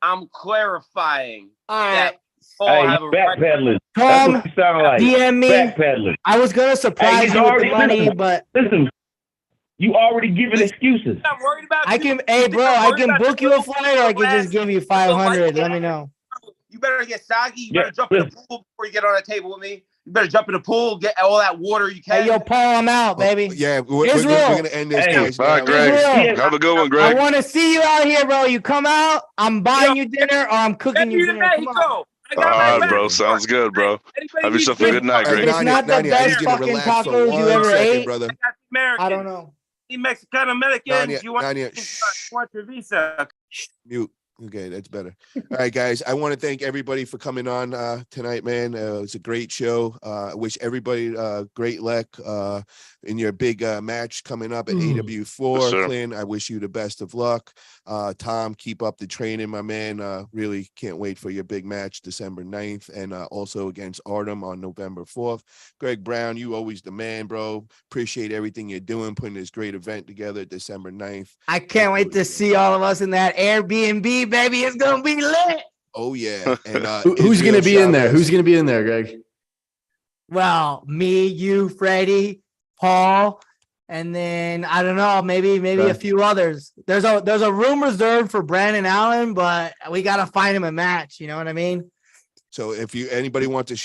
I'm clarifying. All right. Hey, backpedaling. Tom, That's what you sound like. DM me. Backpedaling. I was gonna surprise you with the money, but listen, you already giving excuses. I'm worried about I can book you a flight, or I can just give you 500. Let me know. You better get soggy. You better jump in the pool before you get on that table with me. You better jump in the pool, get all that water you can. Hey, yo, Paul, I'm out, baby. Yeah, we're gonna end this. Hey, guys, bye, now. Greg. Have a good one, I Greg. want to see you out here, bro. You come out, I'm buying you dinner, or I'm cooking you dinner. Come on. All right, bro. Sounds good, bro. Have yourself a good night, Greg. It's not the best fucking tacos you ever ate. brother. I don't know. Mexican Americans. Nanya, You want Nanya, your visa? Mute. Okay, that's better. All right, guys. I want to thank everybody for coming on tonight, man. It was a great show. I wish everybody great luck in your big match coming up at AW4. Yes, sir. Clint, I wish you the best of luck. Tom, keep up the training, my man. Really can't wait for your big match December 9th and also against Artem on November 4th. Greg Brown, you always the man, bro. Appreciate everything you're doing, putting this great event together December 9th. I can't wait to see all of us in that Airbnb, baby. It's gonna be lit. Oh yeah. And Who's going to be in there? Chavez. Who's going to be in there, Greg? Well, me, you, Freddie, Paul, and then I don't know, maybe a few others. There's a room reserved for Brandon Allen, but we gotta find him a match. You know what I mean? So if anybody wants to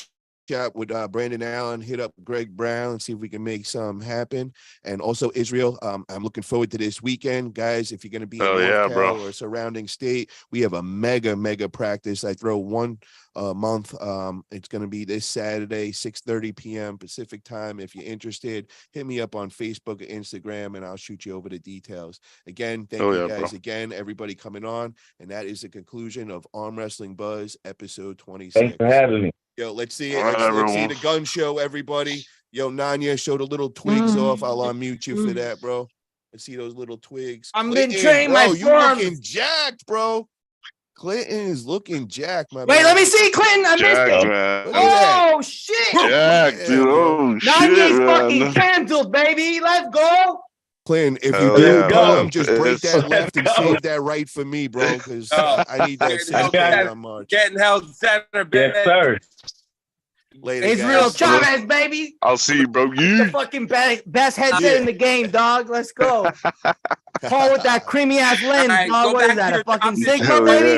chat with Brandon Allen, hit up Greg Brown, see if we can make some happen. And also Israel, I'm looking forward to this weekend, guys. If you're going to be in North Cal or surrounding state, we have a mega practice. I throw one month. It's going to be this Saturday, 6:30 p.m. Pacific time. If you're interested, hit me up on Facebook or Instagram, and I'll shoot you over the details. Again, thank you guys again, everybody coming on, and that is the conclusion of Arm Wrestling Buzz episode 26. Thanks for having me. Yo, let's see it. Let's see the gun show, everybody. Yo, Nanya, show the little twigs off. I'll unmute you for that, bro. Let's see those little twigs. I'm Clinton, been trained, bro, my you forearms. looking jacked, bro. Clinton is looking jacked, my man. Wait, let me see, Clinton. I missed it. Man. Look at that. Oh shit! Jacked, dude. Oh shit, Nanye's man. fucking canceled, baby. Let's go. Clinton, if Hell you do yeah, come, bro. just break that Let's left and go. save that right for me, bro, because I need that I got 6:30 it. on March. Getting held center, baby. Yes, sir. Later, Israel guys. Chavez, baby. I'll see you, bro. The fucking best headset in the game, dog. Let's go. Paul with that creamy ass lens, All right, dog. go What is back that? to A your fucking topic. Sigma, Hell baby? yeah.